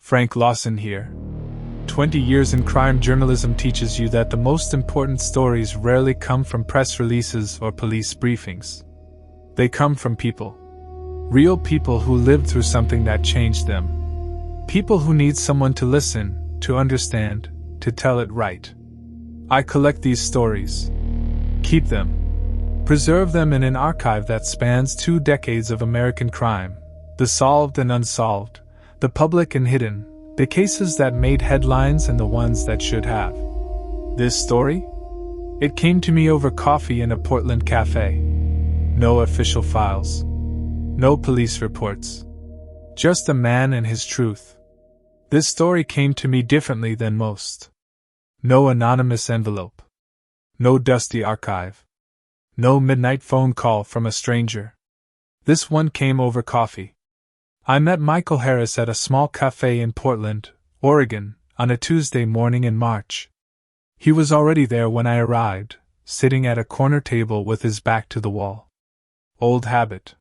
Frank Lawson here. 20 years in crime journalism teaches you that the most important stories rarely come from press releases or police briefings. They come from people. Real people who lived through something that changed them. People who need someone to listen, to understand, to tell it right. I collect these stories. Keep them. Preserve them in an archive that spans 2 decades of American crime. The solved and unsolved, the public and hidden, the cases that made headlines and the ones that should have. This story? It came to me over coffee in a Portland cafe. No official files. No police reports. Just a man and his truth. This story came to me differently than most. No anonymous envelope. No dusty archive. No midnight phone call from a stranger. This one came over coffee. I met Michael Harris at a small cafe in Portland, Oregon, on a Tuesday morning in March. He was already there when I arrived, sitting at a corner table with his back to the wall. Old habit.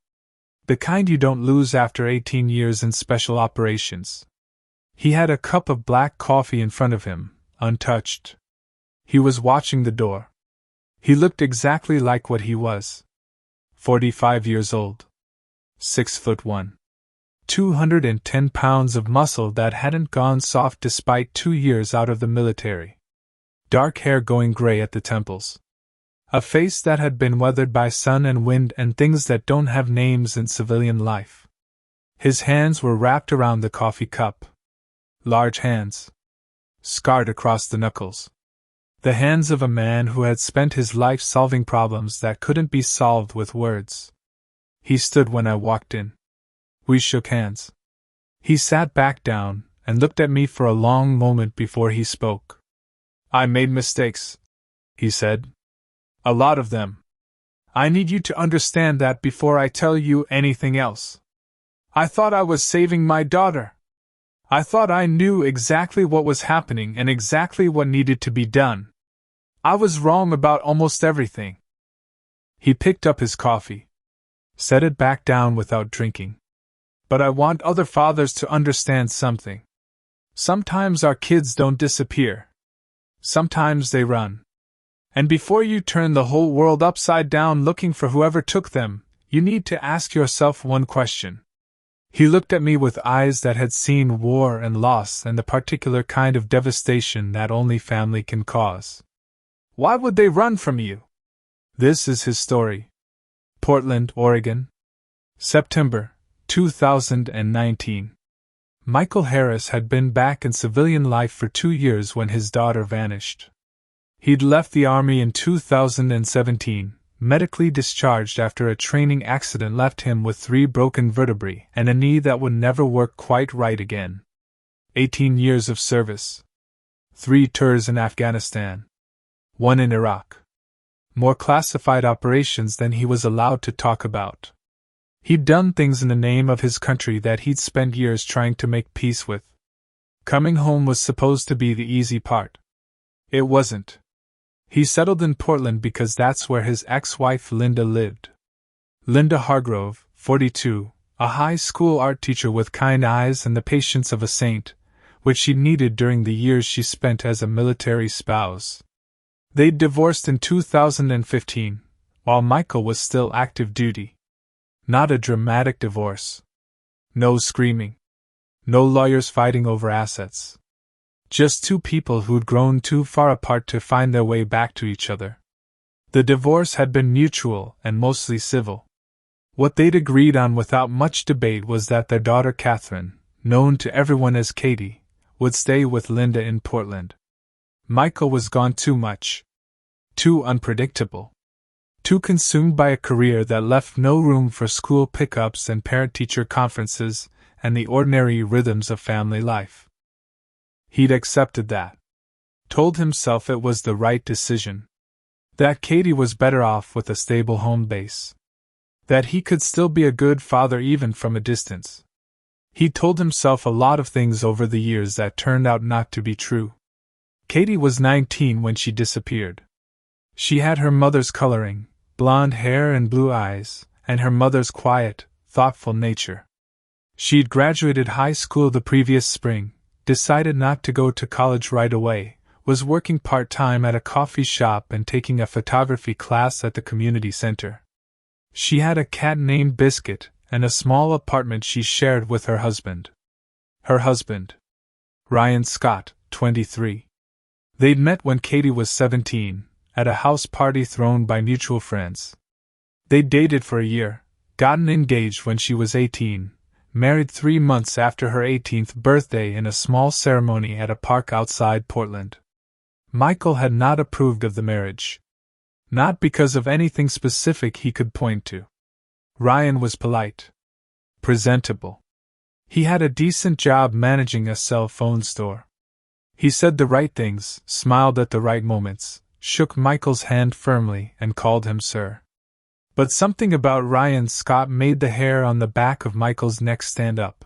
The kind you don't lose after 18 years in special operations. He had a cup of black coffee in front of him, untouched. He was watching the door. He looked exactly like what he was. 45 years old. 6'1". 210 pounds of muscle that hadn't gone soft despite 2 years out of the military. Dark hair going gray at the temples. A face that had been weathered by sun and wind and things that don't have names in civilian life. His hands were wrapped around the coffee cup. Large hands. Scarred across the knuckles. The hands of a man who had spent his life solving problems that couldn't be solved with words. He stood when I walked in. We shook hands. He sat back down and looked at me for a long moment before he spoke. I made mistakes, he said. A lot of them. I need you to understand that before I tell you anything else. I thought I was saving my daughter. I thought I knew exactly what was happening and exactly what needed to be done. I was wrong about almost everything. He picked up his coffee. Set it back down without drinking. But I want other fathers to understand something. Sometimes our kids don't disappear. Sometimes they run. And before you turn the whole world upside down looking for whoever took them, you need to ask yourself one question. He looked at me with eyes that had seen war and loss and the particular kind of devastation that only family can cause. Why would they run from you? This is his story. Portland, Oregon. September 2019. Michael Harris had been back in civilian life for 2 years when his daughter vanished. He'd left the Army in 2017, medically discharged after a training accident left him with 3 broken vertebrae and a knee that would never work quite right again. 18 years of service. 3 tours in Afghanistan. 1 in Iraq. More classified operations than he was allowed to talk about. He'd done things in the name of his country that he'd spent years trying to make peace with. Coming home was supposed to be the easy part. It wasn't. He settled in Portland because that's where his ex-wife Linda lived. Linda Hargrove, 42, a high school art teacher with kind eyes and the patience of a saint, which she needed during the years she spent as a military spouse. They'd divorced in 2015, while Michael was still active duty. Not a dramatic divorce. No screaming. No lawyers fighting over assets. Just 2 people who'd grown too far apart to find their way back to each other. The divorce had been mutual and mostly civil. What they'd agreed on without much debate was that their daughter Catherine, known to everyone as Katie, would stay with Linda in Portland. Michael was gone too much. Too unpredictable. Too consumed by a career that left no room for school pickups and parent-teacher conferences and the ordinary rhythms of family life. He'd accepted that. Told himself it was the right decision. That Katie was better off with a stable home base. That he could still be a good father even from a distance. He told himself a lot of things over the years that turned out not to be true. Katie was 19 when she disappeared. She had her mother's coloring, blonde hair and blue eyes, and her mother's quiet, thoughtful nature. She'd graduated high school the previous spring, decided not to go to college right away, was working part-time at a coffee shop and taking a photography class at the community center. She had a cat named Biscuit and a small apartment she shared with her husband. Her husband, Ryan Scott, 23. They'd met when Katie was 17, at a house party thrown by mutual friends. They'd dated for a year, gotten engaged when she was 18, married 3 months after her 18th birthday in a small ceremony at a park outside Portland. Michael had not approved of the marriage. Not because of anything specific he could point to. Ryan was polite. Presentable. He had a decent job managing a cell phone store. He said the right things, smiled at the right moments, shook Michael's hand firmly, and called him sir. But something about Ryan Scott made the hair on the back of Michael's neck stand up.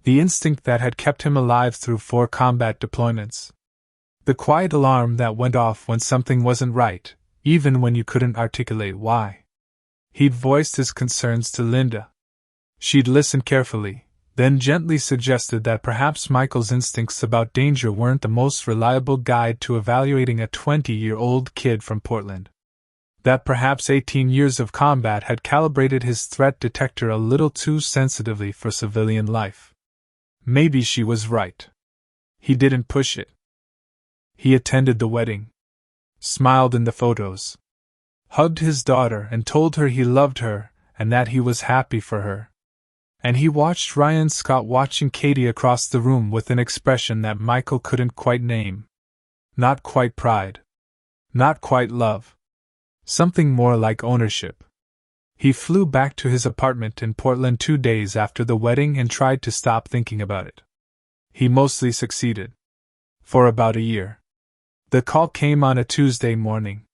The instinct that had kept him alive through 4 combat deployments. The quiet alarm that went off when something wasn't right, even when you couldn't articulate why. He'd voiced his concerns to Linda. She'd listened carefully, then gently suggested that perhaps Michael's instincts about danger weren't the most reliable guide to evaluating a 20-year-old kid from Portland. That perhaps 18 years of combat had calibrated his threat detector a little too sensitively for civilian life. Maybe she was right. He didn't push it. He attended the wedding. Smiled in the photos. Hugged his daughter and told her he loved her and that he was happy for her. And he watched Ryan Scott watching Katie across the room with an expression that Michael couldn't quite name. Not quite pride. Not quite love. Something more like ownership. He flew back to his apartment in Portland 2 days after the wedding and tried to stop thinking about it. He mostly succeeded. For about a year. The call came on a Tuesday morning.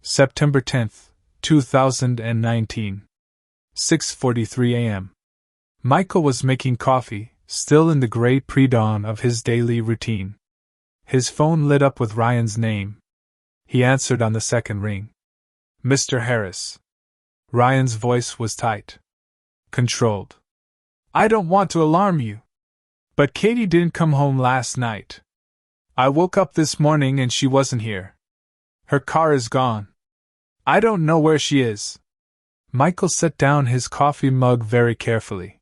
September 10th, 2019. 6:43 a.m. Michael was making coffee, still in the gray pre-dawn of his daily routine. His phone lit up with Ryan's name. He answered on the second ring. Mr. Harris. Ryan's voice was tight. Controlled. I don't want to alarm you. But Katie didn't come home last night. I woke up this morning and she wasn't here. Her car is gone. I don't know where she is. Michael set down his coffee mug very carefully.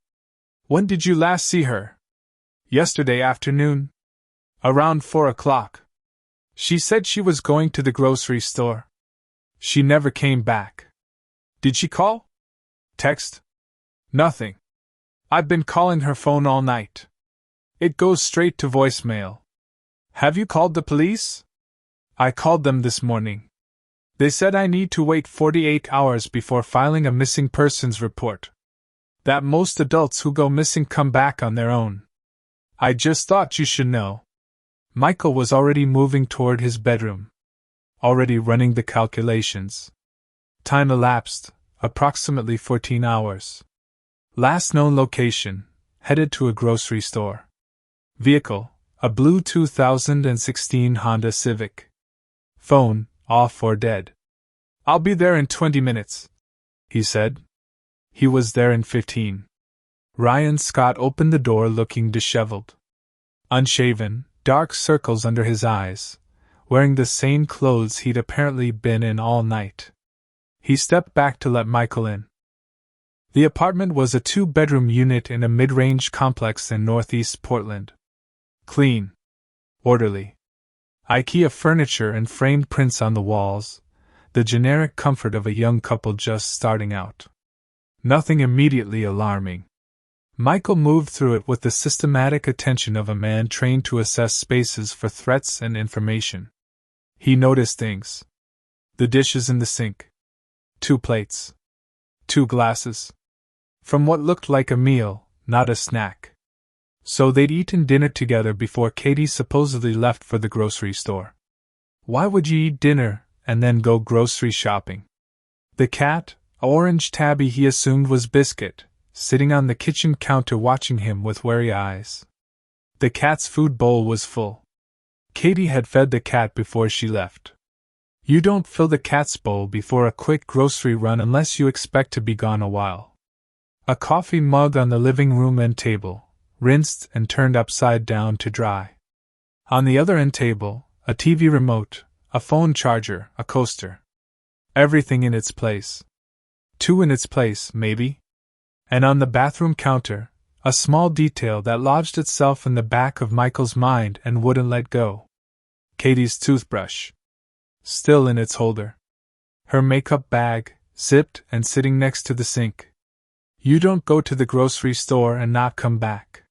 When did you last see her? Yesterday afternoon. Around 4 o'clock. She said she was going to the grocery store. She never came back. Did she call? Text? Nothing. I've been calling her phone all night. It goes straight to voicemail. Have you called the police? I called them this morning. They said I need to wait 48 hours before filing a missing persons report. That most adults who go missing come back on their own. I just thought you should know. Michael was already moving toward his bedroom. Already running the calculations. Time elapsed, approximately 14 hours. Last known location, headed to a grocery store. Vehicle, a blue 2016 Honda Civic. Phone, off or dead. I'll be there in 20 minutes, he said. He was there in 15. Ryan Scott opened the door looking disheveled. Unshaven, dark circles under his eyes, wearing the same clothes he'd apparently been in all night. He stepped back to let Michael in. The apartment was a 2-bedroom unit in a mid-range complex in northeast Portland. Clean. Orderly. IKEA furniture and framed prints on the walls, the generic comfort of a young couple just starting out. Nothing immediately alarming. Michael moved through it with the systematic attention of a man trained to assess spaces for threats and information. He noticed things. The dishes in the sink. 2 plates. 2 glasses. From what looked like a meal, not a snack. So they'd eaten dinner together before Katie supposedly left for the grocery store. Why would you eat dinner and then go grocery shopping? The cat, a orange tabby he assumed was Biscuit, sitting on the kitchen counter watching him with wary eyes. The cat's food bowl was full. Katie had fed the cat before she left. You don't fill the cat's bowl before a quick grocery run unless you expect to be gone a while. A coffee mug on the living room end table, rinsed and turned upside down to dry. On the other end table, a TV remote, a phone charger, a coaster. Everything in its place. Two in its place, maybe. And on the bathroom counter, a small detail that lodged itself in the back of Michael's mind and wouldn't let go. Katie's toothbrush. Still in its holder. Her makeup bag, zipped and sitting next to the sink. You don't go to the grocery store and not come back.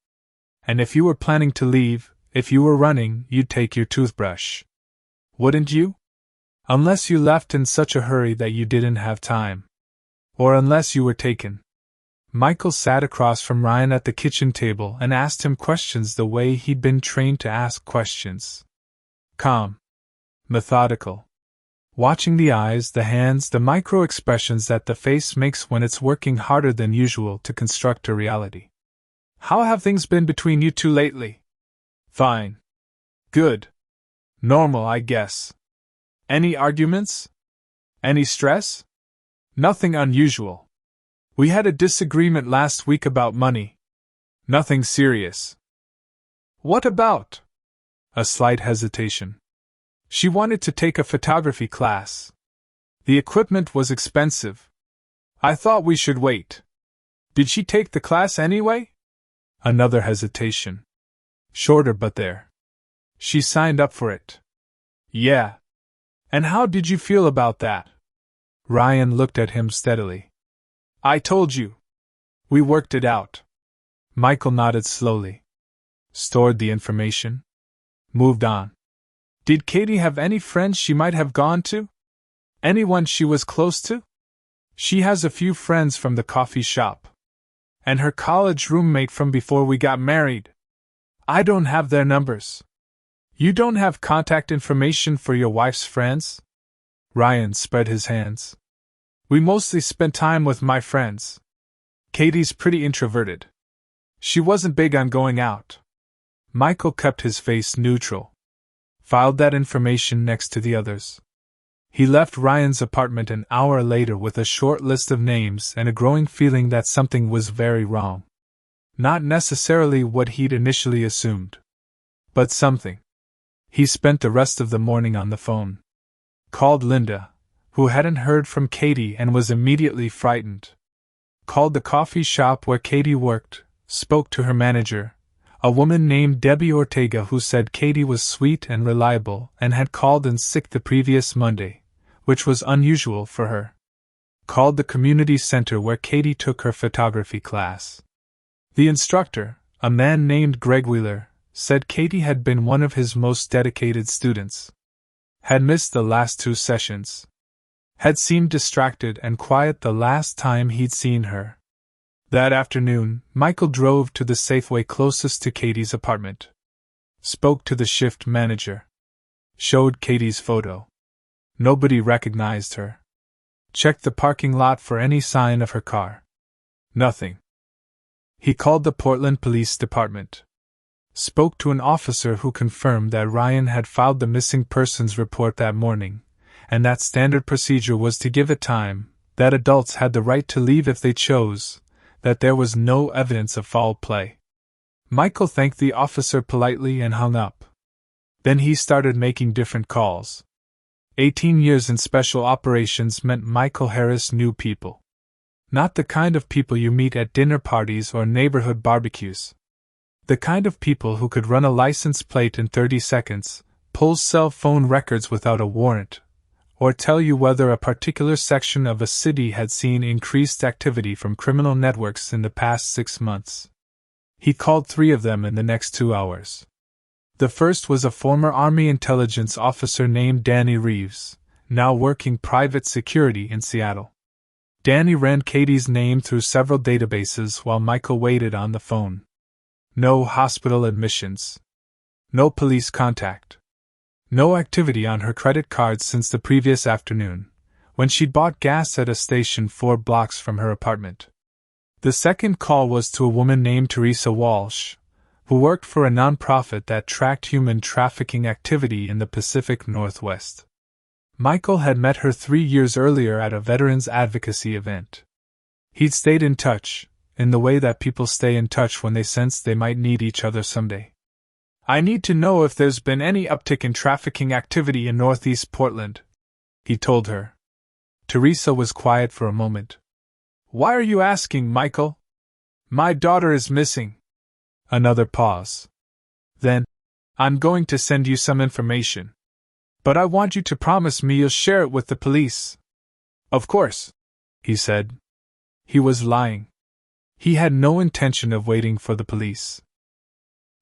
And if you were planning to leave, if you were running, you'd take your toothbrush. Wouldn't you? Unless you left in such a hurry that you didn't have time. Or unless you were taken. Michael sat across from Ryan at the kitchen table and asked him questions the way he'd been trained to ask questions. Calm. Methodical. Watching the eyes, the hands, the micro-expressions that the face makes when it's working harder than usual to construct a reality. How have things been between you two lately? Fine. Good. Normal, I guess. Any arguments? Any stress? Nothing unusual. We had a disagreement last week about money. Nothing serious. What about? A slight hesitation. She wanted to take a photography class. The equipment was expensive. I thought we should wait. Did she take the class anyway? Another hesitation. Shorter, but there. She signed up for it. Yeah. And how did you feel about that? Ryan looked at him steadily. I told you. We worked it out. Michael nodded slowly. Stored the information. Moved on. Did Katie have any friends she might have gone to? Anyone she was close to? She has a few friends from the coffee shop. And her college roommate from before we got married. I don't have their numbers. You don't have contact information for your wife's friends? Ryan spread his hands. We mostly spent time with my friends. Katie's pretty introverted. She wasn't big on going out. Michael kept his face neutral. Filed that information next to the others. He left Ryan's apartment an hour later with a short list of names and a growing feeling that something was very wrong. Not necessarily what he'd initially assumed. But something. He spent the rest of the morning on the phone. Called Linda, who hadn't heard from Katie and was immediately frightened. Called the coffee shop where Katie worked, spoke to her manager, a woman named Debbie Ortega, who said Katie was sweet and reliable and had called in sick the previous Monday, which was unusual for her. Called the community center where Katie took her photography class. The instructor, a man named Greg Wheeler, said Katie had been one of his most dedicated students. Had missed the last 2 sessions. Had seemed distracted and quiet the last time he'd seen her. That afternoon, Michael drove to the Safeway closest to Katie's apartment. Spoke to the shift manager. Showed Katie's photo. Nobody recognized her. Checked the parking lot for any sign of her car. Nothing. He called the Portland Police Department. Spoke to an officer who confirmed that Ryan had filed the missing persons report that morning, and that standard procedure was to give a time, that adults had the right to leave if they chose, that there was no evidence of foul play. Michael thanked the officer politely and hung up. Then he started making different calls. 18 years in special operations meant Michael Harris knew people. Not the kind of people you meet at dinner parties or neighborhood barbecues. The kind of people who could run a license plate in 30 seconds, pull cell phone records without a warrant, or tell you whether a particular section of a city had seen increased activity from criminal networks in the past 6 months. He called 3 of them in the next 2 hours. The first was a former Army intelligence officer named Danny Reeves, now working private security in Seattle. Danny ran Katie's name through several databases while Michael waited on the phone. No hospital admissions. No police contact. No activity on her credit cards since the previous afternoon, when she'd bought gas at a station 4 blocks from her apartment. The second call was to a woman named Teresa Walsh, who worked for a nonprofit that tracked human trafficking activity in the Pacific Northwest. Michael had met her 3 years earlier at a veterans advocacy event. He'd stayed in touch, in the way that people stay in touch when they sense they might need each other someday. I need to know if there's been any uptick in trafficking activity in Northeast Portland, he told her. Teresa was quiet for a moment. Why are you asking, Michael? My daughter is missing. Another pause. Then, I'm going to send you some information. But I want you to promise me you'll share it with the police. Of course, he said. He was lying. He had no intention of waiting for the police.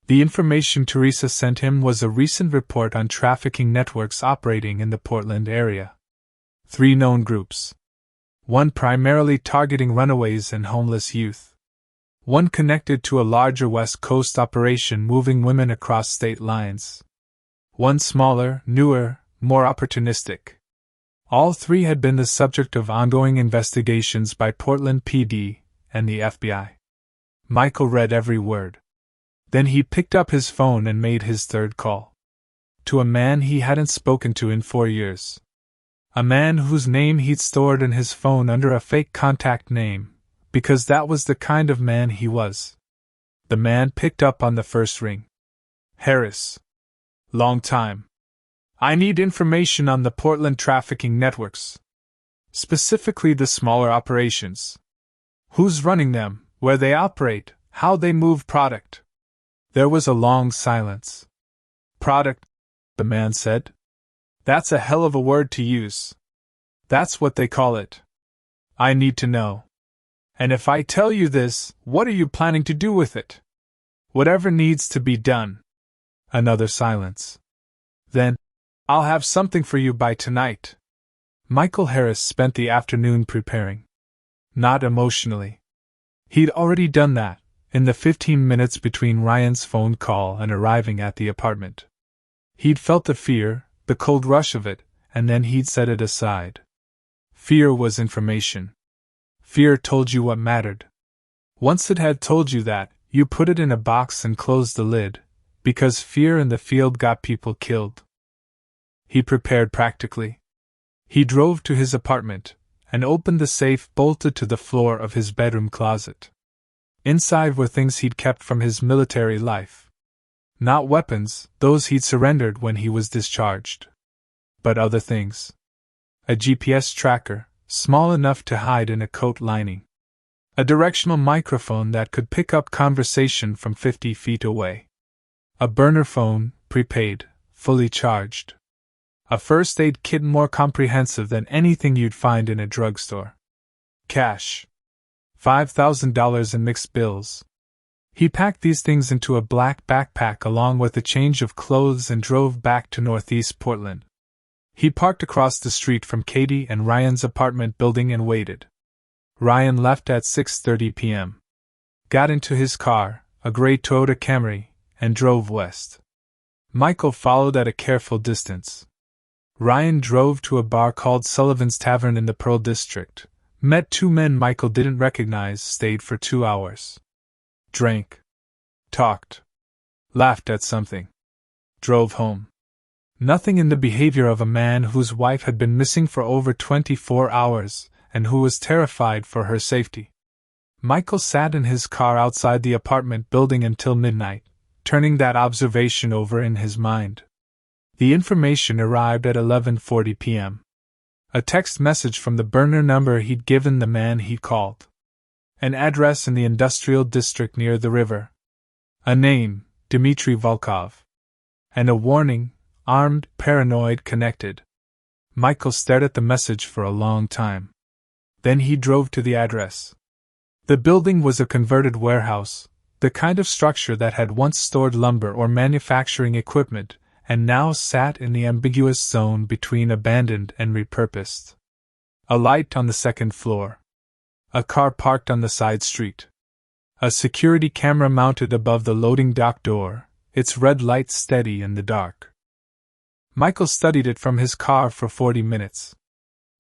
The information Teresa sent him was a recent report on trafficking networks operating in the Portland area. 3 known groups. 1 primarily targeting runaways and homeless youth. 1 connected to a larger West Coast operation moving women across state lines. 1 smaller, newer, more opportunistic. All 3 had been the subject of ongoing investigations by Portland PD and the FBI. Michael read every word. Then he picked up his phone and made his 3rd call. To a man he hadn't spoken to in 4 years. A man whose name he'd stored in his phone under a fake contact name, because that was the kind of man he was. The man picked up on the first ring. Harris. Long time. I need information on the Portland trafficking networks. Specifically the smaller operations. Who's running them, where they operate, how they move product. There was a long silence. Product, the man said. That's a hell of a word to use. That's what they call it. I need to know. And if I tell you this, what are you planning to do with it? Whatever needs to be done. Another silence. Then, I'll have something for you by tonight. Michael Harris spent the afternoon preparing. Not emotionally. He'd already done that, in the 15 minutes between Ryan's phone call and arriving at the apartment. He'd felt the fear, the cold rush of it, and then he'd set it aside. Fear was information. Fear told you what mattered. Once it had told you that, you put it in a box and closed the lid, because fear in the field got people killed. He prepared practically. He drove to his apartment, and opened the safe bolted to the floor of his bedroom closet. Inside were things he'd kept from his military life. Not weapons, those he'd surrendered when he was discharged. But other things. A GPS tracker, small enough to hide in a coat lining. A directional microphone that could pick up conversation from 50 feet away. A burner phone, prepaid, fully charged. A first aid kit more comprehensive than anything you'd find in a drugstore. Cash. $5,000 in mixed bills. He packed these things into a black backpack along with a change of clothes and drove back to Northeast Portland. He parked across the street from Katie and Ryan's apartment building and waited. Ryan left at 6:30 p.m. Got into his car, a gray Toyota Camry, and drove west. Michael followed at a careful distance. Ryan drove to a bar called Sullivan's Tavern in the Pearl District, met 2 men Michael didn't recognize, stayed for 2 hours. Drank. Talked. Laughed at something. Drove home. Nothing in the behavior of a man whose wife had been missing for over 24 hours, and who was terrified for her safety. Michael sat in his car outside the apartment building until midnight, turning that observation over in his mind. The information arrived at 11:40 p.m. A text message from the burner number he'd given the man he'd called. An address in the industrial district near the river. A name, Dmitry Volkov. And a warning, armed, paranoid, connected. Michael stared at the message for a long time. Then he drove to the address. The building was a converted warehouse, the kind of structure that had once stored lumber or manufacturing equipment, and now sat in the ambiguous zone between abandoned and repurposed. A light on the 2nd floor. A car parked on the side street. A security camera mounted above the loading dock door, its red light steady in the dark. Michael studied it from his car for 40 minutes.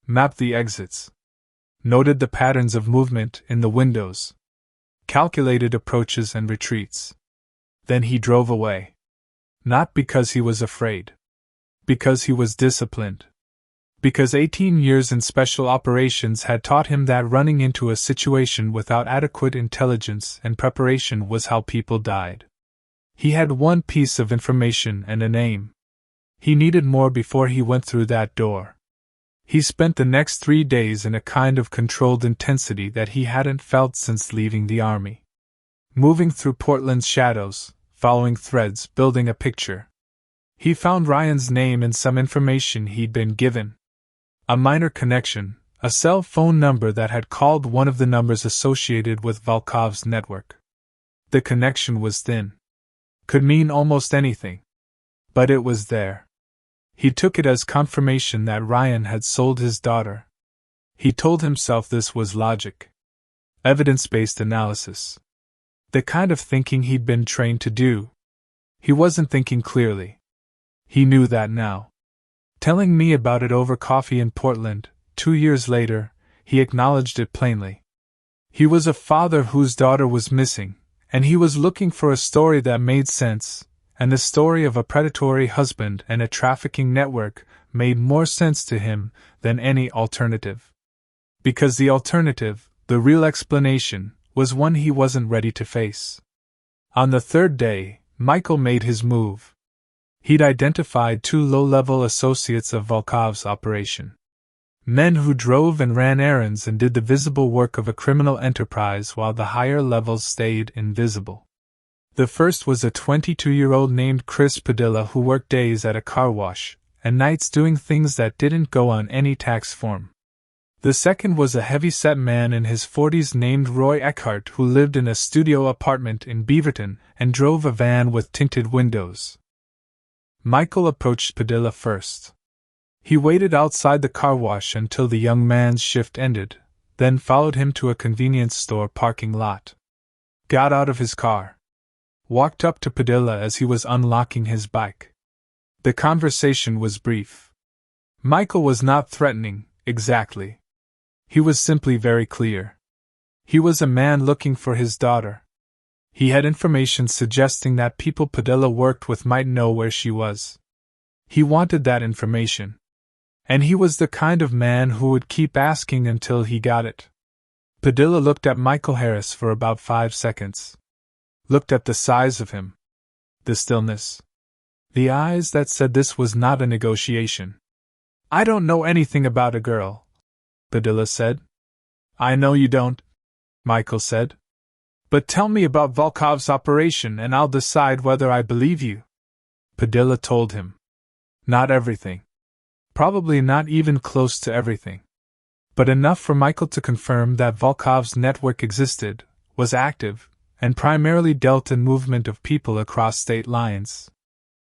Mapped the exits. Noted the patterns of movement in the windows. Calculated approaches and retreats. Then he drove away. Not because he was afraid. Because he was disciplined. Because 18 years in special operations had taught him that running into a situation without adequate intelligence and preparation was how people died. He had one piece of information and a name. He needed more before he went through that door. He spent the next 3 days in a kind of controlled intensity that he hadn't felt since leaving the army. Moving through Portland's shadows, following threads, building a picture. He found Ryan's name and some information he'd been given. A minor connection, a cell phone number that had called one of the numbers associated with Volkov's network. The connection was thin. Could mean almost anything. But it was there. He took it as confirmation that Ryan had sold his daughter. He told himself this was logic. Evidence-based analysis. The kind of thinking he'd been trained to do. He wasn't thinking clearly. He knew that now. Telling me about it over coffee in Portland, 2 years later, he acknowledged it plainly. He was a father whose daughter was missing, and he was looking for a story that made sense, and the story of a predatory husband and a trafficking network made more sense to him than any alternative. Because the alternative, the real explanation, was one he wasn't ready to face. On the third day, Michael made his move. He'd identified 2 low-level associates of Volkov's operation. Men who drove and ran errands and did the visible work of a criminal enterprise while the higher levels stayed invisible. The first was a 22-year-old named Chris Padilla who worked days at a car wash, and nights doing things that didn't go on any tax form. The second was a heavy-set man in his 40s named Roy Eckhart who lived in a studio apartment in Beaverton and drove a van with tinted windows. Michael approached Padilla first. He waited outside the car wash until the young man's shift ended, then followed him to a convenience store parking lot. Got out of his car. Walked up to Padilla as he was unlocking his bike. The conversation was brief. Michael was not threatening, exactly. He was simply very clear. He was a man looking for his daughter. He had information suggesting that people Padilla worked with might know where she was. He wanted that information. And he was the kind of man who would keep asking until he got it. Padilla looked at Michael Harris for about 5 seconds. Looked at the size of him. The stillness. The eyes that said this was not a negotiation. "I don't know anything about a girl," Padilla said. "I know you don't," Michael said. "But tell me about Volkov's operation and I'll decide whether I believe you." Padilla told him. Not everything. Probably not even close to everything. But enough for Michael to confirm that Volkov's network existed, was active, and primarily dealt in movement of people across state lines.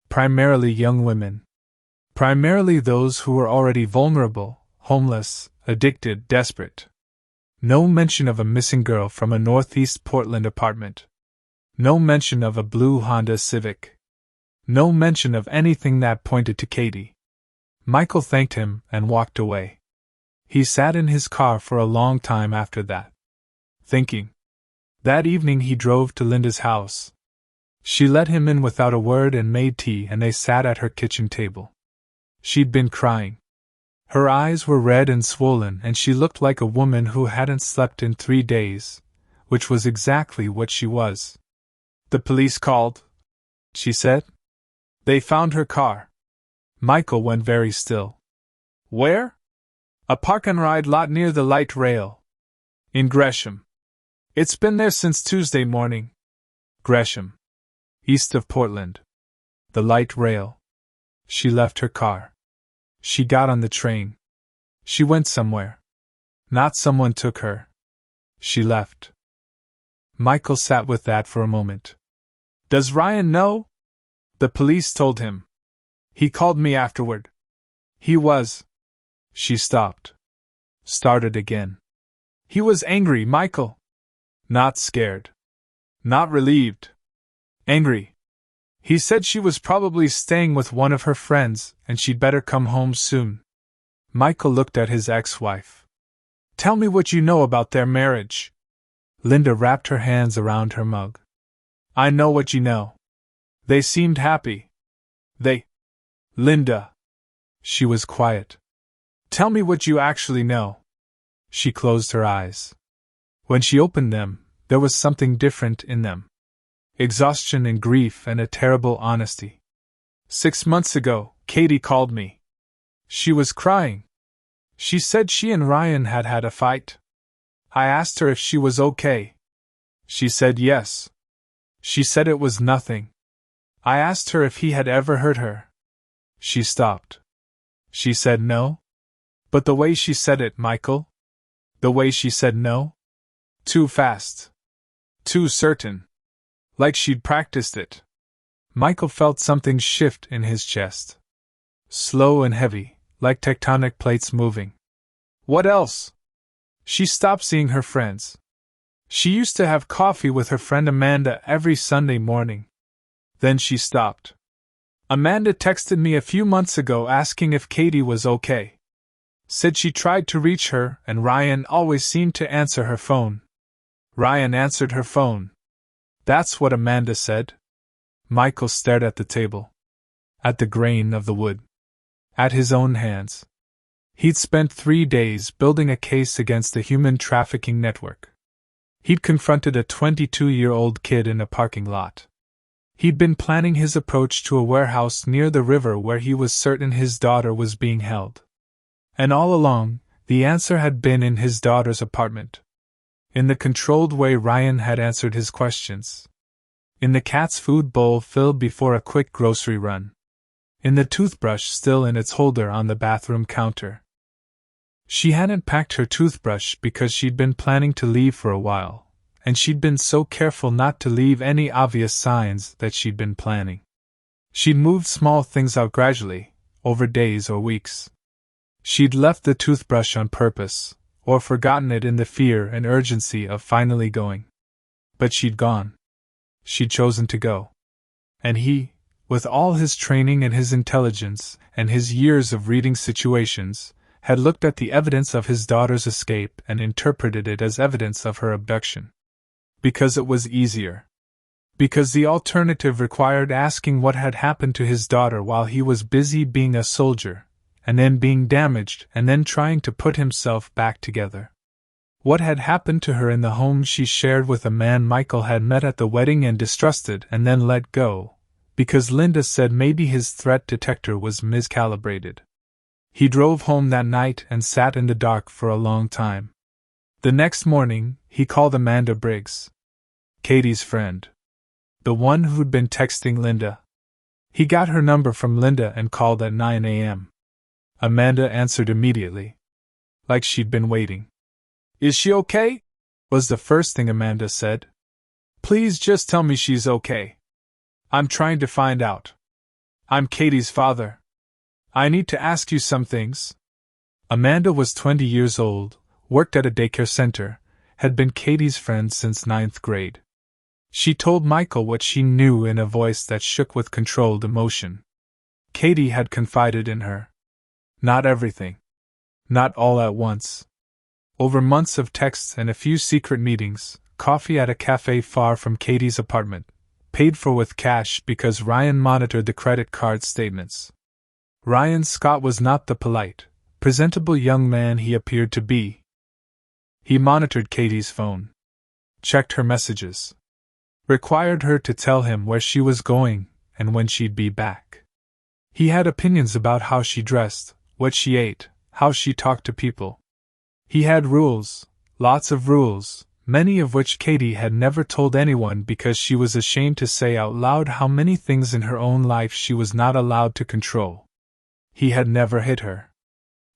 Primarily young women. Primarily those who were already vulnerable, homeless, addicted, desperate. No mention of a missing girl from a northeast Portland apartment. No mention of a blue Honda Civic. No mention of anything that pointed to Katie. Michael thanked him and walked away. He sat in his car for a long time after that. Thinking. That evening he drove to Linda's house. She let him in without a word and made tea, and they sat at her kitchen table. She'd been crying. Her eyes were red and swollen, and she looked like a woman who hadn't slept in 3 days, which was exactly what she was. "The police called," she said. "They found her car." Michael went very still. "Where?" "A park-and-ride lot near the light rail. In Gresham. It's been there since Tuesday morning." Gresham. East of Portland. The light rail. She left her car. She got on the train. She went somewhere. Not someone took her. She left. Michael sat with that for a moment. "Does Ryan know?" "The police told him. He called me afterward. He was..." She stopped. Started again. "He was angry, Michael." "Not scared. Not relieved. Angry. He said she was probably staying with one of her friends, and she'd better come home soon." Michael looked at his ex-wife. "Tell me what you know about their marriage." Linda wrapped her hands around her mug. "I know what you know. They seemed happy. They..." "Linda." She was quiet. Tell me what you actually know. She closed her eyes. When she opened them, there was something different in them. Exhaustion and grief and a terrible honesty. 6 months ago, Katie called me. She was crying. She said she and Ryan had had a fight. I asked her if she was okay. She said yes. She said it was nothing. I asked her if he had ever hurt her. She stopped. She said no. But the way she said it, Michael? The way she said no? Too fast. Too certain. Like she'd practiced it. Michael felt something shift in his chest. Slow and heavy, like tectonic plates moving. What else? She stopped seeing her friends. She used to have coffee with her friend Amanda every Sunday morning. Then she stopped. Amanda texted me a few months ago asking if Katie was okay. Said she tried to reach her and Ryan always seemed to answer her phone. Ryan answered her phone. That's what Amanda said. Michael stared at the table. At the grain of the wood. At his own hands. He'd spent 3 days building a case against a human trafficking network. He'd confronted a 22-year-old kid in a parking lot. He'd been planning his approach to a warehouse near the river where he was certain his daughter was being held. And all along, the answer had been in his daughter's apartment. In the controlled way Ryan had answered his questions. In the cat's food bowl filled before a quick grocery run. In the toothbrush still in its holder on the bathroom counter. She hadn't packed her toothbrush because she'd been planning to leave for a while, and she'd been so careful not to leave any obvious signs that she'd been planning. She'd moved small things out gradually, over days or weeks. She'd left the toothbrush on purpose, or forgotten it in the fear and urgency of finally going. But she'd gone. She'd chosen to go. And he, with all his training and his intelligence, and his years of reading situations, had looked at the evidence of his daughter's escape and interpreted it as evidence of her abduction. Because it was easier. Because the alternative required asking what had happened to his daughter while he was busy being a soldier, and then being damaged, and then trying to put himself back together. What had happened to her in the home she shared with a man Michael had met at the wedding and distrusted and then let go, because Linda said maybe his threat detector was miscalibrated. He drove home that night and sat in the dark for a long time. The next morning, he called Amanda Briggs. Katie's friend. The one who'd been texting Linda. He got her number from Linda and called at 9 a.m. Amanda answered immediately. Like she'd been waiting. Is she okay? Was the first thing Amanda said. Please just tell me she's okay. I'm trying to find out. I'm Katie's father. I need to ask you some things. Amanda was 20 years old, worked at a daycare center, had been Katie's friend since 9th grade. She told Michael what she knew in a voice that shook with controlled emotion. Katie had confided in her. Not everything. Not all at once. Over months of texts and a few secret meetings, coffee at a cafe far from Katie's apartment, paid for with cash because Ryan monitored the credit card statements. Ryan Scott was not the polite, presentable young man he appeared to be. He monitored Katie's phone. Checked her messages. Required her to tell him where she was going and when she'd be back. He had opinions about how she dressed, what she ate, how she talked to people. He had rules, lots of rules, many of which Katie had never told anyone because she was ashamed to say out loud how many things in her own life she was not allowed to control. He had never hit her.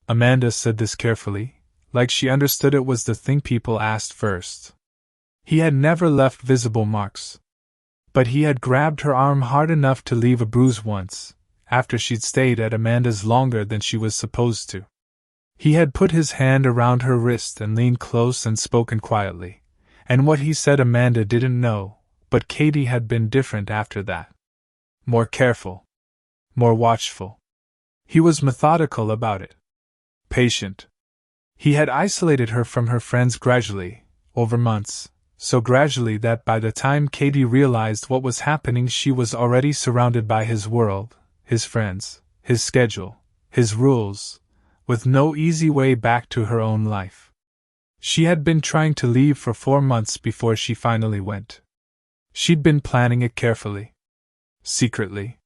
Amanda said this carefully, like she understood it was the thing people asked first. He had never left visible marks. But he had grabbed her arm hard enough to leave a bruise once, after she'd stayed at Amanda's longer than she was supposed to. He had put his hand around her wrist and leaned close and spoken quietly, and what he said Amanda didn't know, but Katie had been different after that. More careful. More watchful. He was methodical about it. Patient. He had isolated her from her friends gradually, over months, so gradually that by the time Katie realized what was happening she was already surrounded by his world, his friends, his schedule, his rules, with no easy way back to her own life. She had been trying to leave for 4 months before she finally went. She'd been planning it carefully. Secretly.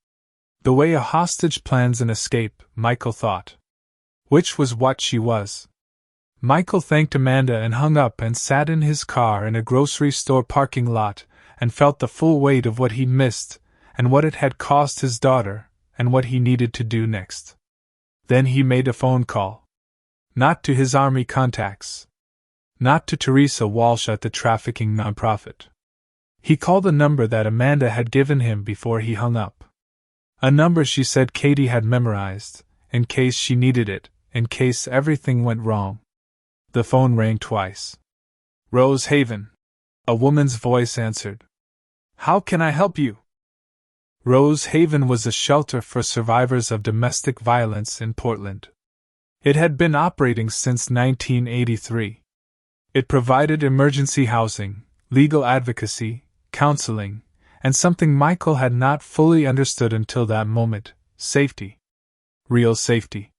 The way a hostage plans an escape, Michael thought. Which was what she was. Michael thanked Amanda and hung up and sat in his car in a grocery store parking lot and felt the full weight of what he'd missed and what it had cost his daughter and what he needed to do next. Then he made a phone call. Not to his army contacts. Not to Teresa Walsh at the trafficking nonprofit. He called a number that Amanda had given him before he hung up. A number she said Katie had memorized, in case she needed it, in case everything went wrong. The phone rang twice. Rose Haven. A woman's voice answered. How can I help you? Rose Haven was a shelter for survivors of domestic violence in Portland. It had been operating since 1983. It provided emergency housing, legal advocacy, counseling, and something Michael had not fully understood until that moment, safety. Real safety.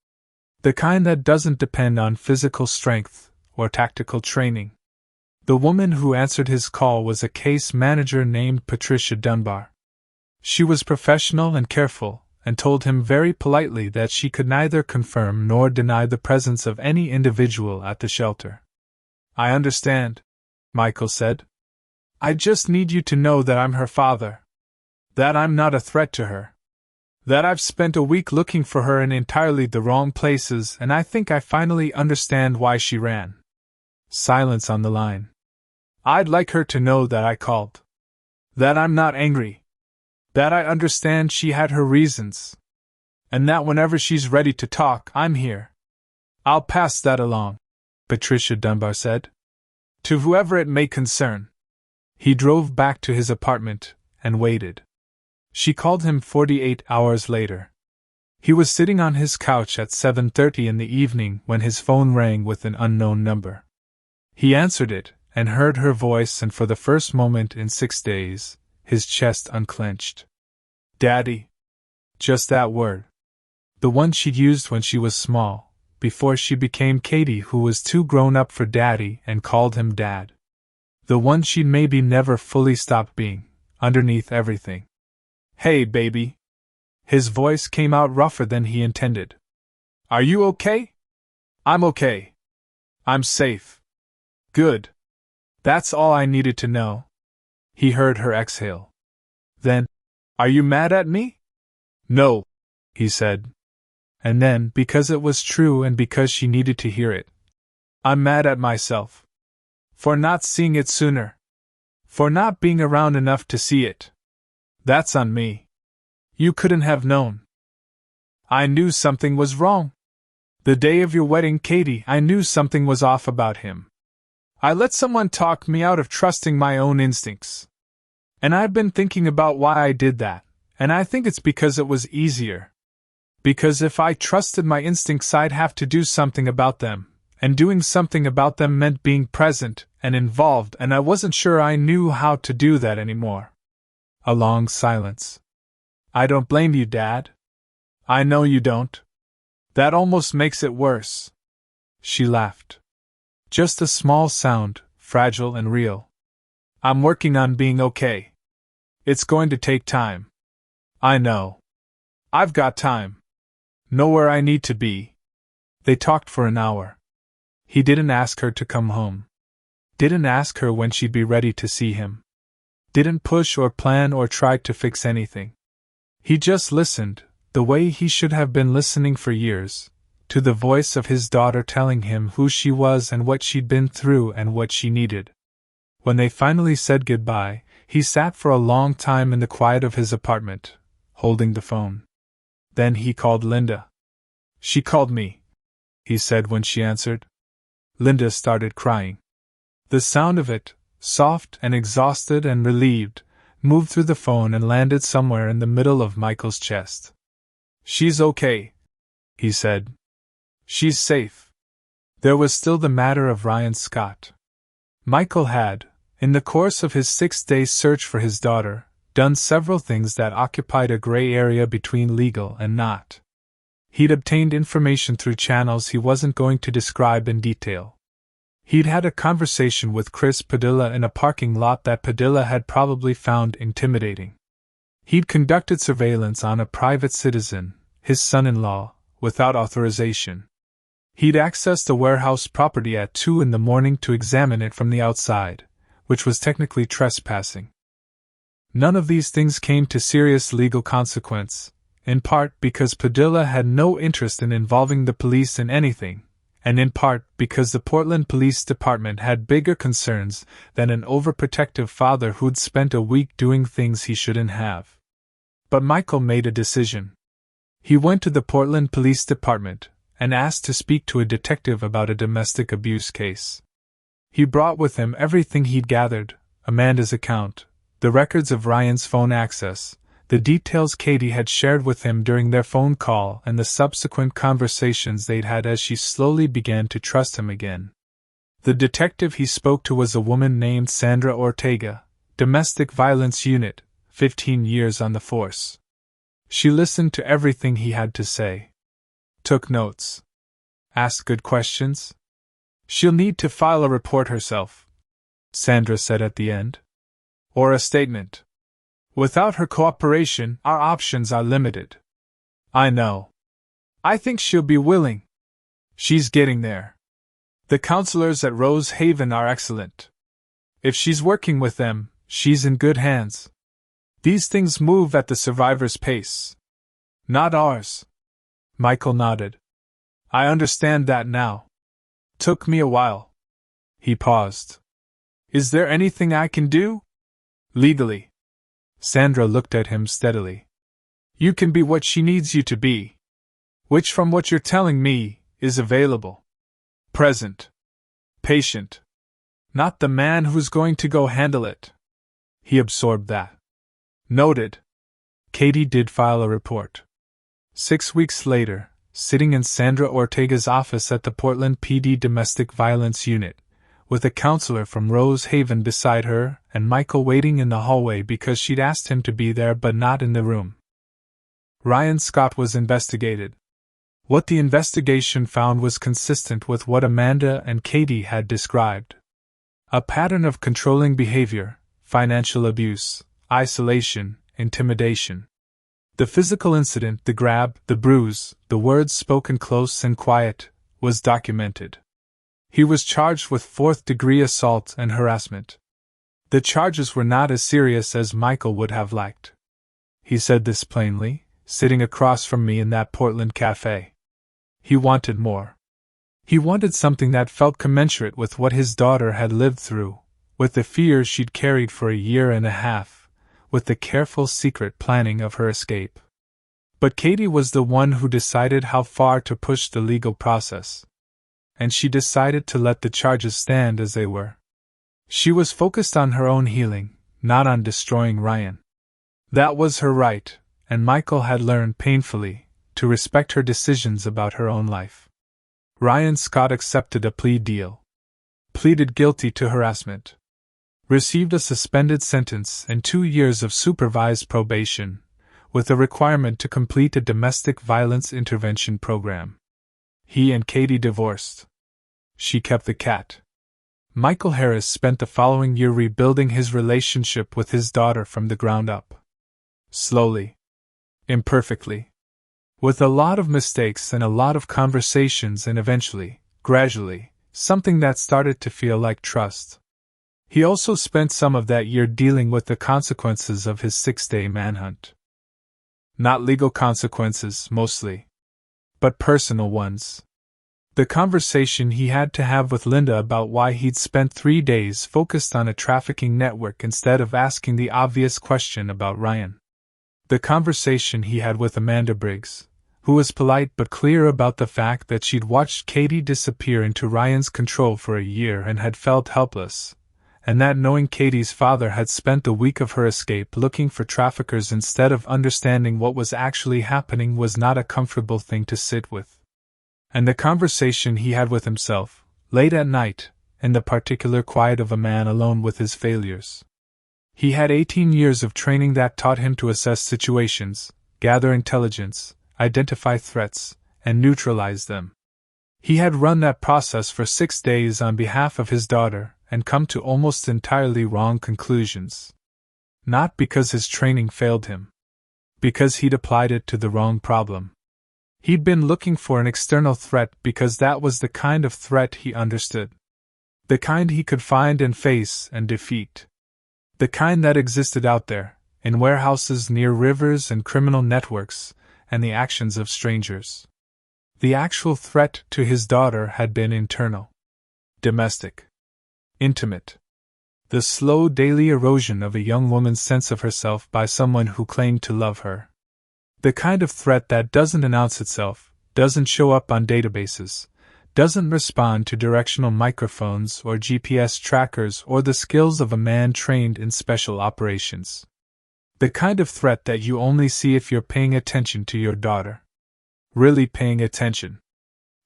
The kind that doesn't depend on physical strength or tactical training. The woman who answered his call was a case manager named Patricia Dunbar. She was professional and careful, and told him very politely that she could neither confirm nor deny the presence of any individual at the shelter. I understand, Michael said. I just need you to know that I'm her father. That I'm not a threat to her. That I've spent a week looking for her in entirely the wrong places, and I think I finally understand why she ran. Silence on the line. I'd like her to know that I called. That I'm not angry. That I understand she had her reasons. And that whenever she's ready to talk, I'm here. I'll pass that along, Patricia Dunbar said. To whoever it may concern. He drove back to his apartment and waited. She called him 48 hours later. He was sitting on his couch at 7:30 in the evening when his phone rang with an unknown number. He answered it and heard her voice, and for the first moment in 6 days, his chest unclenched. Daddy. Just that word. The one she'd used when she was small, before she became Katie, who was too grown up for Daddy and called him Dad. The one she'd maybe never fully stopped being, underneath everything. Hey, baby. His voice came out rougher than he intended. Are you okay? I'm okay. I'm safe. Good. That's all I needed to know. He heard her exhale. Then, are you mad at me? No, he said. And then, because it was true and because she needed to hear it, I'm mad at myself. For not seeing it sooner. For not being around enough to see it. That's on me. You couldn't have known. I knew something was wrong. The day of your wedding, Katie, I knew something was off about him. I let someone talk me out of trusting my own instincts. And I've been thinking about why I did that, and I think it's because it was easier. Because if I trusted my instincts, I'd have to do something about them, and doing something about them meant being present and involved, and I wasn't sure I knew how to do that anymore. A long silence. I don't blame you, Dad. I know you don't. That almost makes it worse. She laughed. Just a small sound, fragile and real. I'm working on being okay. It's going to take time. I know. I've got time. Know where I need to be. They talked for an hour. He didn't ask her to come home. Didn't ask her when she'd be ready to see him. Didn't push or plan or try to fix anything. He just listened, the way he should have been listening for years, to the voice of his daughter telling him who she was and what she'd been through and what she needed. When they finally said goodbye, he sat for a long time in the quiet of his apartment, holding the phone. Then he called Linda. She called me, he said when she answered. Linda started crying. The sound of it, soft and exhausted and relieved, moved through the phone and landed somewhere in the middle of Michael's chest. She's okay, he said. She's safe. There was still the matter of Ryan Scott. Michael had, in the course of his 6-day search for his daughter, done several things that occupied a gray area between legal and not. He'd obtained information through channels he wasn't going to describe in detail. He'd had a conversation with Chris Padilla in a parking lot that Padilla had probably found intimidating. He'd conducted surveillance on a private citizen, his son-in-law, without authorization. He'd accessed the warehouse property at 2 in the morning to examine it from the outside, which was technically trespassing. None of these things came to serious legal consequence, in part because Padilla had no interest in involving the police in anything, and in part because the Portland Police Department had bigger concerns than an overprotective father who'd spent a week doing things he shouldn't have. But Michael made a decision. He went to the Portland Police Department and asked to speak to a detective about a domestic abuse case. He brought with him everything he'd gathered: Amanda's account, the records of Ryan's phone access, the details Katie had shared with him during their phone call, and the subsequent conversations they'd had as she slowly began to trust him again. The detective he spoke to was a woman named Sandra Ortega, Domestic Violence Unit, 15 years on the force. She listened to everything he had to say. Took notes. Asked good questions. "She'll need to file a report herself," Sandra said at the end. "Or a statement. Without her cooperation, our options are limited." "I know. I think she'll be willing. She's getting there. The counselors at Rose Haven are excellent. If she's working with them, she's in good hands. These things move at the survivor's pace. Not ours." Michael nodded. "I understand that now. Took me a while." He paused. "Is there anything I can do? Legally?" Sandra looked at him steadily. "You can be what she needs you to be. Which, from what you're telling me, is available. Present. Patient. Not the man who's going to go handle it." He absorbed that. Noted. Katie did file a report. 6 weeks later, sitting in Sandra Ortega's office at the Portland PD Domestic Violence Unit, with a counselor from Rose Haven beside her and Michael waiting in the hallway because she'd asked him to be there but not in the room, Ryan Scott was investigated. What the investigation found was consistent with what Amanda and Katie had described. A pattern of controlling behavior, financial abuse, isolation, intimidation. The physical incident, the grab, the bruise, the words spoken close and quiet, was documented. He was charged with 4th-degree assault and harassment. The charges were not as serious as Michael would have liked. He said this plainly, sitting across from me in that Portland cafe. He wanted more. He wanted something that felt commensurate with what his daughter had lived through, with the fears she'd carried for a year and a half, with the careful secret planning of her escape. But Katie was the one who decided how far to push the legal process. And she decided to let the charges stand as they were. She was focused on her own healing, not on destroying Ryan. That was her right, and Michael had learned painfully to respect her decisions about her own life. Ryan Scott accepted a plea deal. Pleaded guilty to harassment. Received a suspended sentence and 2 years of supervised probation, with a requirement to complete a domestic violence intervention program. He and Katie divorced. She kept the cat. Michael Harris spent the following year rebuilding his relationship with his daughter from the ground up. Slowly. Imperfectly. With a lot of mistakes and a lot of conversations, and eventually, gradually, something that started to feel like trust. He also spent some of that year dealing with the consequences of his 6-day manhunt. Not legal consequences, mostly, but personal ones. The conversation he had to have with Linda about why he'd spent 3 days focused on a trafficking network instead of asking the obvious question about Ryan. The conversation he had with Amanda Briggs, who was polite but clear about the fact that she'd watched Katie disappear into Ryan's control for a year and had felt helpless, and that knowing Katie's father had spent the week of her escape looking for traffickers instead of understanding what was actually happening was not a comfortable thing to sit with. And the conversation he had with himself, late at night, in the particular quiet of a man alone with his failures. He had 18 years of training that taught him to assess situations, gather intelligence, identify threats, and neutralize them. He had run that process for 6 days on behalf of his daughter and come to almost entirely wrong conclusions. Not because his training failed him. Because he'd applied it to the wrong problem. He'd been looking for an external threat because that was the kind of threat he understood. The kind he could find and face and defeat. The kind that existed out there, in warehouses near rivers and criminal networks, and the actions of strangers. The actual threat to his daughter had been internal. Domestic. Intimate. The slow daily erosion of a young woman's sense of herself by someone who claimed to love her. The kind of threat that doesn't announce itself, doesn't show up on databases, doesn't respond to directional microphones or GPS trackers or the skills of a man trained in special operations. The kind of threat that you only see if you're paying attention to your daughter. Really paying attention.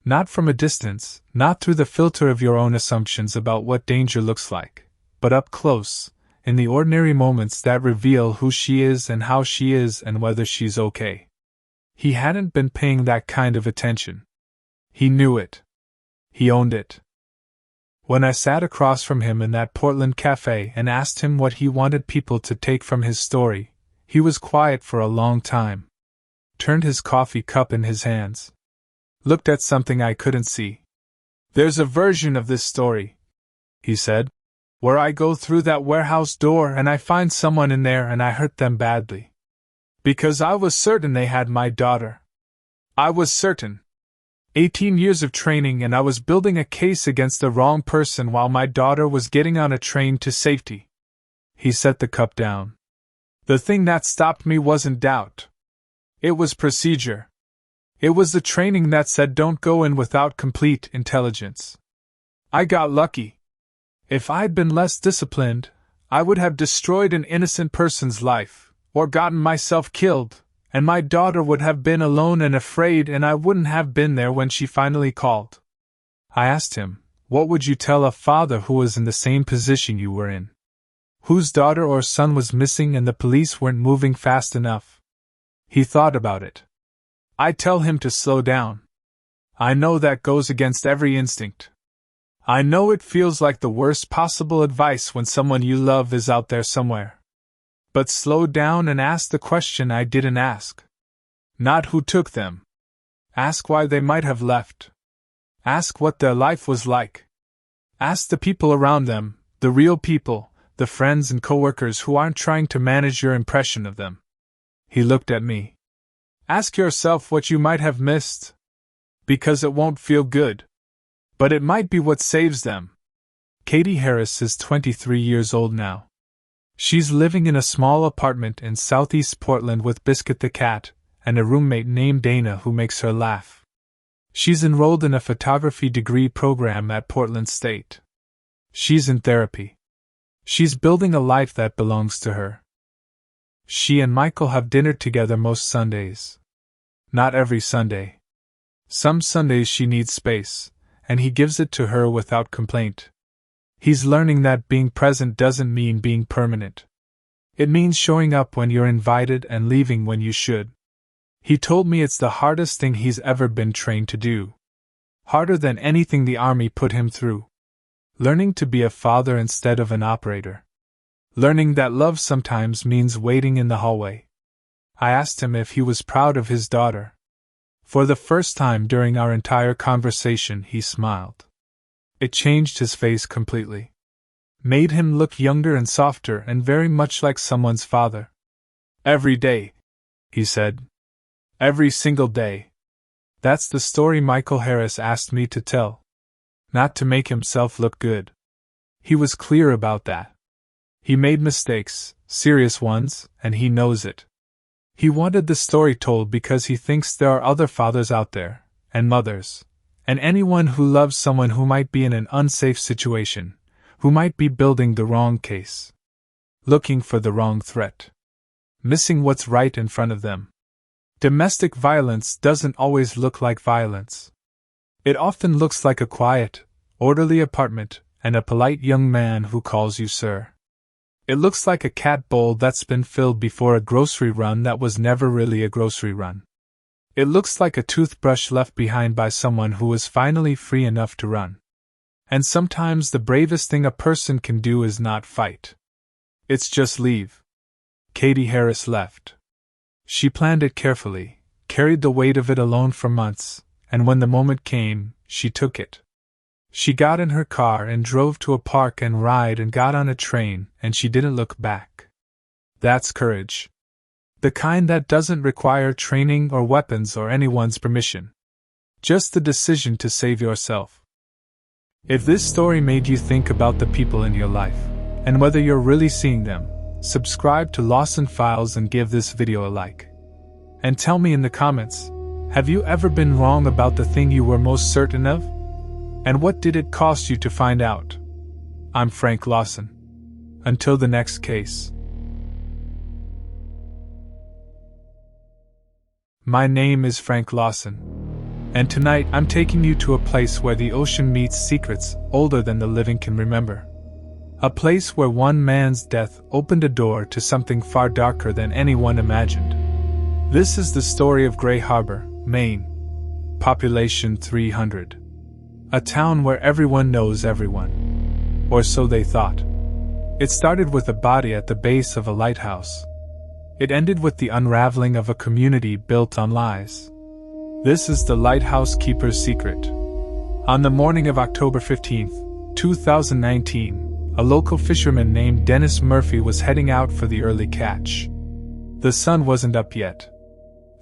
Not from a distance, not through the filter of your own assumptions about what danger looks like, but up close, in the ordinary moments that reveal who she is and how she is and whether she's okay. He hadn't been paying that kind of attention. He knew it. He owned it. When I sat across from him in that Portland cafe and asked him what he wanted people to take from his story, he was quiet for a long time. Turned his coffee cup in his hands. Looked at something I couldn't see. "There's a version of this story," he said, "where I go through that warehouse door and I find someone in there and I hurt them badly. Because I was certain they had my daughter. I was certain. 18 years of training and I was building a case against the wrong person while my daughter was getting on a train to safety." He set the cup down. "The thing that stopped me wasn't doubt. It was procedure. It was the training that said don't go in without complete intelligence. I got lucky. If I'd been less disciplined, I would have destroyed an innocent person's life, or gotten myself killed, and my daughter would have been alone and afraid and I wouldn't have been there when she finally called." I asked him, "What would you tell a father who was in the same position you were in? Whose daughter or son was missing and the police weren't moving fast enough?" He thought about it. "I'd tell him to slow down. I know that goes against every instinct. I know it feels like the worst possible advice when someone you love is out there somewhere. But slow down and ask the question I didn't ask. Not who took them. Ask why they might have left. Ask what their life was like. Ask the people around them, the real people, the friends and coworkers who aren't trying to manage your impression of them." He looked at me. "Ask yourself what you might have missed. Because it won't feel good. But it might be what saves them." Katie Harris is 23 years old now. She's living in a small apartment in southeast Portland with Biscuit the cat, and a roommate named Dana who makes her laugh. She's enrolled in a photography degree program at Portland State. She's in therapy. She's building a life that belongs to her. She and Michael have dinner together most Sundays. Not every Sunday. Some Sundays she needs space, and he gives it to her without complaint. He's learning that being present doesn't mean being permanent. It means showing up when you're invited and leaving when you should. He told me it's the hardest thing he's ever been trained to do. Harder than anything the army put him through. Learning to be a father instead of an operator. Learning that love sometimes means waiting in the hallway. I asked him if he was proud of his daughter. For the first time during our entire conversation, he smiled. It changed his face completely. Made him look younger and softer and very much like someone's father. "Every day," he said. "Every single day." That's the story Michael Harris asked me to tell. Not to make himself look good. He was clear about that. He made mistakes, serious ones, and he knows it. He wanted the story told because he thinks there are other fathers out there, and mothers, and anyone who loves someone who might be in an unsafe situation, who might be building the wrong case, looking for the wrong threat, missing what's right in front of them. Domestic violence doesn't always look like violence. It often looks like a quiet, orderly apartment and a polite young man who calls you sir. It looks like a cat bowl that's been filled before a grocery run that was never really a grocery run. It looks like a toothbrush left behind by someone who was finally free enough to run. And sometimes the bravest thing a person can do is not fight. It's just leave. Katie Harris left. She planned it carefully, carried the weight of it alone for months, and when the moment came, she took it. She got in her car and drove to a park and ride and got on a train, and she didn't look back. That's courage. The kind that doesn't require training or weapons or anyone's permission. Just the decision to save yourself. If this story made you think about the people in your life, and whether you're really seeing them, subscribe to Lost in Files and give this video a like. And tell me in the comments, have you ever been wrong about the thing you were most certain of? And what did it cost you to find out? I'm Frank Lawson. Until the next case. My name is Frank Lawson, and tonight I'm taking you to a place where the ocean meets secrets older than the living can remember. A place where one man's death opened a door to something far darker than anyone imagined. This is the story of Gray Harbor, Maine. Population 300. A town where everyone knows everyone. Or so they thought. It started with a body at the base of a lighthouse. It ended with the unraveling of a community built on lies. This is the lighthouse keeper's secret. On the morning of October 15, 2019, a local fisherman named Dennis Murphy was heading out for the early catch. The sun wasn't up yet.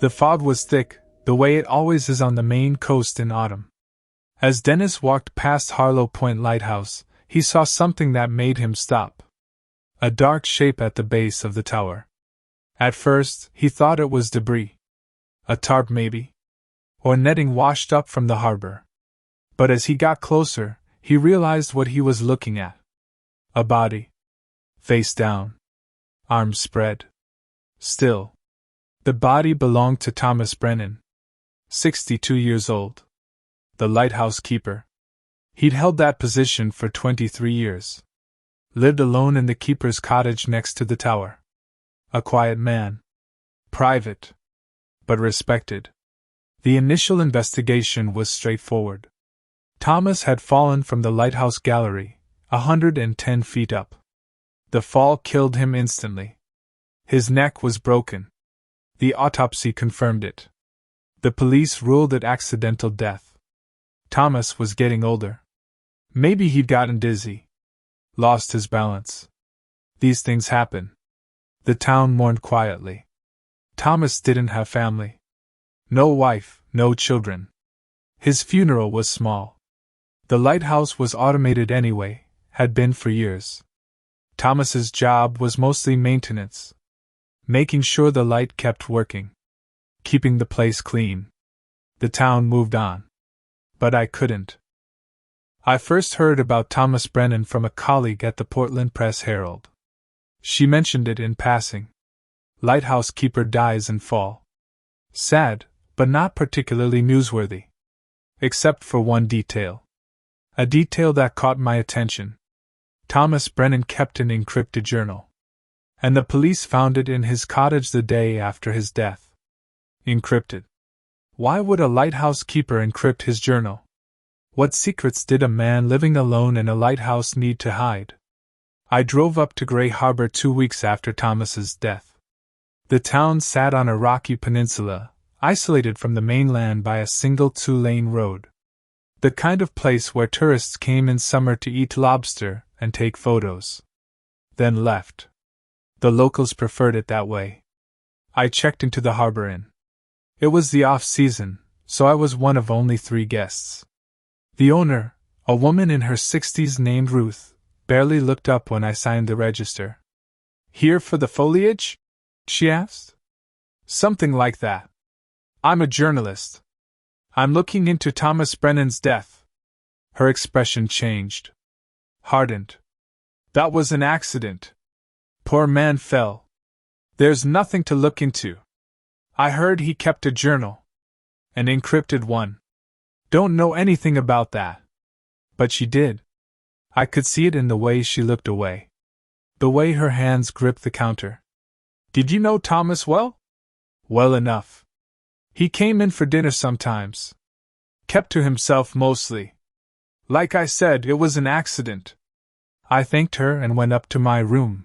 The fog was thick, the way it always is on the Maine coast in autumn. As Dennis walked past Harlow Point Lighthouse, he saw something that made him stop. A dark shape at the base of the tower. At first, he thought it was debris. A tarp maybe? Or netting washed up from the harbor. But as he got closer, he realized what he was looking at. A body. Face down. Arms spread. Still. The body belonged to Thomas Brennan. 62 years old. The lighthouse keeper. He'd held that position for 23 years. Lived alone in the keeper's cottage next to the tower. A quiet man. Private. But respected. The initial investigation was straightforward. Thomas had fallen from the lighthouse gallery, 110 feet up. The fall killed him instantly. His neck was broken. The autopsy confirmed it. The police ruled it accidental death. Thomas was getting older. Maybe he'd gotten dizzy. Lost his balance. These things happen. The town mourned quietly. Thomas didn't have family. No wife, no children. His funeral was small. The lighthouse was automated anyway, had been for years. Thomas's job was mostly maintenance. Making sure the light kept working. Keeping the place clean. The town moved on. But I couldn't. I first heard about Thomas Brennan from a colleague at the Portland Press-Herald. She mentioned it in passing. Lighthouse keeper dies in fall. Sad, but not particularly newsworthy. Except for one detail. A detail that caught my attention. Thomas Brennan kept an encrypted journal. And the police found it in his cottage the day after his death. Encrypted. Why would a lighthouse keeper encrypt his journal? What secrets did a man living alone in a lighthouse need to hide? I drove up to Gray Harbor 2 weeks after Thomas's death. The town sat on a rocky peninsula, isolated from the mainland by a single 2-lane road. The kind of place where tourists came in summer to eat lobster and take photos. Then left. The locals preferred it that way. I checked into the Harbor Inn. It was the off-season, so I was one of only 3 guests. The owner, a woman in her 60s named Ruth, barely looked up when I signed the register. "Here for the foliage?" she asked. "Something like that. I'm a journalist. I'm looking into Thomas Brennan's death." Her expression changed. Hardened. "That was an accident. Poor man fell. There's nothing to look into. I heard he kept a journal. An encrypted one. Don't know anything about that." But she did. I could see it in the way she looked away. The way her hands gripped the counter. "Did you know Thomas well?" "Well enough. He came in for dinner sometimes. Kept to himself mostly. Like I said, it was an accident. I thanked her and went up to my room.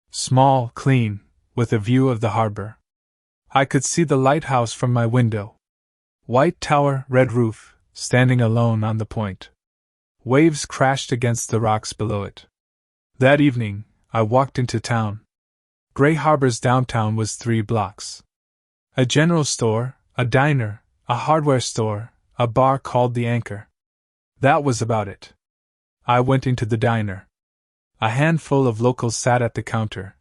Small, clean, with a view of the harbor. I could see the lighthouse from my window. White tower, red roof, standing alone on the point. Waves crashed against the rocks below it. That evening, I walked into town. Gray Harbor's downtown was 3 blocks. A general store, a diner, a hardware store, a bar called the Anchor. That was about it. I went into the diner. A handful of locals sat at the counter.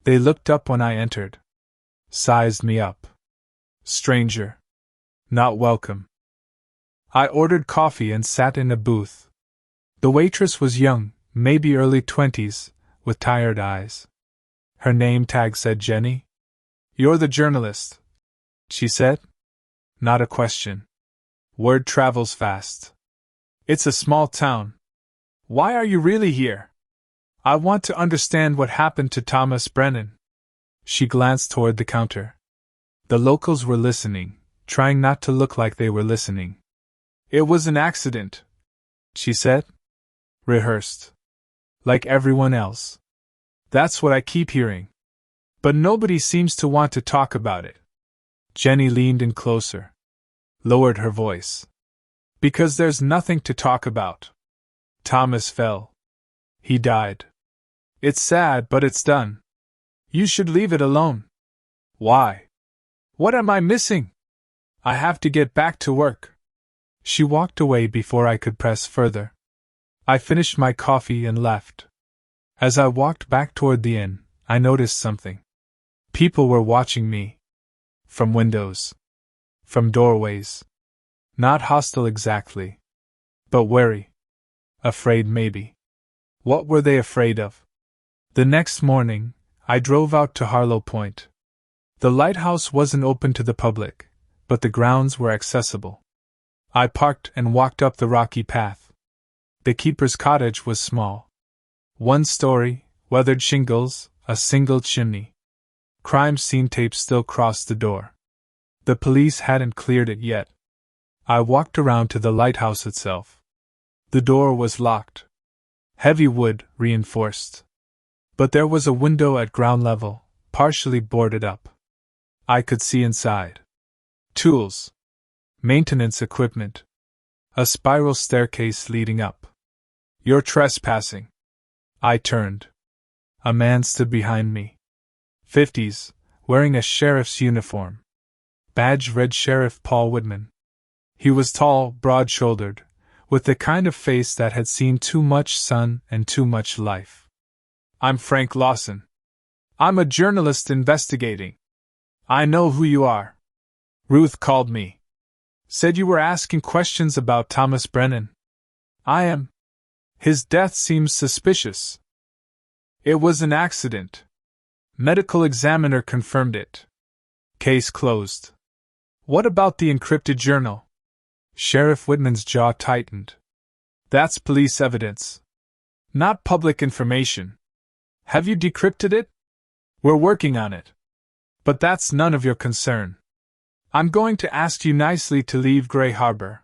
They looked up when I entered. Sized me up. Stranger. Not welcome. I ordered coffee and sat in a booth. The waitress was young, maybe early 20s, with tired eyes. Her name tag said Jenny. "You're the journalist," she said. Not a question. Word travels fast. "It's a small town. Why are you really here?" "I want to understand what happened to Thomas Brennan." She glanced toward the counter. The locals were listening, trying not to look like they were listening. "It was an accident," she said. "Rehearsed. Like everyone else. That's what I keep hearing. But nobody seems to want to talk about it." Jenny leaned in closer. Lowered her voice. "Because there's nothing to talk about. Thomas fell. He died. It's sad, but it's done. You should leave it alone." "Why? What am I missing? I have to get back to work." She walked away before I could press further. I finished my coffee and left. As I walked back toward the inn, I noticed something. People were watching me. From windows. From doorways. Not hostile exactly. But wary. Afraid maybe. What were they afraid of? The next morning, I drove out to Harlow Point. The lighthouse wasn't open to the public, but the grounds were accessible. I parked and walked up the rocky path. The keeper's cottage was small. 1 story, weathered shingles, a single chimney. Crime scene tape still crossed the door. The police hadn't cleared it yet. I walked around to the lighthouse itself. The door was locked. Heavy wood, reinforced. But there was a window at ground level, partially boarded up. I could see inside. Tools. Maintenance equipment. A spiral staircase leading up. "You're trespassing." I turned. A man stood behind me. 50s, wearing a sheriff's uniform. Badge read Sheriff Paul Whitman. He was tall, broad-shouldered, with the kind of face that had seen too much sun and too much life. "I'm Frank Lawson. I'm a journalist investigating. I know who you are. Ruth called me. Said you were asking questions about Thomas Brennan." "I am. His death seems suspicious." "It was an accident. Medical examiner confirmed it. Case closed." "What about the encrypted journal?" Sheriff Whitman's jaw tightened. "That's police evidence. Not public information. Have you decrypted it?" "We're working on it. But that's none of your concern. I'm going to ask you nicely to leave Gray Harbor.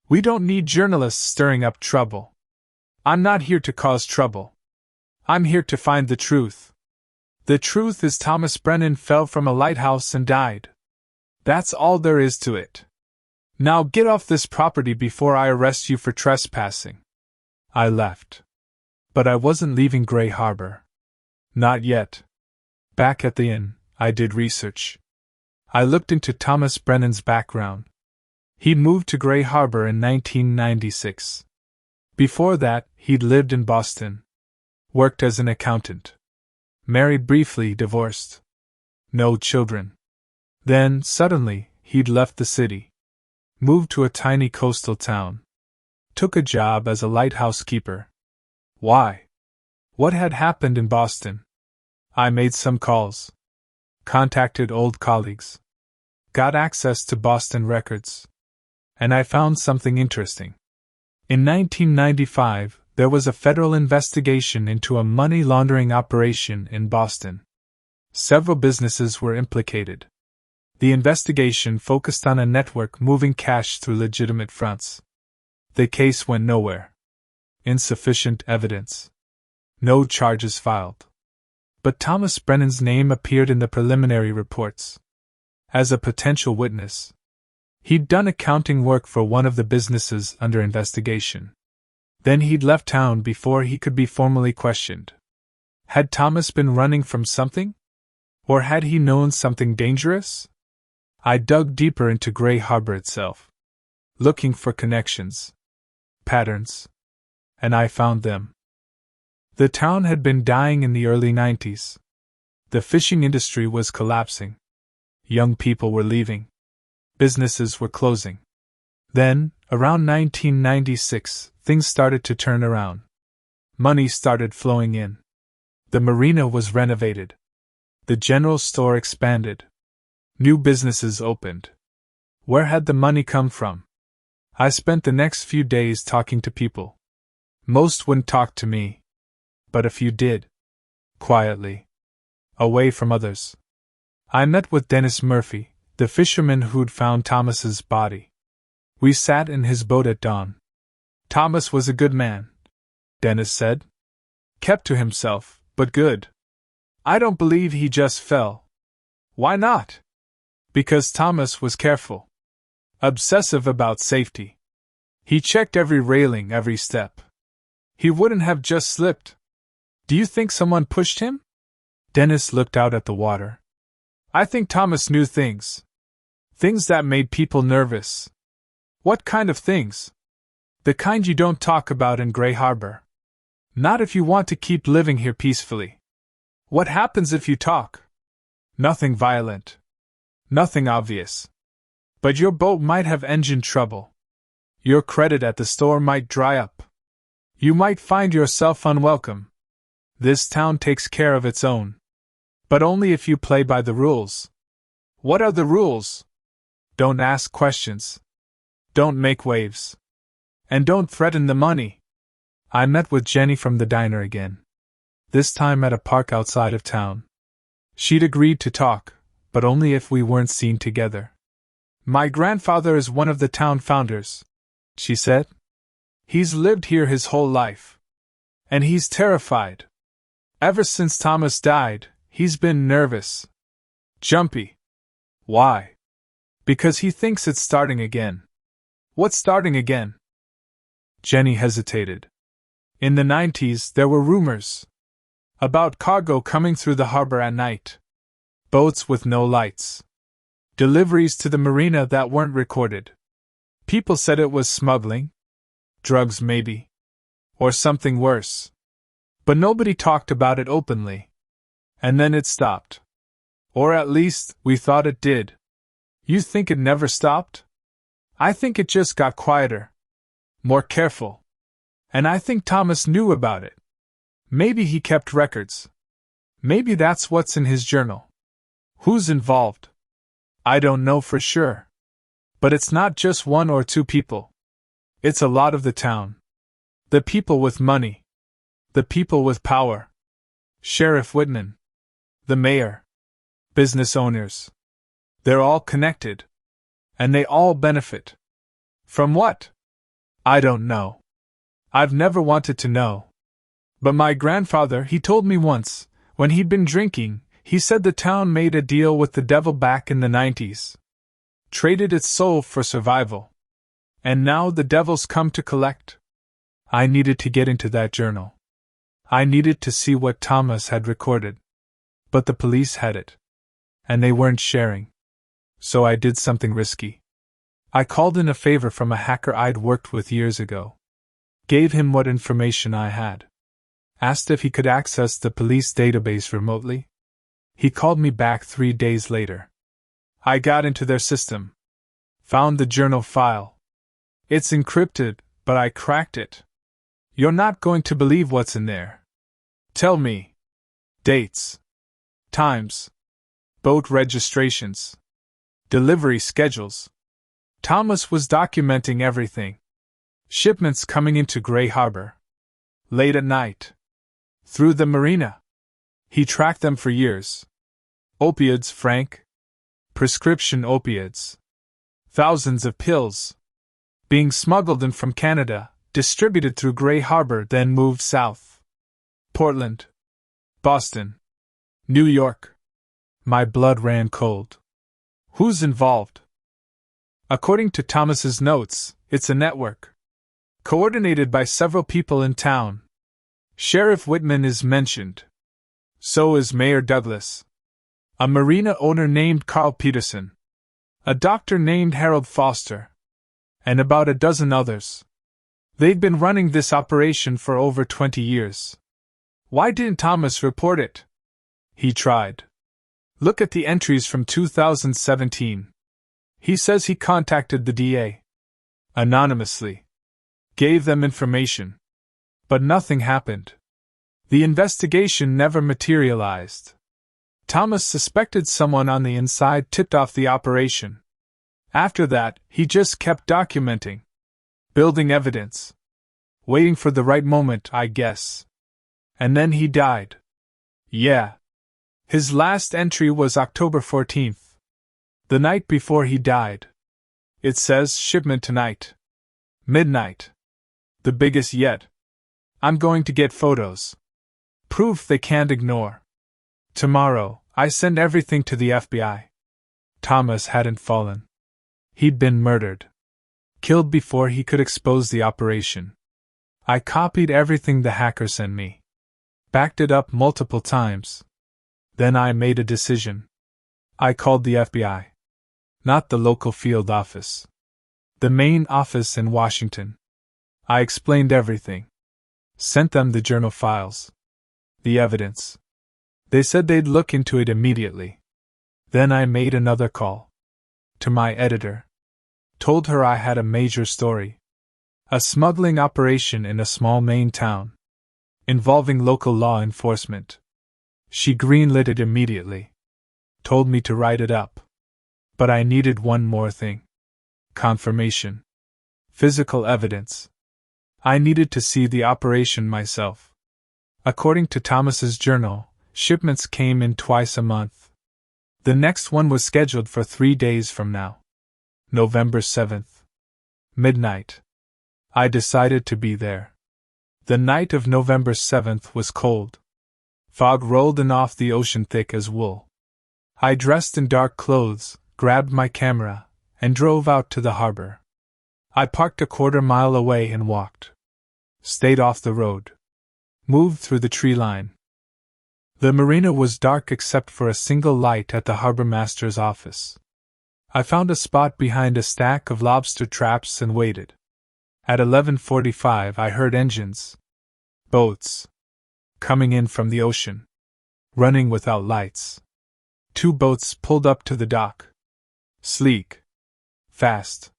We don't need journalists stirring up trouble. I'm not here to cause trouble. I'm here to find the truth. The truth is Thomas Brennan fell from a lighthouse and died. That's all there is to it. Now get off this property before I arrest you for trespassing." I left. But I wasn't leaving Gray Harbor. Not yet. Back at the inn, I did research. I looked into Thomas Brennan's background. He'd moved to Gray Harbor in 1996. Before that, he'd lived in Boston. Worked as an accountant. Married briefly, divorced. No children. Then, suddenly, he'd left the city. Moved to a tiny coastal town. Took a job as a lighthouse keeper. Why? What had happened in Boston? I made some calls. Contacted old colleagues. Got access to Boston records. And I found something interesting. In 1995, there was a federal investigation into a money laundering operation in Boston. Several businesses were implicated. The investigation focused on a network moving cash through legitimate fronts. The case went nowhere. Insufficient evidence. No charges filed. But Thomas Brennan's name appeared in the preliminary reports. As a potential witness. He'd done accounting work for one of the businesses under investigation. Then he'd left town before he could be formally questioned. Had Thomas been running from something? Or had he known something dangerous? I dug deeper into Gray Harbor itself, looking for connections, patterns, and I found them. The town had been dying in the early 90s. The fishing industry was collapsing. Young people were leaving. Businesses were closing. Then, around 1996, things started to turn around. Money started flowing in. The marina was renovated. The general store expanded. New businesses opened. Where had the money come from? I spent the next few days talking to people. Most wouldn't talk to me. But a few did. Quietly. Away from others. I met with Dennis Murphy, the fisherman who'd found Thomas's body. We sat in his boat at dawn. Thomas was a good man, Dennis said. Kept to himself, but good. I don't believe he just fell. Why not? Because Thomas was careful. Obsessive about safety. He checked every railing, every step. He wouldn't have just slipped. Do you think someone pushed him? Dennis looked out at the water. I think Thomas knew things. Things that made people nervous. What kind of things? The kind you don't talk about in Gray Harbor. Not if you want to keep living here peacefully. What happens if you talk? Nothing violent. Nothing obvious. But your boat might have engine trouble. Your credit at the store might dry up. You might find yourself unwelcome. This town takes care of its own. But only if you play by the rules. What are the rules? Don't ask questions. Don't make waves. And don't threaten the money. I met with Jenny from the diner again. This time at a park outside of town. She'd agreed to talk, but only if we weren't seen together. My grandfather is one of the town founders, she said. He's lived here his whole life. And he's terrified. Ever since Thomas died, he's been nervous. Jumpy. Why? Because he thinks it's starting again. What's starting again? Jenny hesitated. In the 90s, there were rumors about cargo coming through the harbor at night. Boats with no lights. Deliveries to the marina that weren't recorded. People said it was smuggling. Drugs maybe. Or something worse. But nobody talked about it openly. And then it stopped. Or at least, we thought it did. You think it never stopped? I think it just got quieter. More careful. And I think Thomas knew about it. Maybe he kept records. Maybe that's what's in his journal. Who's involved? I don't know for sure. But it's not just one or two people. It's a lot of the town. The people with money. The people with power. Sheriff Whitman. The mayor. Business owners. They're all connected. And they all benefit. From what? I don't know. I've never wanted to know. But my grandfather, he told me once, when he'd been drinking, he said the town made a deal with the devil back in the 90s. Traded its soul for survival. And now the devil's come to collect. I needed to get into that journal. I needed to see what Thomas had recorded. But the police had it. And they weren't sharing. So I did something risky. I called in a favor from a hacker I'd worked with years ago. Gave him what information I had. Asked if he could access the police database remotely. He called me back 3 days later. I got into their system. Found the journal file. It's encrypted, but I cracked it. You're not going to believe what's in there. Tell me. Dates. Times. Boat registrations. Delivery schedules. Thomas was documenting everything. Shipments coming into Gray Harbor. Late at night. Through the marina. He tracked them for years. Opioids, Frank. prescription opiates. Thousands of pills. Being smuggled in from Canada, distributed through Gray Harbor, then moved south. Portland. Boston. New York. My blood ran cold. Who's involved? According to Thomas's notes, it's a network. Coordinated by several people in town. Sheriff Whitman is mentioned. So is Mayor Douglas. A marina owner named Carl Peterson. A doctor named Harold Foster. And about a dozen others. They'd been running this operation for over 20 years. Why didn't Thomas report it? He tried. Look at the entries from 2017. He says he contacted the DA. Anonymously. Gave them information. But nothing happened. The investigation never materialized. Thomas suspected someone on the inside tipped off the operation. After that, he just kept documenting. Building evidence. Waiting for the right moment, I guess. And then he died. Yeah. His last entry was October 14th. The night before he died. It says shipment tonight. Midnight. The biggest yet. I'm going to get photos. Proof they can't ignore. Tomorrow, I send everything to the FBI. Thomas hadn't fallen. He'd been murdered. Killed before he could expose the operation. I copied everything the hacker sent me. Backed it up multiple times. Then I made a decision. I called the FBI. Not the local field office. The main office in Washington. I explained everything. Sent them the journal files. The evidence. They said they'd look into it immediately. Then I made another call. To my editor. Told her I had a major story. A smuggling operation in a small Maine town. Involving local law enforcement. She greenlit it immediately. Told me to write it up. But I needed one more thing. Confirmation. Physical evidence. I needed to see the operation myself. According to Thomas's journal, shipments came in twice a month. The next one was scheduled for 3 days from now. November 7th. Midnight. I decided to be there. The night of November 7th was cold. Fog rolled in off the ocean thick as wool. I dressed in dark clothes, grabbed my camera, and drove out to the harbor. I parked a quarter mile away and walked. Stayed off the road. Moved through the tree line. The marina was dark except for a single light at the harbor master's office. I found a spot behind a stack of lobster traps and waited. At 11:45 I heard engines. Boats. Coming in from the ocean. Running without lights. 2 boats pulled up to the dock. Sleek. Fast.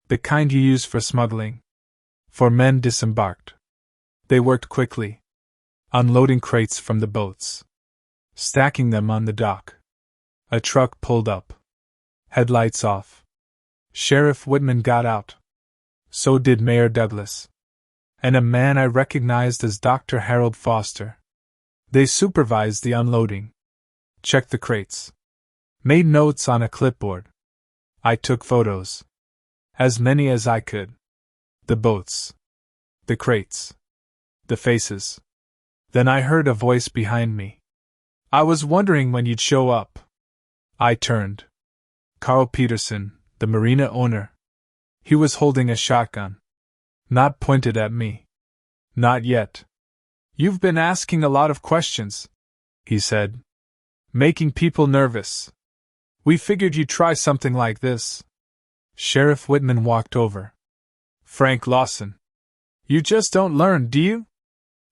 The kind you use for smuggling. 4 men disembarked. They worked quickly. Unloading crates from the boats. Stacking them on the dock. A truck pulled up. Headlights off. Sheriff Whitman got out. So did Mayor Douglas. And a man I recognized as Dr. Harold Foster. They supervised the unloading. Checked the crates. Made notes on a clipboard. I took photos. As many as I could. The boats. The crates. The faces. Then I heard a voice behind me. I was wondering when you'd show up. I turned. Carl Peterson, the marina owner. He was holding a shotgun. Not pointed at me. Not yet. You've been asking a lot of questions, he said. Making people nervous. We figured you'd try something like this. Sheriff Whitman walked over. Frank Lawson. You just don't learn, do you?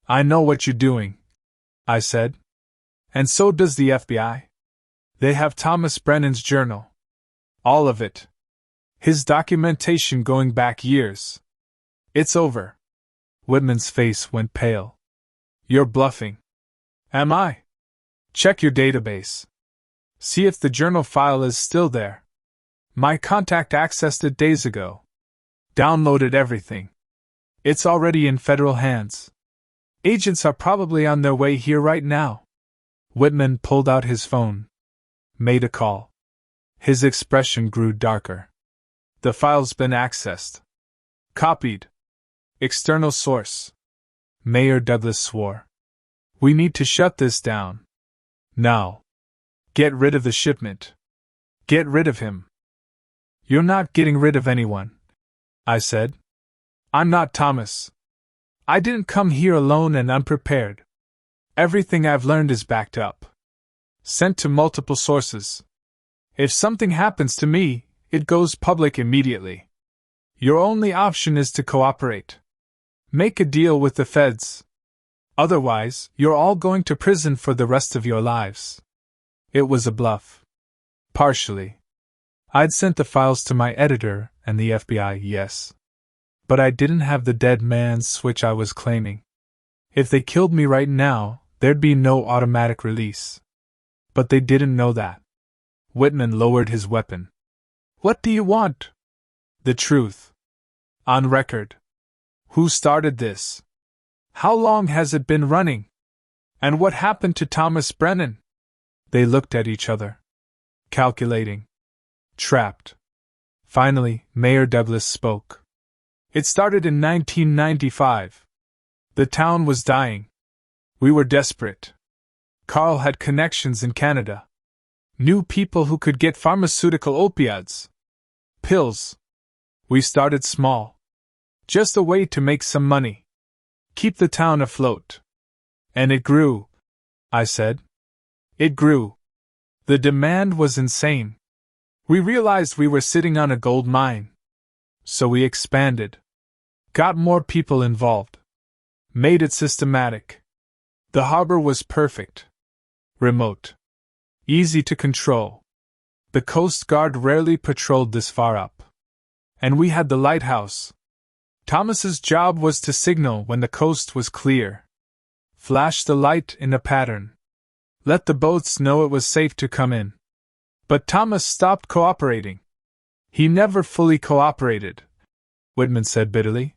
I know what you're doing, I said. And so does the FBI. They have Thomas Brennan's journal. All of it. His documentation going back years. It's over. Whitman's face went pale. You're bluffing. Am I? Check your database. See if the journal file is still there. My contact accessed it days ago. Downloaded everything. It's already in federal hands. Agents are probably on their way here right now. Whitman pulled out his phone. Made a call. His expression grew darker. The file's been accessed. Copied. External source. Mayor Douglas swore. We need to shut this down. Now. Get rid of the shipment. Get rid of him. You're not getting rid of anyone, I said. I'm not Thomas. I didn't come here alone and unprepared. Everything I've learned is backed up. Sent to multiple sources. If something happens to me, it goes public immediately. Your only option is to cooperate. Make a deal with the feds. Otherwise, you're all going to prison for the rest of your lives. It was a bluff. Partially. I'd sent the files to my editor and the FBI, yes. But I didn't have the dead man's switch I was claiming. If they killed me right now, there'd be no automatic release. But they didn't know that. Whitman lowered his weapon. What do you want? The truth. On record. Who started this? How long has it been running? And what happened to Thomas Brennan? They looked at each other. Calculating. Trapped. Finally, Mayor Douglas spoke. It started in 1995. The town was dying. We were desperate. Carl had connections in Canada. Knew people who could get pharmaceutical opioids. Pills. We started small. Just a way to make some money. Keep the town afloat. And it grew, I said. It grew. The demand was insane. We realized we were sitting on a gold mine. So we expanded. Got more people involved. Made it systematic. The harbor was perfect. Remote. Easy to control. The Coast Guard rarely patrolled this far up. And we had the lighthouse. Thomas's job was to signal when the coast was clear. Flash the light in a pattern. Let the boats know it was safe to come in. But Thomas stopped cooperating. He never fully cooperated, Whitman said bitterly.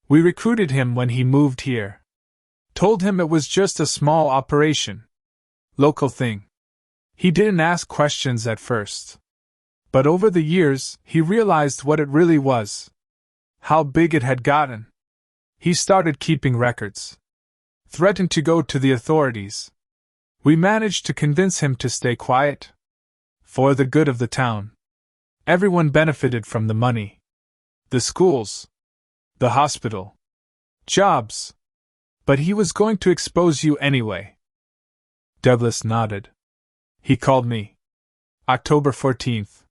We recruited him when he moved here. Told him it was just a small operation. Local thing. He didn't ask questions at first. But over the years, he realized what it really was. How big it had gotten. He started keeping records. Threatened to go to the authorities. We managed to convince him to stay quiet. For the good of the town. Everyone benefited from the money. The schools. The hospital. Jobs. But he was going to expose you anyway. Douglas nodded. He called me. October 14th.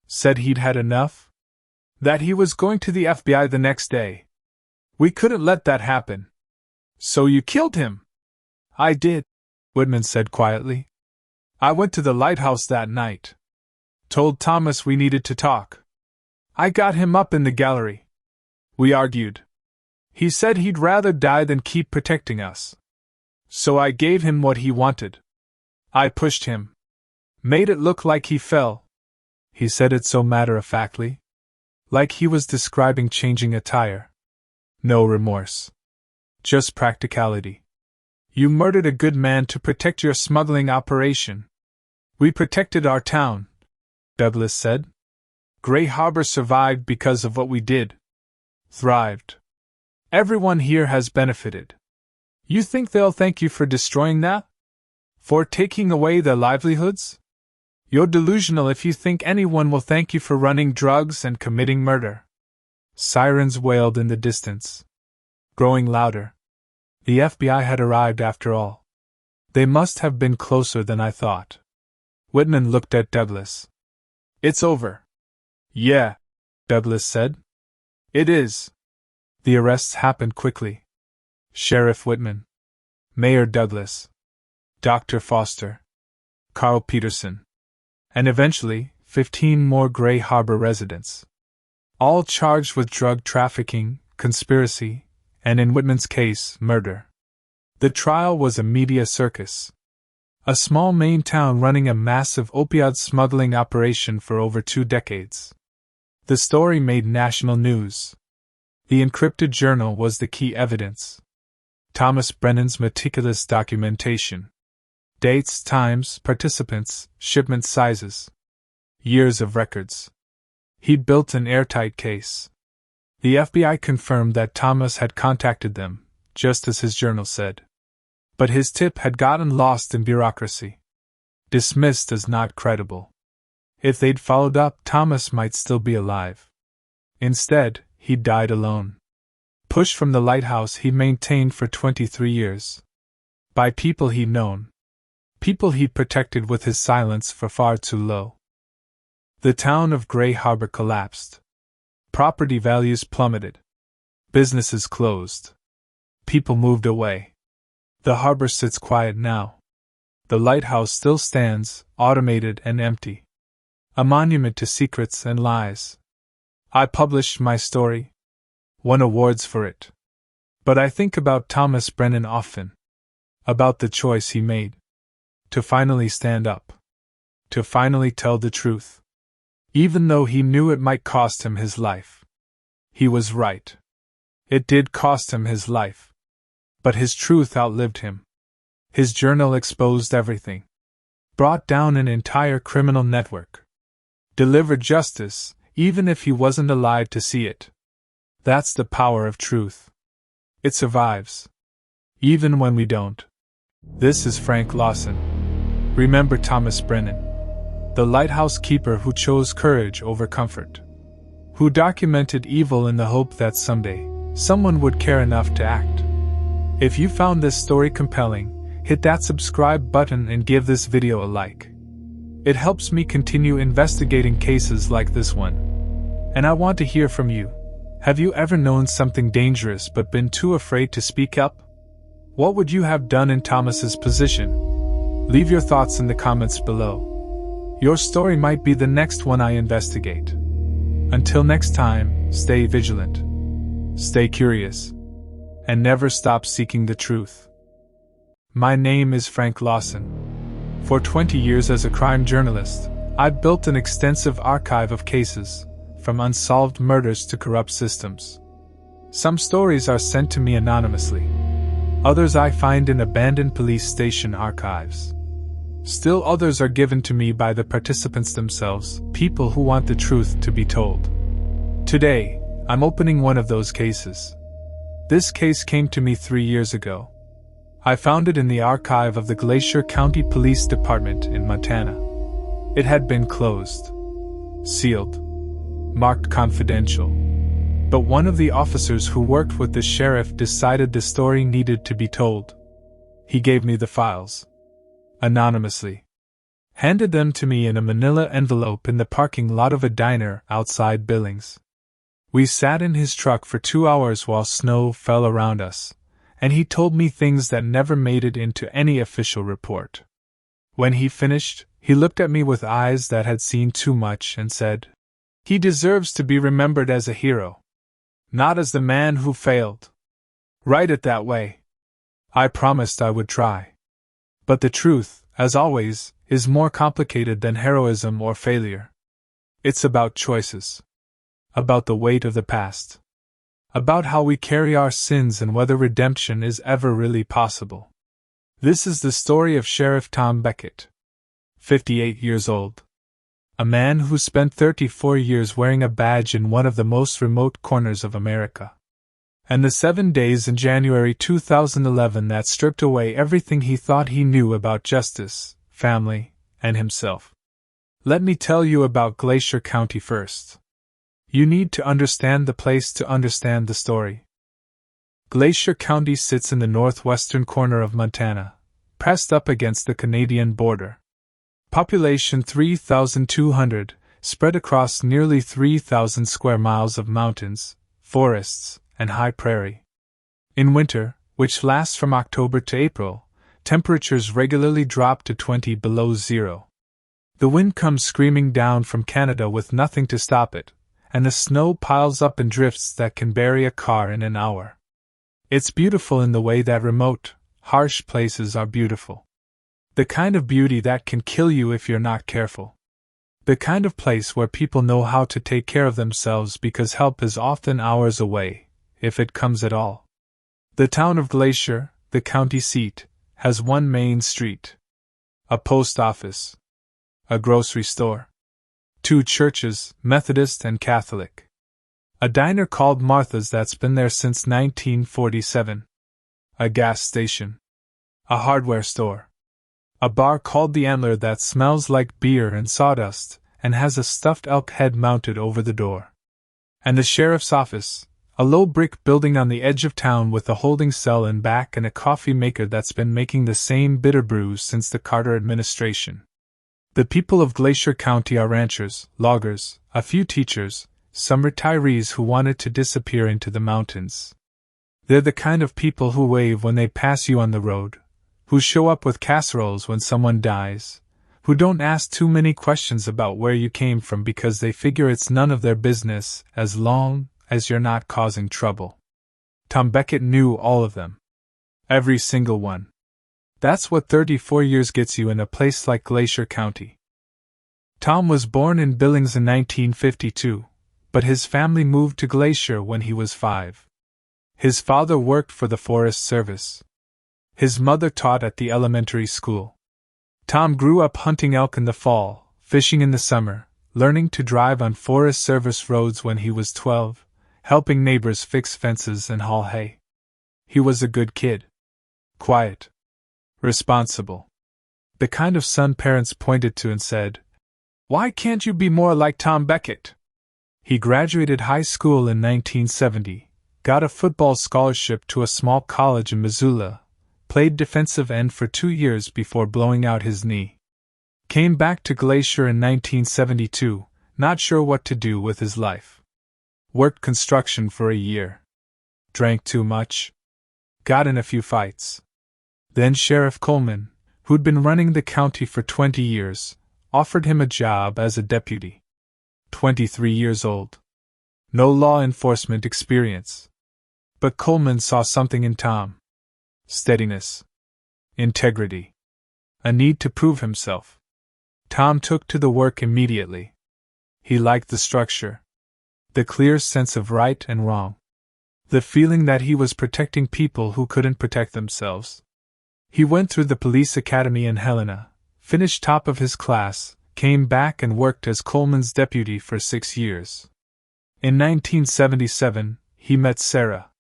Said he'd had enough. That he was going to the FBI the next day. We couldn't let that happen. So you killed him? I did, Whitman said quietly. I went to the lighthouse that night. Told Thomas we needed to talk. I got him up in the gallery. We argued. He said he'd rather die than keep protecting us. So I gave him what he wanted. I pushed him. Made it look like he fell. He said it so matter-of-factly. Like he was describing changing a tire. No remorse. Just practicality. You murdered a good man to protect your smuggling operation. We protected our town, Douglas said. Gray Harbor survived because of what we did. Thrived. Everyone here has benefited. You think they'll thank you for destroying that? For taking away their livelihoods? You're delusional if you think anyone will thank you for running drugs and committing murder. Sirens wailed in the distance. Growing louder. The FBI had arrived after all. They must have been closer than I thought. Whitman looked at Douglas. It's over. Yeah, Douglas said. It is. The arrests happened quickly. Sheriff Whitman. Mayor Douglas. Dr. Foster. Carl Peterson. And eventually, 15 more Gray Harbor residents. All charged with drug trafficking, conspiracy, and in Whitman's case, murder. The trial was a media circus. A small Maine town running a massive opioid smuggling operation for over 2 decades. The story made national news. The encrypted journal was the key evidence. Thomas Brennan's meticulous documentation. Dates, times, participants, shipment sizes. Years of records. He'd built an airtight case. The FBI confirmed that Thomas had contacted them, just as his journal said. But his tip had gotten lost in bureaucracy. Dismissed as not credible. If they'd followed up, Thomas might still be alive. Instead, he died alone. Pushed from the lighthouse he maintained for 23 years. By people he'd known. People he'd protected with his silence for far too low. The town of Gray Harbor collapsed. Property values plummeted. Businesses closed. People moved away. The harbor sits quiet now. The lighthouse still stands, automated and empty. A monument to secrets and lies. I published my story. Won awards for it. But I think about Thomas Brennan often. About the choice he made. To finally stand up. To finally tell the truth. Even though he knew it might cost him his life. He was right. It did cost him his life. But his truth outlived him. His journal exposed everything. Brought down an entire criminal network. Delivered justice, even if he wasn't alive to see it. That's the power of truth. It survives. Even when we don't. This is Frank Lawson. Remember Thomas Brennan. The lighthouse keeper who chose courage over comfort. Who documented evil in the hope that someday, someone would care enough to act. If you found this story compelling, hit that subscribe button and give this video a like. It helps me continue investigating cases like this one. And I want to hear from you. Have you ever known something dangerous but been too afraid to speak up? What would you have done in Thomas's position? Leave your thoughts in the comments below. Your story might be the next one I investigate. Until next time, stay vigilant. Stay curious. And never stop seeking the truth. My name is Frank Lawson. For 20 years as a crime journalist, I've built an extensive archive of cases, from unsolved murders to corrupt systems. Some stories are sent to me anonymously. Others I find in abandoned police station archives. Still others are given to me by the participants themselves, people who want the truth to be told. Today, I'm opening one of those cases. This case came to me 3 years ago. I found it in the archive of the Glacier County Police Department in Montana. It had been closed. Sealed. Marked confidential. But one of the officers who worked with the sheriff decided the story needed to be told. He gave me the files. Anonymously. Handed them to me in a manila envelope in the parking lot of a diner outside Billings. We sat in his truck for 2 hours while snow fell around us, and he told me things that never made it into any official report. When he finished, he looked at me with eyes that had seen too much and said, "He deserves to be remembered as a hero. Not as the man who failed." Write it that way. I promised I would try. But the truth, as always, is more complicated than heroism or failure. It's about choices. About the weight of the past. About how we carry our sins and whether redemption is ever really possible. This is the story of Sheriff Tom Beckett. 58 years old. A man who spent 34 years wearing a badge in one of the most remote corners of America. And the 7 days in January 2011 that stripped away everything he thought he knew about justice, family, and himself. Let me tell you about Glacier County first. You need to understand the place to understand the story. Glacier County sits in the northwestern corner of Montana, pressed up against the Canadian border. Population 3,200, spread across nearly 3,000 square miles of mountains, forests, and high prairie. In winter, which lasts from October to April, temperatures regularly drop to 20 below zero. The wind comes screaming down from Canada with nothing to stop it, and the snow piles up in drifts that can bury a car in an hour. It's beautiful in the way that remote, harsh places are beautiful. The kind of beauty that can kill you if you're not careful. The kind of place where people know how to take care of themselves because help is often hours away, if it comes at all. The town of Glacier, the county seat, has one main street. A post office. A grocery store. 2 churches, Methodist and Catholic. A diner called Martha's that's been there since 1947. A gas station. A hardware store. A bar called the Antler that smells like beer and sawdust, and has a stuffed elk head mounted over the door. And the sheriff's office, a low brick building on the edge of town with a holding cell in back and a coffee maker that's been making the same bitter brews since the Carter administration. The people of Glacier County are ranchers, loggers, a few teachers, some retirees who wanted to disappear into the mountains. They're the kind of people who wave when they pass you on the road, who show up with casseroles when someone dies, who don't ask too many questions about where you came from because they figure it's none of their business as long as you're not causing trouble. Tom Beckett knew all of them. Every single one. That's what 34 years gets you in a place like Glacier County. Tom was born in Billings in 1952, but his family moved to Glacier when he was 5. His father worked for the Forest Service. His mother taught at the elementary school. Tom grew up hunting elk in the fall, fishing in the summer, learning to drive on Forest Service roads when he was 12, helping neighbors fix fences and haul hay. He was a good kid. Quiet. Responsible. The kind of son parents pointed to and said, "Why can't you be more like Tom Beckett?" He graduated high school in 1970, got a football scholarship to a small college in Missoula, played defensive end for 2 years before blowing out his knee. Came back to Glacier in 1972, not sure what to do with his life. Worked construction for a year. Drank too much. Got in a few fights. Then Sheriff Coleman, who'd been running the county for 20 years, offered him a job as a deputy. 23 years old. No law enforcement experience. But Coleman saw something in Tom. Steadiness. Integrity. A need to prove himself. Tom took to the work immediately. He liked the structure. The clear sense of right and wrong. The feeling that he was protecting people who couldn't protect themselves. He went through the police academy in Helena, finished top of his class, came back and worked as Coleman's deputy for 6 years. In 1977, he met Sarah.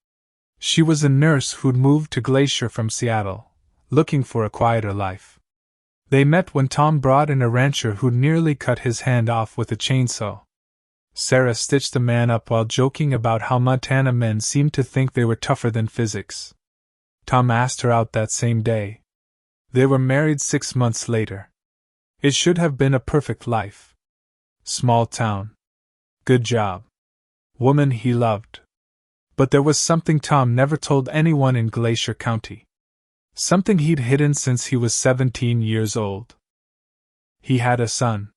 She was a nurse who'd moved to Glacier from Seattle, looking for a quieter life. They met when Tom brought in a rancher who'd nearly cut his hand off with a chainsaw. Sarah stitched the man up while joking about how Montana men seemed to think they were tougher than physics. Tom asked her out that same day. They were married 6 months later. It should have been a perfect life. Small town. Good job. Woman he loved. But there was something Tom never told anyone in Glacier County. Something he'd hidden since he was 17 years old. He had a son.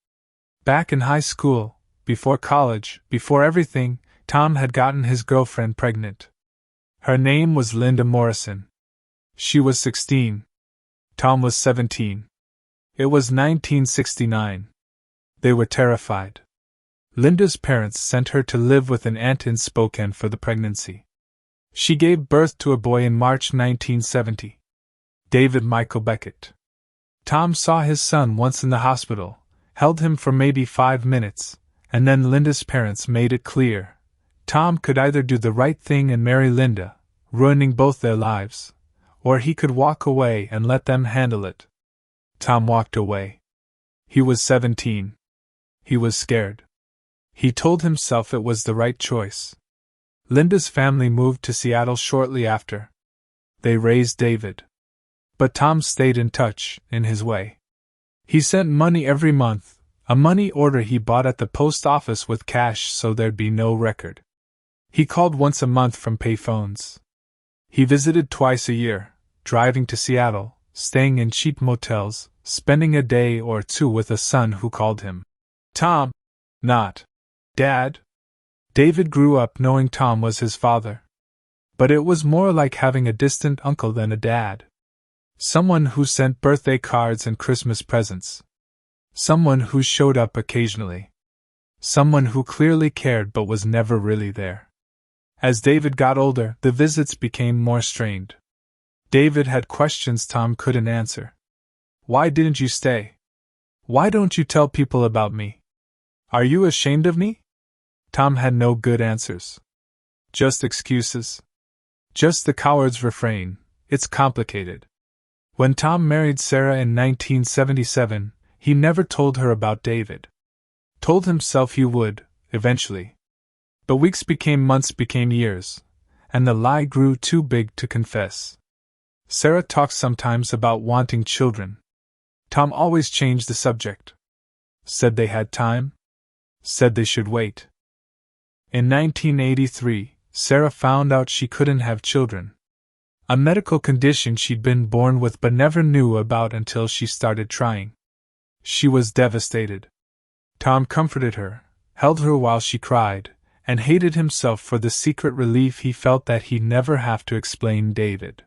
Back in high school, before college, before everything, Tom had gotten his girlfriend pregnant. Her name was Linda Morrison. She was 16. Tom was 17. It was 1969. They were terrified. Linda's parents sent her to live with an aunt in Spokane for the pregnancy. She gave birth to a boy in March 1970. David Michael Beckett. Tom saw his son once in the hospital, held him for maybe 5 minutes, and then Linda's parents made it clear. Tom could either do the right thing and marry Linda, ruining both their lives, or he could walk away and let them handle it. Tom walked away. He was 17. He was scared. He told himself it was the right choice. Linda's family moved to Seattle shortly after. They raised David. But Tom stayed in touch, in his way. He sent money every month, a money order he bought at the post office with cash so there'd be no record. He called once a month from payphones. He visited twice a year, driving to Seattle, staying in cheap motels, spending a day or 2 with a son who called him Tom, not Dad. David grew up knowing Tom was his father. But it was more like having a distant uncle than a dad. Someone who sent birthday cards and Christmas presents. Someone who showed up occasionally. Someone who clearly cared but was never really there. As David got older, the visits became more strained. David had questions Tom couldn't answer. Why didn't you stay? Why don't you tell people about me? Are you ashamed of me? Tom had no good answers. Just excuses. Just the coward's refrain. It's complicated. When Tom married Sarah in 1977, he never told her about David. Told himself he would, eventually. But weeks became months became years, and the lie grew too big to confess. Sarah talked sometimes about wanting children. Tom always changed the subject. Said they had time. Said they should wait. In 1983, Sarah found out she couldn't have children. A medical condition she'd been born with but never knew about until she started trying. She was devastated. Tom comforted her, held her while she cried, and hated himself for the secret relief he felt that he'd never have to explain David.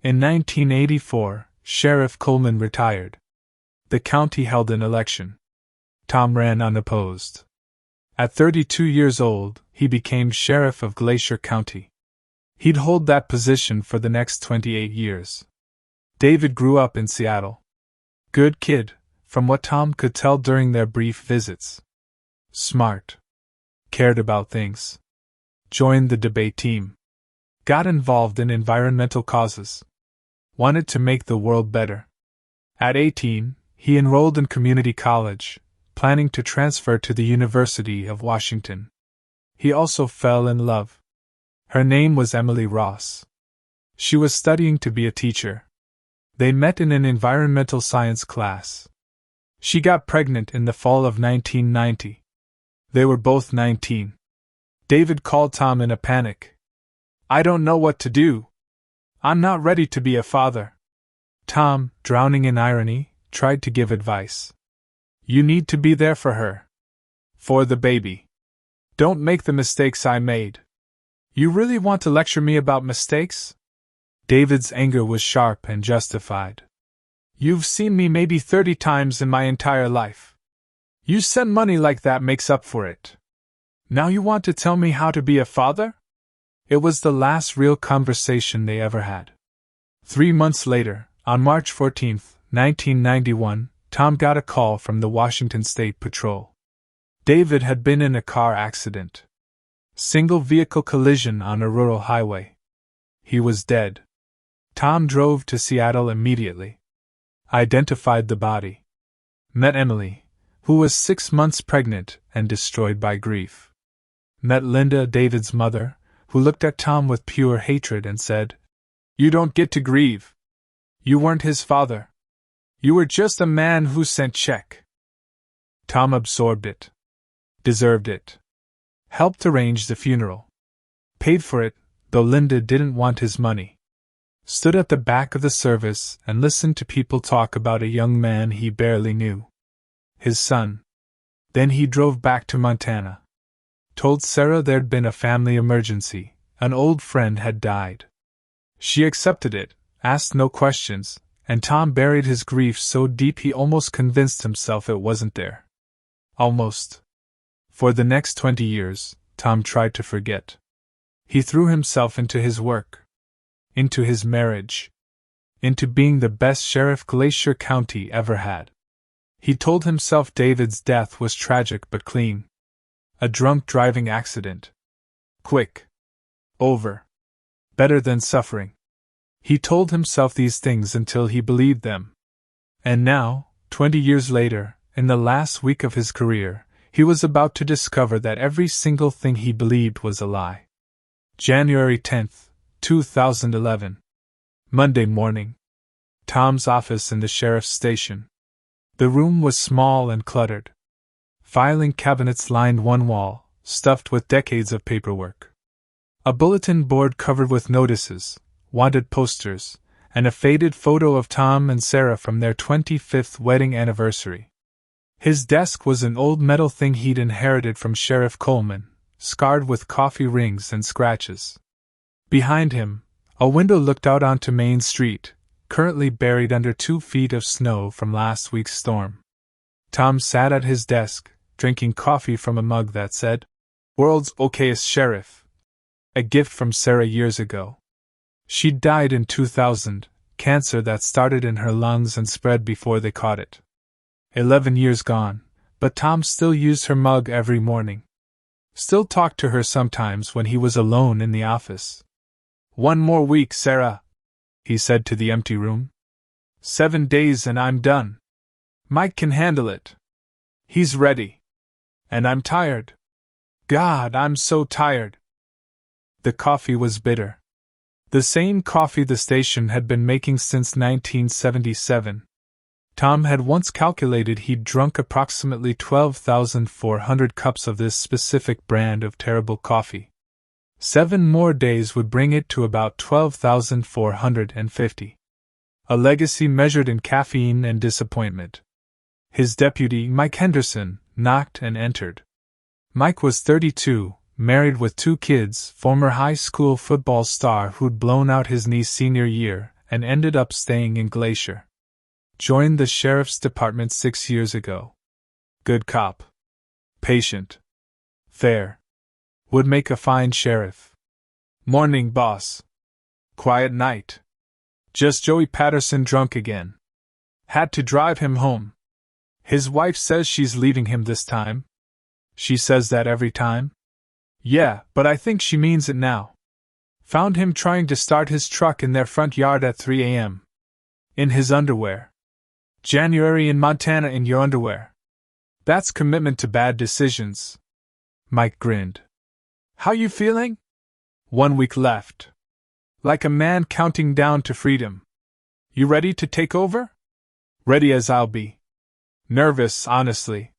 In 1984, Sheriff Coleman retired. The county held an election. Tom ran unopposed. At 32 years old, he became sheriff of Glacier County. He'd hold that position for the next 28 years. David grew up in Seattle. Good kid, from what Tom could tell during their brief visits. Smart. Cared about things. Joined the debate team. Got involved in environmental causes. Wanted to make the world better. At 18, he enrolled in community college, planning to transfer to the University of Washington. He also fell in love. Her name was Emily Ross. She was studying to be a teacher. They met in an environmental science class. She got pregnant in the fall of 1990. They were both 19. David called Tom in a panic. I don't know what to do. I'm not ready to be a father. Tom, drowning in irony, tried to give advice. You need to be there for her. For the baby. Don't make the mistakes I made. You really want to lecture me about mistakes? David's anger was sharp and justified. You've seen me maybe 30 times in my entire life. You said money like that makes up for it. Now you want to tell me how to be a father? It was the last real conversation they ever had. 3 months later, on March 14, 1991, Tom got a call from the Washington State Patrol. David had been in a car accident. Single-vehicle collision on a rural highway. He was dead. Tom drove to Seattle immediately. Identified the body. Met Emily, who was 6 months pregnant and destroyed by grief. Met Linda, David's mother, who looked at Tom with pure hatred and said, You don't get to grieve. You weren't his father. You were just a man who sent check. Tom absorbed it. Deserved it. Helped arrange the funeral. Paid for it, though Linda didn't want his money. Stood at the back of the service and listened to people talk about a young man he barely knew. His son. Then he drove back to Montana. Told Sarah there'd been a family emergency, an old friend had died. She accepted it, asked no questions, and Tom buried his grief so deep he almost convinced himself it wasn't there. Almost. For the next 20 years, Tom tried to forget. He threw himself into his work. Into his marriage. Into being the best sheriff Glacier County ever had. He told himself David's death was tragic but clean. A drunk driving accident. Quick. Over. Better than suffering. He told himself these things until he believed them. And now, 20 years later, in the last week of his career, he was about to discover that every single thing he believed was a lie. January 10, 2011. Monday morning. Tom's office in the sheriff's station. The room was small and cluttered. Filing cabinets lined one wall, stuffed with decades of paperwork. A bulletin board covered with notices, wanted posters, and a faded photo of Tom and Sarah from their 25th wedding anniversary. His desk was an old metal thing he'd inherited from Sheriff Coleman, scarred with coffee rings and scratches. Behind him, a window looked out onto Main Street, currently buried under 2 feet of snow from last week's storm. Tom sat at his desk, drinking coffee from a mug that said, World's Okayest Sheriff. A gift from Sarah years ago. She'd died in 2000, cancer that started in her lungs and spread before they caught it. 11 years gone, but Tom still used her mug every morning. Still talked to her sometimes when he was alone in the office. "One more week, Sarah," he said to the empty room. 7 days and I'm done. Mike can handle it. He's ready. And I'm tired. God, I'm so tired. The coffee was bitter. The same coffee the station had been making since 1977. Tom had once calculated he'd drunk approximately 12,400 cups of this specific brand of terrible coffee. 7 more days would bring it to about 12,450. A legacy measured in caffeine and disappointment. His deputy, Mike Henderson, knocked and entered. Mike was 32, married with 2 kids, former high school football star who'd blown out his knee senior year and ended up staying in Glacier. Joined the sheriff's department 6 years ago. Good cop. Patient. Fair. Would make a fine sheriff. Morning, boss. Quiet night. Just Joey Patterson drunk again. Had to drive him home. His wife says she's leaving him this time. She says that every time? Yeah, but I think she means it now. Found him trying to start his truck in their front yard at 3 a.m. In his underwear. January in Montana in your underwear. That's commitment to bad decisions. Mike grinned. How you feeling? 1 week left. Like a man counting down to freedom. You ready to take over? Ready as I'll be. Nervous, honestly.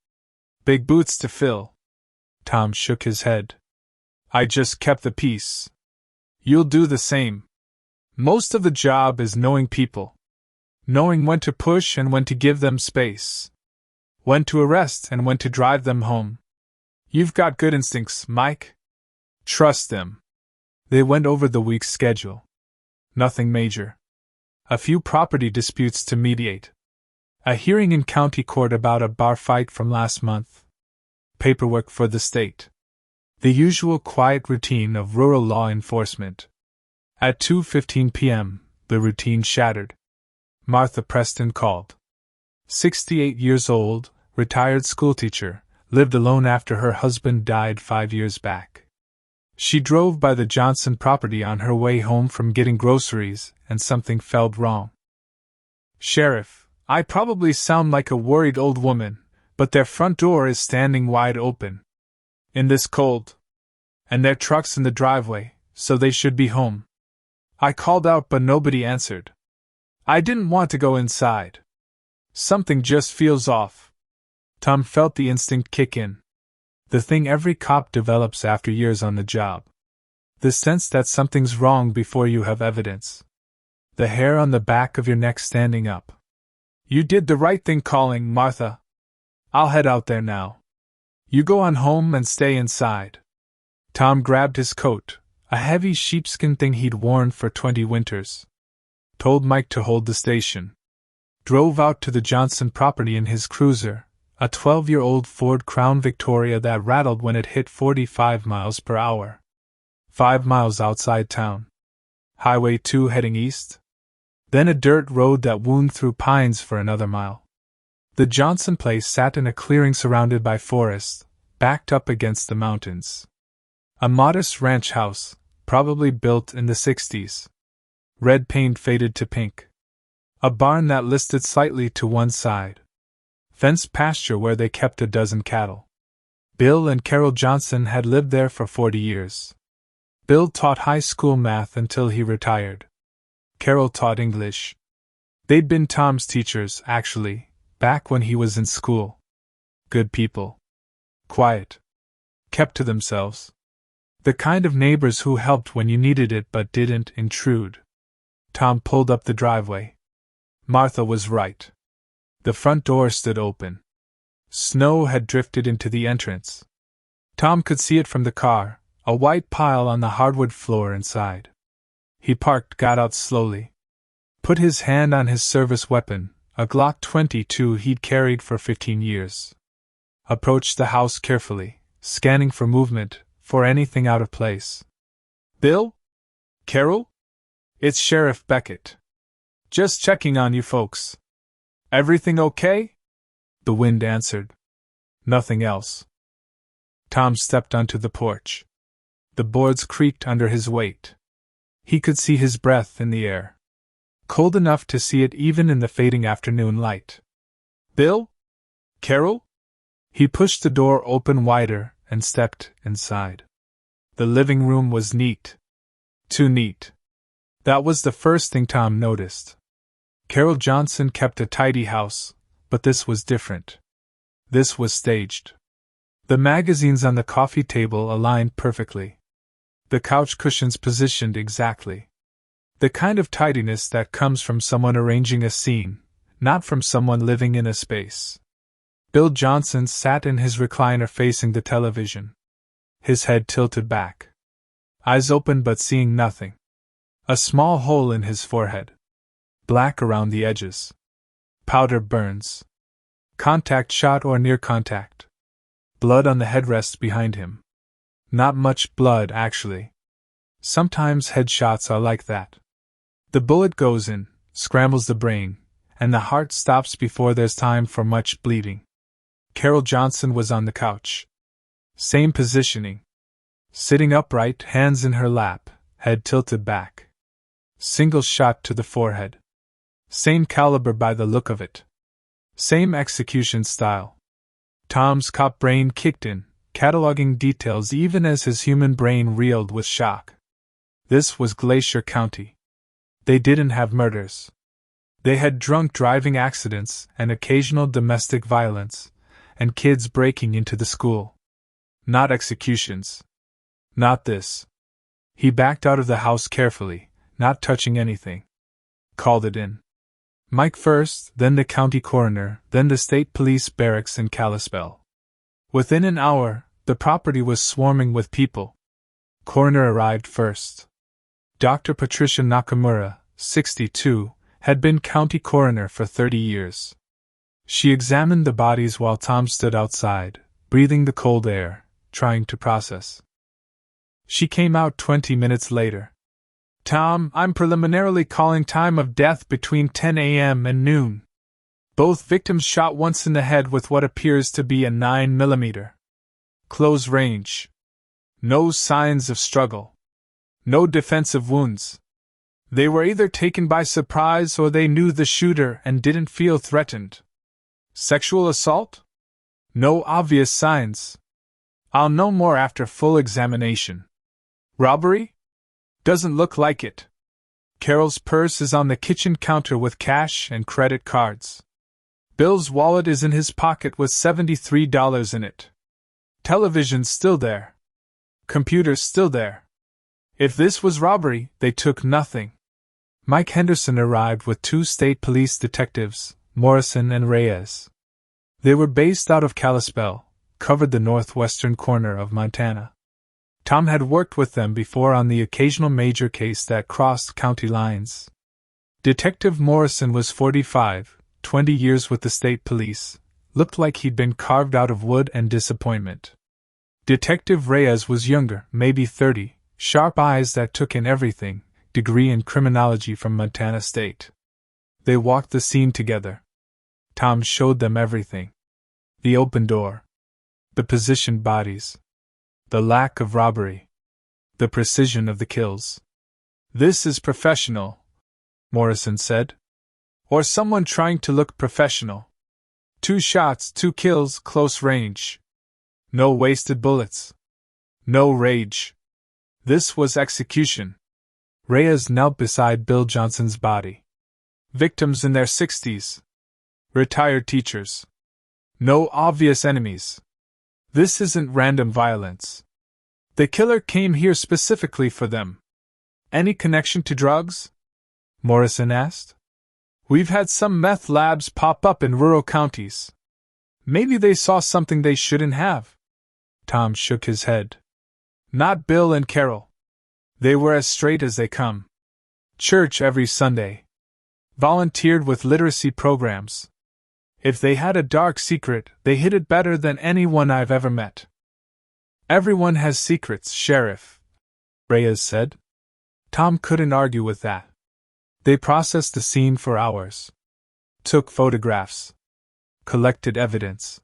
Big boots to fill. Tom shook his head. I just kept the peace. You'll do the same. Most of the job is knowing people. Knowing when to push and when to give them space. When to arrest and when to drive them home. You've got good instincts, Mike. Trust them. They went over the week's schedule. Nothing major. A few property disputes to mediate. A hearing in county court about a bar fight from last month. Paperwork for the state. The usual quiet routine of rural law enforcement. At 2:15 p.m., the routine shattered. Martha Preston called. 68 years old, retired schoolteacher, lived alone after her husband died 5 years back. She drove by the Johnson property on her way home from getting groceries, and something felt wrong. Sheriff, I probably sound like a worried old woman, but their front door is standing wide open. In this cold. And their truck's in the driveway, so they should be home. I called out but nobody answered. I didn't want to go inside. Something just feels off. Tom felt the instinct kick in. The thing every cop develops after years on the job. The sense that something's wrong before you have evidence. The hair on the back of your neck standing up. You did the right thing calling, Martha. I'll head out there now. You go on home and stay inside. Tom grabbed his coat, a heavy sheepskin thing he'd worn for 20 winters. Told Mike to hold the station. Drove out to the Johnson property in his cruiser, a 12-year-old Ford Crown Victoria that rattled when it hit 45 miles per hour. 5 miles outside town. Highway 2 heading east. Then a dirt road that wound through pines for another mile. The Johnson place sat in a clearing surrounded by forest, backed up against the mountains. A modest ranch house, probably built in the 60s. Red paint faded to pink. A barn that listed slightly to one side. Fenced pasture where they kept a dozen cattle. Bill and Carol Johnson had lived there for 40 years. Bill taught high school math until he retired. Carol taught English. They'd been Tom's teachers, actually, back when he was in school. Good people. Quiet. Kept to themselves. The kind of neighbors who helped when you needed it but didn't intrude. Tom pulled up the driveway. Martha was right. The front door stood open. Snow had drifted into the entrance. Tom could see it from the car, a white pile on the hardwood floor inside. He parked, got out slowly. Put his hand on his service weapon, a Glock 22 he'd carried for 15 years. Approached the house carefully, scanning for movement, for anything out of place. Bill? Carol? It's Sheriff Beckett. Just checking on you folks. Everything okay? The wind answered. Nothing else. Tom stepped onto the porch. The boards creaked under his weight. He could see his breath in the air. Cold enough to see it even in the fading afternoon light. Bill? Carol? He pushed the door open wider and stepped inside. The living room was neat. Too neat. That was the first thing Tom noticed. Carol Johnson kept a tidy house, but this was different. This was staged. The magazines on the coffee table aligned perfectly. The couch cushions positioned exactly. The kind of tidiness that comes from someone arranging a scene, not from someone living in a space. Bill Johnson sat in his recliner facing the television. His head tilted back. Eyes open but seeing nothing. A small hole in his forehead. Black around the edges. Powder burns. Contact shot or near contact. Blood on the headrest behind him. Not much blood, actually. Sometimes headshots are like that. The bullet goes in, scrambles the brain, and the heart stops before there's time for much bleeding. Carol Johnson was on the couch. Same positioning. Sitting upright, hands in her lap, head tilted back. Single shot to the forehead. Same caliber by the look of it. Same execution style. Tom's cop brain kicked in, cataloging details even as his human brain reeled with shock. This was Glacier County. They didn't have murders. They had drunk driving accidents and occasional domestic violence, and kids breaking into the school. Not executions. Not this. He backed out of the house carefully, not touching anything. Called it in. Mike first, then the county coroner, then the state police barracks in Kalispell. Within an hour, the property was swarming with people. Coroner arrived first. Dr. Patricia Nakamura, 62, had been county coroner for 30 years. She examined the bodies while Tom stood outside, breathing the cold air, trying to process. She came out 20 minutes later. Tom, I'm preliminarily calling time of death between 10 a.m. and noon. Both victims shot once in the head with what appears to be a 9mm. Close range. No signs of struggle. No defensive wounds. They were either taken by surprise or they knew the shooter and didn't feel threatened. Sexual assault? No obvious signs. I'll know more after full examination. Robbery? Doesn't look like it. Carol's purse is on the kitchen counter with cash and credit cards. Bill's wallet is in his pocket with $73 in it. Television's still there. Computer's still there. If this was robbery, they took nothing. Mike Henderson arrived with 2 state police detectives, Morrison and Reyes. They were based out of Kalispell, covered the northwestern corner of Montana. Tom had worked with them before on the occasional major case that crossed county lines. Detective Morrison was 45, 20 years with the state police, looked like he'd been carved out of wood and disappointment. Detective Reyes was younger, maybe 30, sharp eyes that took in everything, degree in criminology from Montana State. They walked the scene together. Tom showed them everything. The open door. The positioned bodies. The lack of robbery. The precision of the kills. This is professional, Morrison said. Or someone trying to look professional. 2 shots, 2 kills, close range. No wasted bullets. No rage. This was execution. Reyes knelt beside Bill Johnson's body. Victims in their 60s. Retired teachers. No obvious enemies. This isn't random violence. The killer came here specifically for them. Any connection to drugs? Morrison asked. We've had some meth labs pop up in rural counties. Maybe they saw something they shouldn't have. Tom shook his head. Not Bill and Carol. They were as straight as they come. Church every Sunday. Volunteered with literacy programs. If they had a dark secret, they hid it better than anyone I've ever met. Everyone has secrets, Sheriff, Reyes said. Tom couldn't argue with that. They processed the scene for hours. Took photographs. Collected evidence.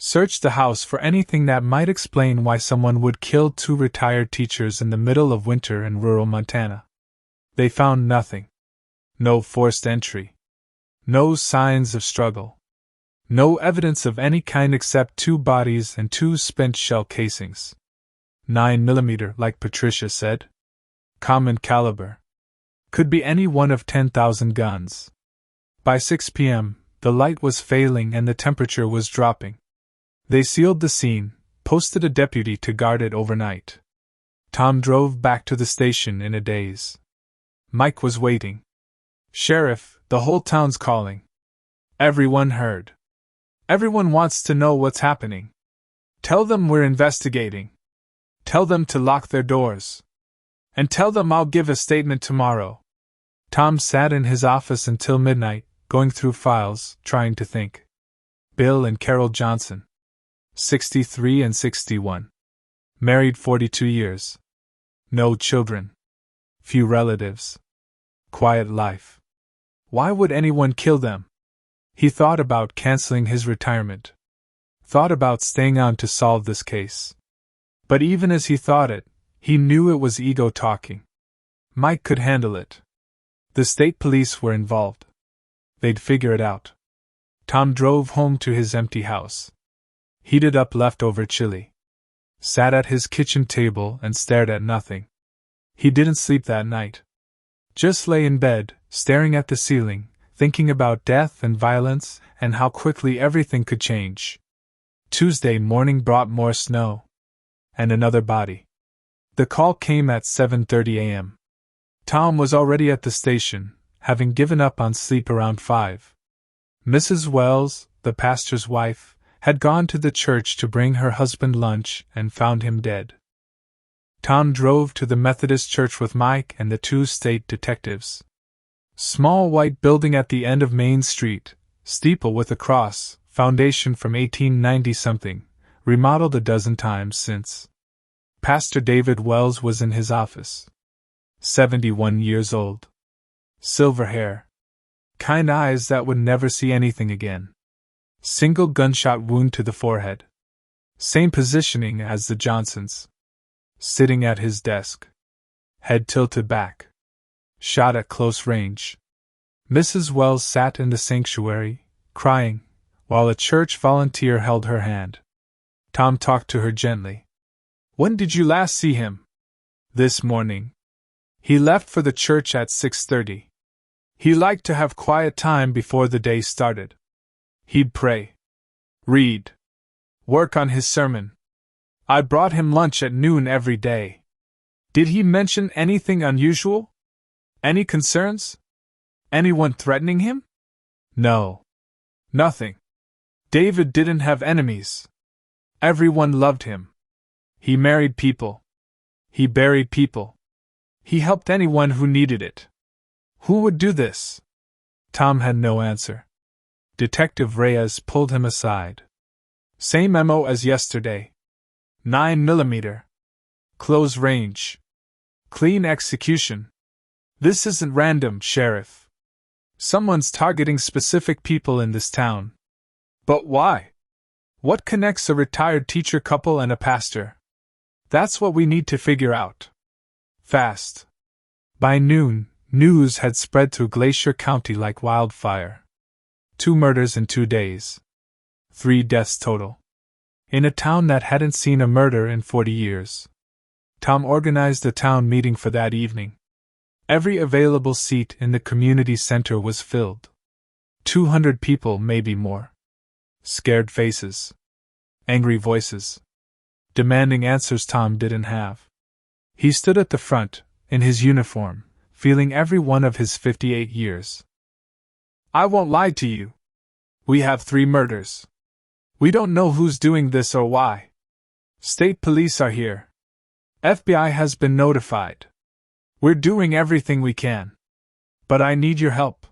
Searched the house for anything that might explain why someone would kill two retired teachers in the middle of winter in rural Montana. They found nothing. No forced entry. No signs of struggle. No evidence of any kind except two bodies and two spent shell casings. 9mm, like Patricia said. Common caliber. Could be any one of 10,000 guns. By 6 p.m., the light was failing and the temperature was dropping. They sealed the scene, posted a deputy to guard it overnight. Tom drove back to the station in a daze. Mike was waiting. "Sheriff, the whole town's calling." Everyone heard. "Everyone wants to know what's happening. Tell them we're investigating. Tell them to lock their doors. And tell them I'll give a statement tomorrow." Tom sat in his office until midnight, going through files, trying to think. Bill and Carol Johnson. 63 and 61. Married 42 years. No children. Few relatives. Quiet life. Why would anyone kill them? He thought about canceling his retirement. Thought about staying on to solve this case. But even as he thought it, he knew it was ego talking. Mike could handle it. The state police were involved. They'd figure it out. Tom drove home to his empty house. Heated up leftover chili. Sat at his kitchen table and stared at nothing. He didn't sleep that night. Just lay in bed, staring at the ceiling, thinking about death and violence and how quickly everything could change. Tuesday morning brought more snow. And another body. The call came at 7:30 a.m. Tom was already at the station, having given up on sleep around 5. Mrs. Wells, the pastor's wife, had gone to the church to bring her husband lunch and found him dead. Tom drove to the Methodist church with Mike and the 2 state detectives. Small white building at the end of Main Street, steeple with a cross, foundation from 1890-something, remodeled a dozen times since. Pastor David Wells was in his office. 71 years old. Silver hair. Kind eyes that would never see anything again. Single gunshot wound to the forehead. Same positioning as the Johnsons. Sitting at his desk. Head tilted back. Shot at close range. Mrs. Wells sat in the sanctuary, crying, while a church volunteer held her hand. Tom talked to her gently. "When did you last see him?" "This morning. He left for the church at 6:30. He liked to have quiet time before the day started. He'd pray. Read. Work on his sermon. I brought him lunch at noon every day." "Did he mention anything unusual? Any concerns? Anyone threatening him?" "No. Nothing. David didn't have enemies. Everyone loved him. He married people. He buried people. He helped anyone who needed it." "Who would do this?" Tom had no answer. Detective Reyes pulled him aside. "Same MO as yesterday. 9mm. Close range. Clean execution. This isn't random, Sheriff. Someone's targeting specific people in this town." "But why? What connects a retired teacher couple and a pastor?" "That's what we need to figure out. Fast." By noon, news had spread through Glacier County like wildfire. 2 murders in 2 days. 3 deaths total. In a town that hadn't seen a murder in 40 years. Tom organized a town meeting for that evening. Every available seat in the community center was filled. 200 people, maybe more. Scared faces. Angry voices. Demanding answers Tom didn't have. He stood at the front, in his uniform, feeling every one of his 58 years. "I won't lie to you. We have 3 murders. We don't know who's doing this or why. State police are here. FBI has been notified. We're doing everything we can. But I need your help.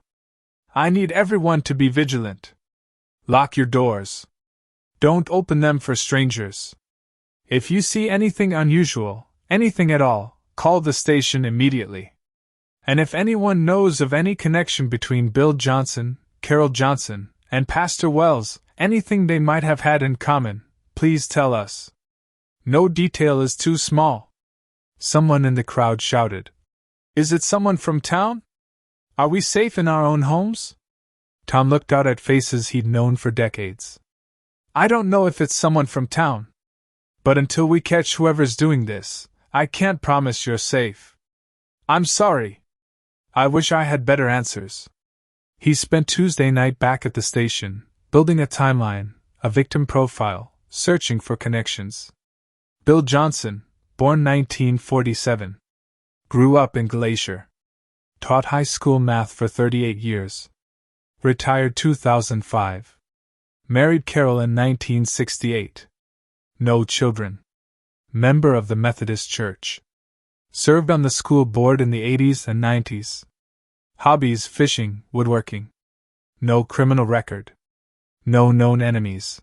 I need everyone to be vigilant. Lock your doors. Don't open them for strangers. If you see anything unusual, anything at all, call the station immediately. And if anyone knows of any connection between Bill Johnson, Carol Johnson, and Pastor Wells, Anything they might have had in common, please tell us. No detail is too small. Someone in the crowd shouted. Is it someone from town? Are we safe in our own homes? Tom looked out at faces he'd known for decades. I don't know if it's someone from town. But until we catch whoever's doing this, I can't promise you're safe. I'm sorry. I wish I had better answers. He spent Tuesday night back at the station, building a timeline, a victim profile, searching for connections. Bill Johnson, born 1947. Grew up in Glacier. Taught high school math for 38 years. Retired 2005. Married Carol in 1968. No children. Member of the Methodist Church. Served on the school board in the 80s and 90s. Hobbies: fishing, woodworking. No criminal record. No known enemies.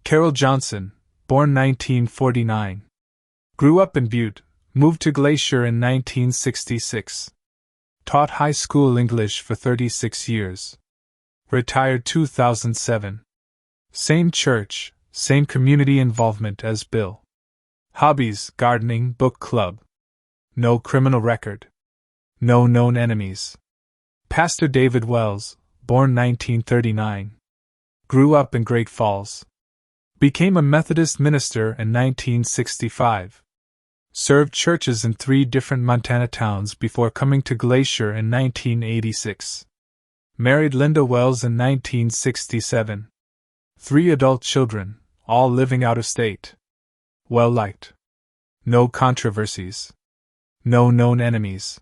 Carol Johnson, born 1949. Grew up in Butte, moved to Glacier in 1966. Taught high school English for 36 years. Retired 2007. Same church, same community involvement as Bill. Hobbies: gardening, book club. No criminal record. No known enemies. Pastor David Wells, born 1939. Grew up in Great Falls. Became a Methodist minister in 1965. Served churches in 3 different Montana towns before coming to Glacier in 1986. Married Linda Wells in 1967. 3 adult children, all living out of state. Well liked. No controversies. No known enemies.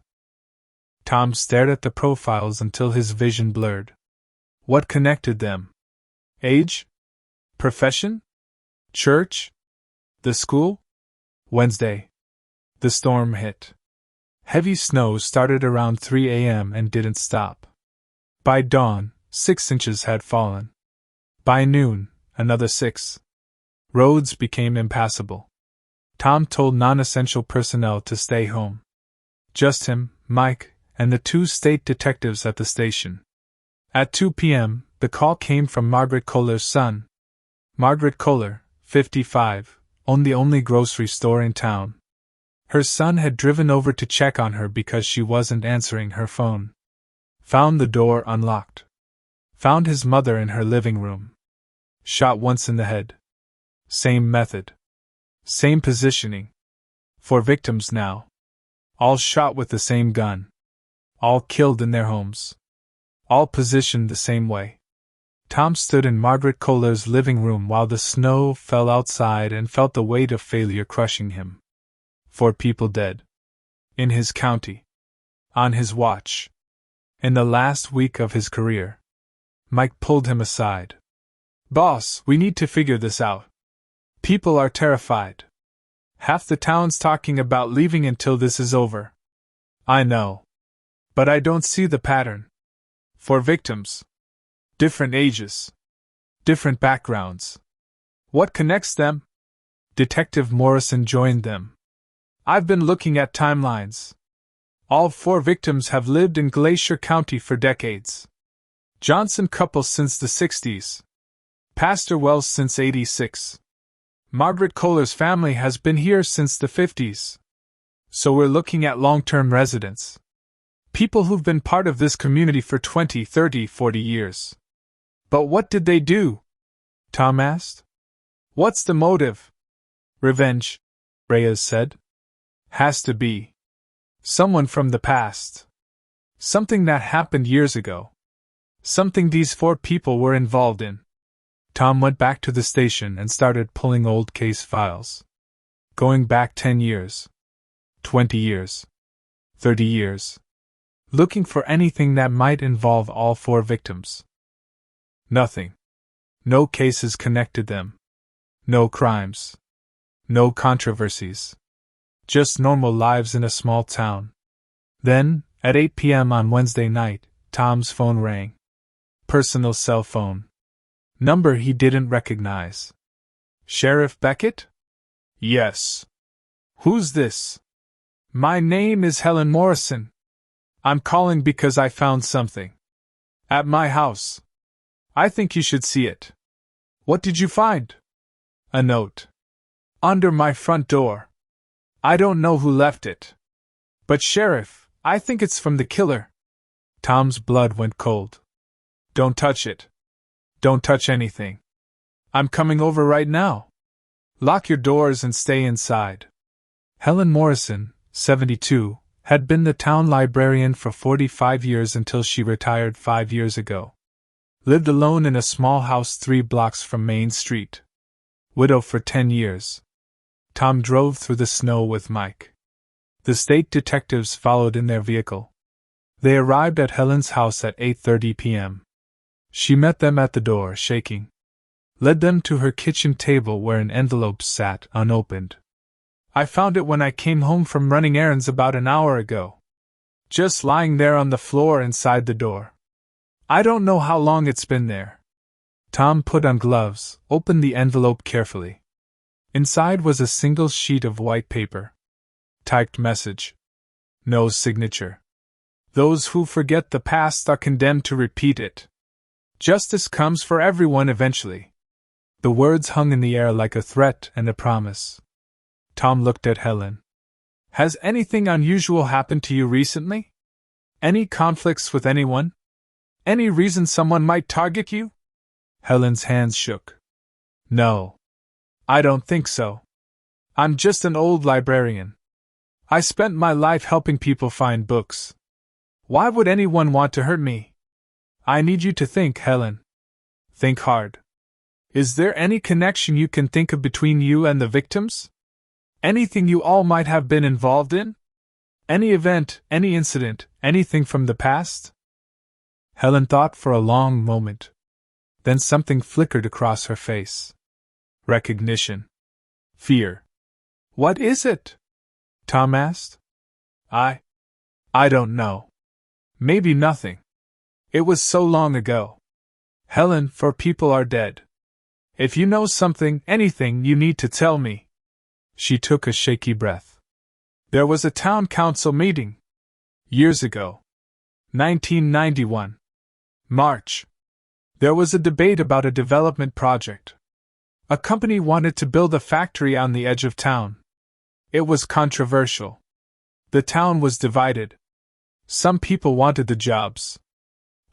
Tom stared at the profiles until his vision blurred. What connected them? Age? Profession? Church? The school? Wednesday. The storm hit. Heavy snow started around 3 a.m. and didn't stop. By dawn, 6 inches had fallen. By noon, another 6. Roads became impassable. Tom told non-essential personnel to stay home. Just him, Mike, and the 2 state detectives at the station. At 2 p.m., the call came from Margaret Kohler's son. Margaret Kohler, 55, owned the only grocery store in town. Her son had driven over to check on her because she wasn't answering her phone. Found the door unlocked. Found his mother in her living room. Shot once in the head. Same method. Same positioning. 4 victims now. All shot with the same gun. All killed in their homes. All positioned the same way. Tom stood in Margaret Kohler's living room while the snow fell outside and felt the weight of failure crushing him. 4 people dead. In his county. On his watch. In the last week of his career. Mike pulled him aside. Boss, we need to figure this out. People are terrified. Half the town's talking about leaving until this is over. I know. But I don't see the pattern. 4 victims. Different ages. Different backgrounds. What connects them? Detective Morrison joined them. I've been looking at timelines. All 4 victims have lived in Glacier County for decades. Johnson couple since the 60s. Pastor Wells since 86. Margaret Kohler's family has been here since the 50s. So we're looking at long-term residents. People who've been part of this community for 20, 30, 40 years. But what did they do? Tom asked. What's the motive? Revenge, Reyes said. Has to be. Someone from the past. Something that happened years ago. Something these 4 people were involved in. Tom went back to the station and started pulling old case files. Going back 10 years. 20 years. 30 years. Looking for anything that might involve all 4 victims. Nothing. No cases connected them. No crimes. No controversies. Just normal lives in a small town. Then, at 8 p.m. on Wednesday night, Tom's phone rang. Personal cell phone. Number he didn't recognize. Sheriff Beckett? Yes. Who's this? My name is Helen Morrison. I'm calling because I found something. At my house. I think you should see it. What did you find? A note. Under my front door. I don't know who left it. But Sheriff, I think it's from the killer. Tom's blood went cold. Don't touch it. Don't touch anything. I'm coming over right now. Lock your doors and stay inside. Helen Morrison, 72, had been the town librarian for 45 years until she retired 5 years ago. Lived alone in a small house 3 blocks from Main Street. Widow for 10 years. Tom drove through the snow with Mike. The state detectives followed in their vehicle. They arrived at Helen's house at 8:30 p.m. She met them at the door, shaking. Led them to her kitchen table where an envelope sat unopened. I found it when I came home from running errands about an hour ago. Just lying there on the floor inside the door. I don't know how long it's been there. Tom put on gloves, opened the envelope carefully. Inside was a single sheet of white paper. Typed message. No signature. Those who forget the past are condemned to repeat it. Justice comes for everyone eventually. The words hung in the air like a threat and a promise. Tom looked at Helen. Has anything unusual happened to you recently? Any conflicts with anyone? Any reason someone might target you? Helen's hands shook. No. I don't think so. I'm just an old librarian. I spent my life helping people find books. Why would anyone want to hurt me? I need you to think, Helen. Think hard. Is there any connection you can think of between you and the victims? Anything you all might have been involved in? Any event, any incident, anything from the past? Helen thought for a long moment. Then something flickered across her face. Recognition. Fear. What is it? Tom asked. I don't know. Maybe nothing. It was so long ago. Helen, for people are dead. If you know something, anything, you need to tell me. She took a shaky breath. There was a town council meeting. Years ago. 1991. March. There was a debate about a development project. A company wanted to build a factory on the edge of town. It was controversial. The town was divided. Some people wanted the jobs.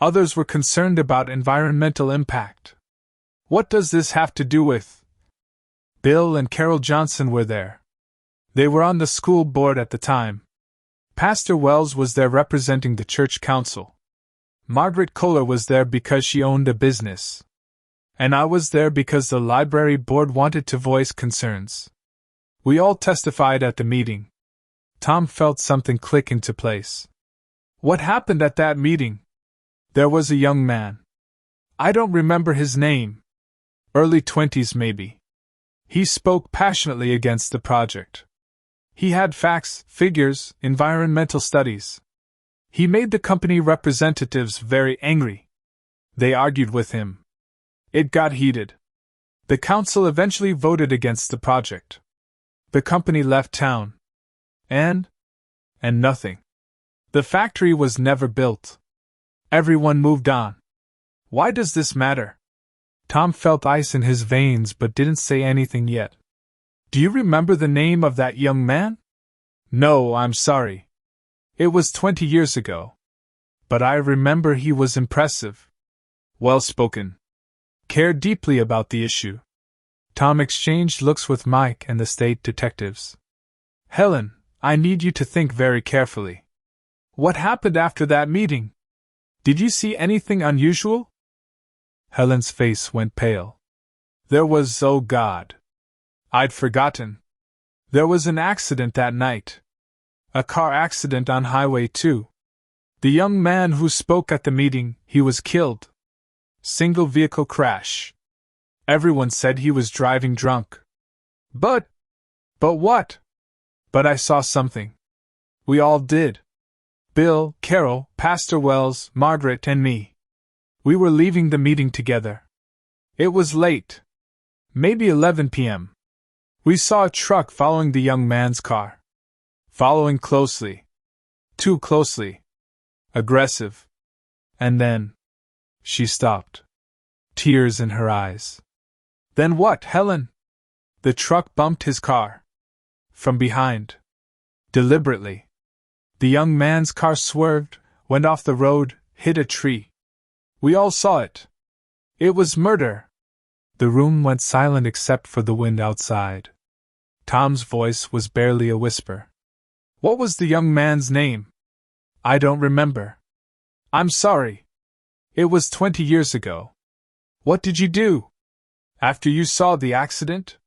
Others were concerned about environmental impact. What does this have to do with? Bill and Carol Johnson were there. They were on the school board at the time. Pastor Wells was there representing the church council. Margaret Kohler was there because she owned a business. And I was there because the library board wanted to voice concerns. We all testified at the meeting. Tom felt something click into place. What happened at that meeting? There was a young man. I don't remember his name. Early 20s maybe. He spoke passionately against the project. He had facts, figures, environmental studies. He made the company representatives very angry. They argued with him. It got heated. The council eventually voted against the project. The company left town. And nothing. The factory was never built. Everyone moved on. Why does this matter? Tom felt ice in his veins but didn't say anything yet. Do you remember the name of that young man? No, I'm sorry. It was 20 years ago. But I remember he was impressive. Well-spoken. Cared deeply about the issue. Tom exchanged looks with Mike and the state detectives. Helen, I need you to think very carefully. What happened after that meeting? Did you see anything unusual? Helen's face went pale. There was, oh God. I'd forgotten. There was an accident that night. A car accident on Highway 2. The young man who spoke at the meeting, he was killed. Single vehicle crash. Everyone said he was driving drunk. But what? But I saw something. We all did. Bill, Carol, Pastor Wells, Margaret, and me. We were leaving the meeting together. It was late. Maybe 11 p.m. We saw a truck following the young man's car. Following closely. Too closely. Aggressive. And then. She stopped. Tears in her eyes. Then what, Helen? The truck bumped his car. From behind. Deliberately. The young man's car swerved, went off the road, hit a tree. We all saw it. It was murder. The room went silent except for the wind outside. Tom's voice was barely a whisper. What was the young man's name? I don't remember. I'm sorry. It was 20 years ago. What did you do? After you saw the accident?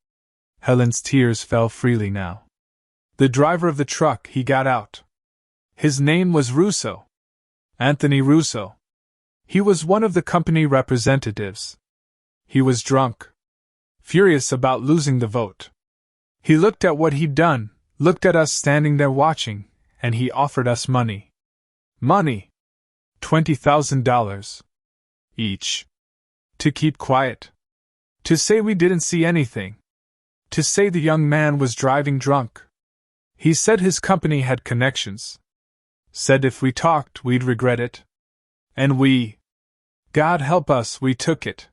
Helen's tears fell freely now. The driver of the truck, he got out. His name was Russo. Anthony Russo. He was one of the company representatives. He was drunk. Furious about losing the vote. He looked at what he'd done, looked at us standing there watching, and he offered us money. Money! $20,000. Each. To keep quiet. To say we didn't see anything. To say the young man was driving drunk. He said his company had connections. Said if we talked, we'd regret it. And we. God help us, we took it.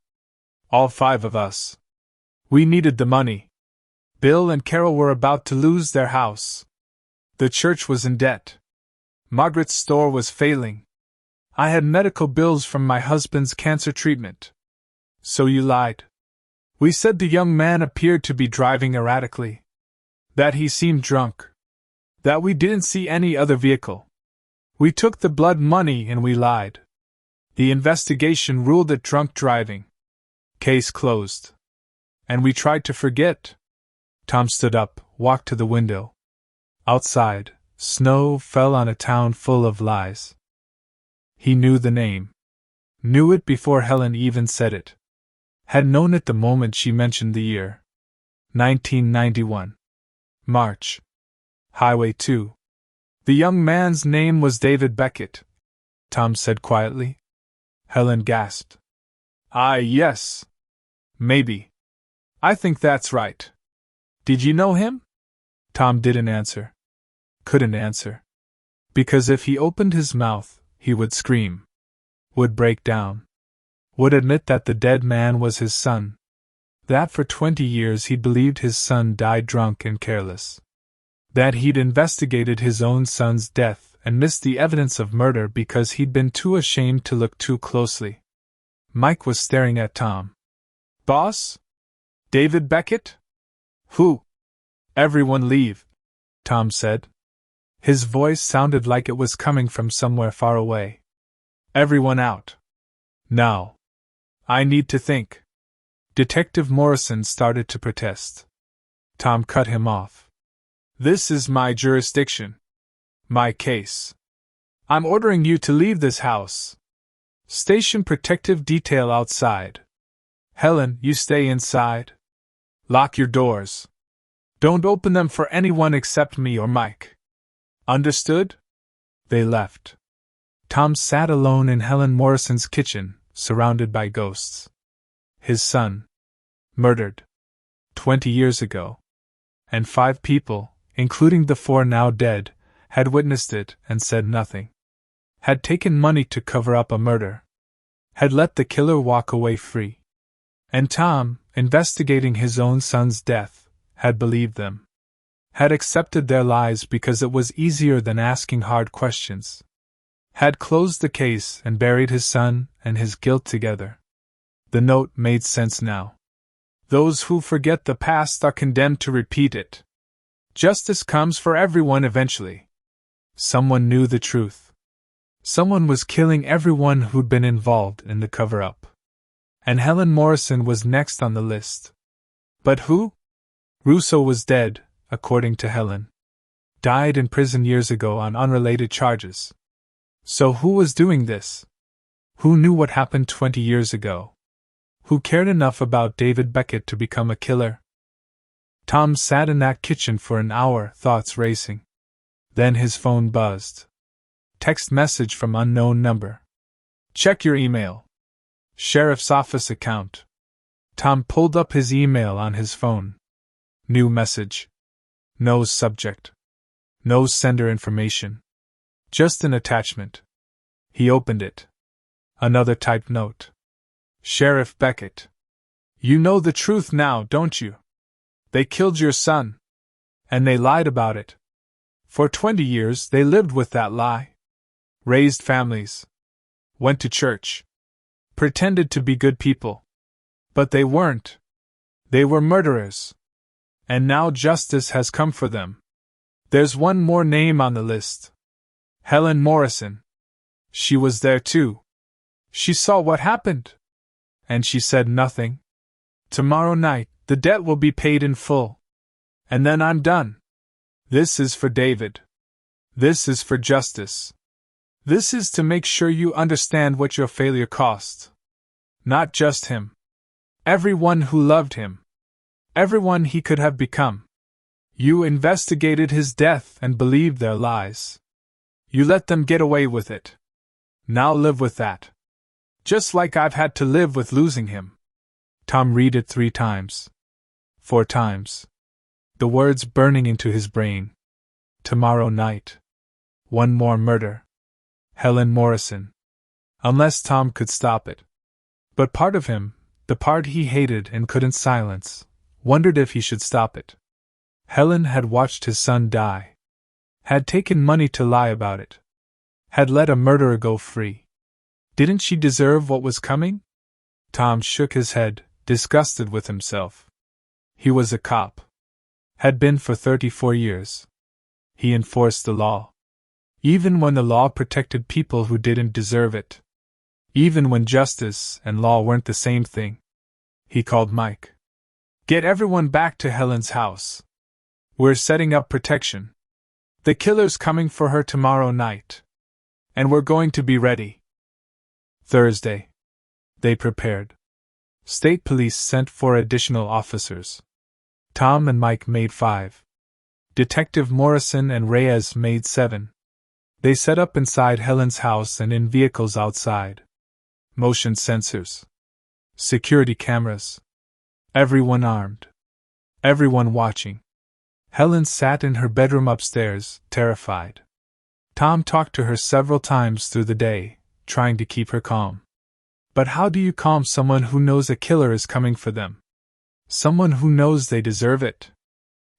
All 5 of us. We needed the money. Bill and Carol were about to lose their house. The church was in debt. Margaret's store was failing. I had medical bills from my husband's cancer treatment. So you lied. We said the young man appeared to be driving erratically. That he seemed drunk. That we didn't see any other vehicle. We took the blood money and we lied. The investigation ruled it drunk driving. Case closed. And we tried to forget. Tom stood up, walked to the window. Outside, snow fell on a town full of lies. He knew the name. Knew it before Helen even said it. Had known it the moment she mentioned the year. 1991. March. Highway 2. The young man's name was David Beckett, Tom said quietly. Helen gasped. Yes. Maybe. I think that's right. Did you know him? Tom didn't answer. Couldn't answer. Because if he opened his mouth, he would scream. Would break down. Would admit that the dead man was his son. That for 20 years he'd believed his son died drunk and careless. That he'd investigated his own son's death and missed the evidence of murder because he'd been too ashamed to look too closely. Mike was staring at Tom. Boss? David Beckett? Who? Everyone leave, Tom said. His voice sounded like it was coming from somewhere far away. Everyone out. Now. I need to think. Detective Morrison started to protest. Tom cut him off. This is my jurisdiction. My case. I'm ordering you to leave this house. Station protective detail outside. Helen, you stay inside. Lock your doors. Don't open them for anyone except me or Mike. Understood? They left. Tom sat alone in Helen Morrison's kitchen, surrounded by ghosts. His son. Murdered. 20 years ago. And 5 people, including the 4 now dead, had witnessed it and said nothing. Had taken money to cover up a murder. Had let the killer walk away free. And Tom, investigating his own son's death, had believed them. Had accepted their lies because it was easier than asking hard questions. Had closed the case and buried his son and his guilt together. The note made sense now. Those who forget the past are condemned to repeat it. Justice comes for everyone eventually. Someone knew the truth. Someone was killing everyone who'd been involved in the cover-up. And Helen Morrison was next on the list. But who? Russo was dead, according to Helen. Died in prison years ago on unrelated charges. So who was doing this? Who knew what happened 20 years ago? Who cared enough about David Beckett to become a killer? Tom sat in that kitchen for an hour, thoughts racing. Then his phone buzzed. Text message from unknown number. Check your email. Sheriff's office account. Tom pulled up his email on his phone. New message. No subject. No sender information. Just an attachment. He opened it. Another typed note. Sheriff Beckett. You know the truth now, don't you? They killed your son. And they lied about it. For 20 years they lived with that lie. Raised families. Went to church. Pretended to be good people. But they weren't. They were murderers. And now justice has come for them. There's one more name on the list. Helen Morrison. She was there too. She saw what happened. And she said nothing. Tomorrow night, the debt will be paid in full. And then I'm done. This is for David. This is for justice. This is to make sure you understand what your failure cost. Not just him. Everyone who loved him. Everyone he could have become. You investigated his death and believed their lies. You let them get away with it. Now live with that. Just like I've had to live with losing him. Tom read it 3 times. 4 times. The words burning into his brain. Tomorrow night. One more murder. Helen Morrison. Unless Tom could stop it. But part of him, the part he hated and couldn't silence, wondered if he should stop it. Helen had watched his son die. Had taken money to lie about it. Had let a murderer go free. Didn't she deserve what was coming? Tom shook his head, disgusted with himself. He was a cop. Had been for 34 years. He enforced the law. Even when the law protected people who didn't deserve it. Even when justice and law weren't the same thing. He called Mike. Get everyone back to Helen's house. We're setting up protection. The killer's coming for her tomorrow night. And we're going to be ready. Thursday. They prepared. State police sent 4 additional officers. Tom and Mike made 5. Detective Morrison and Reyes made 7. They set up inside Helen's house and in vehicles outside. Motion sensors. Security cameras. Everyone armed. Everyone watching. Helen sat in her bedroom upstairs, terrified. Tom talked to her several times through the day, trying to keep her calm. But how do you calm someone who knows a killer is coming for them? Someone who knows they deserve it?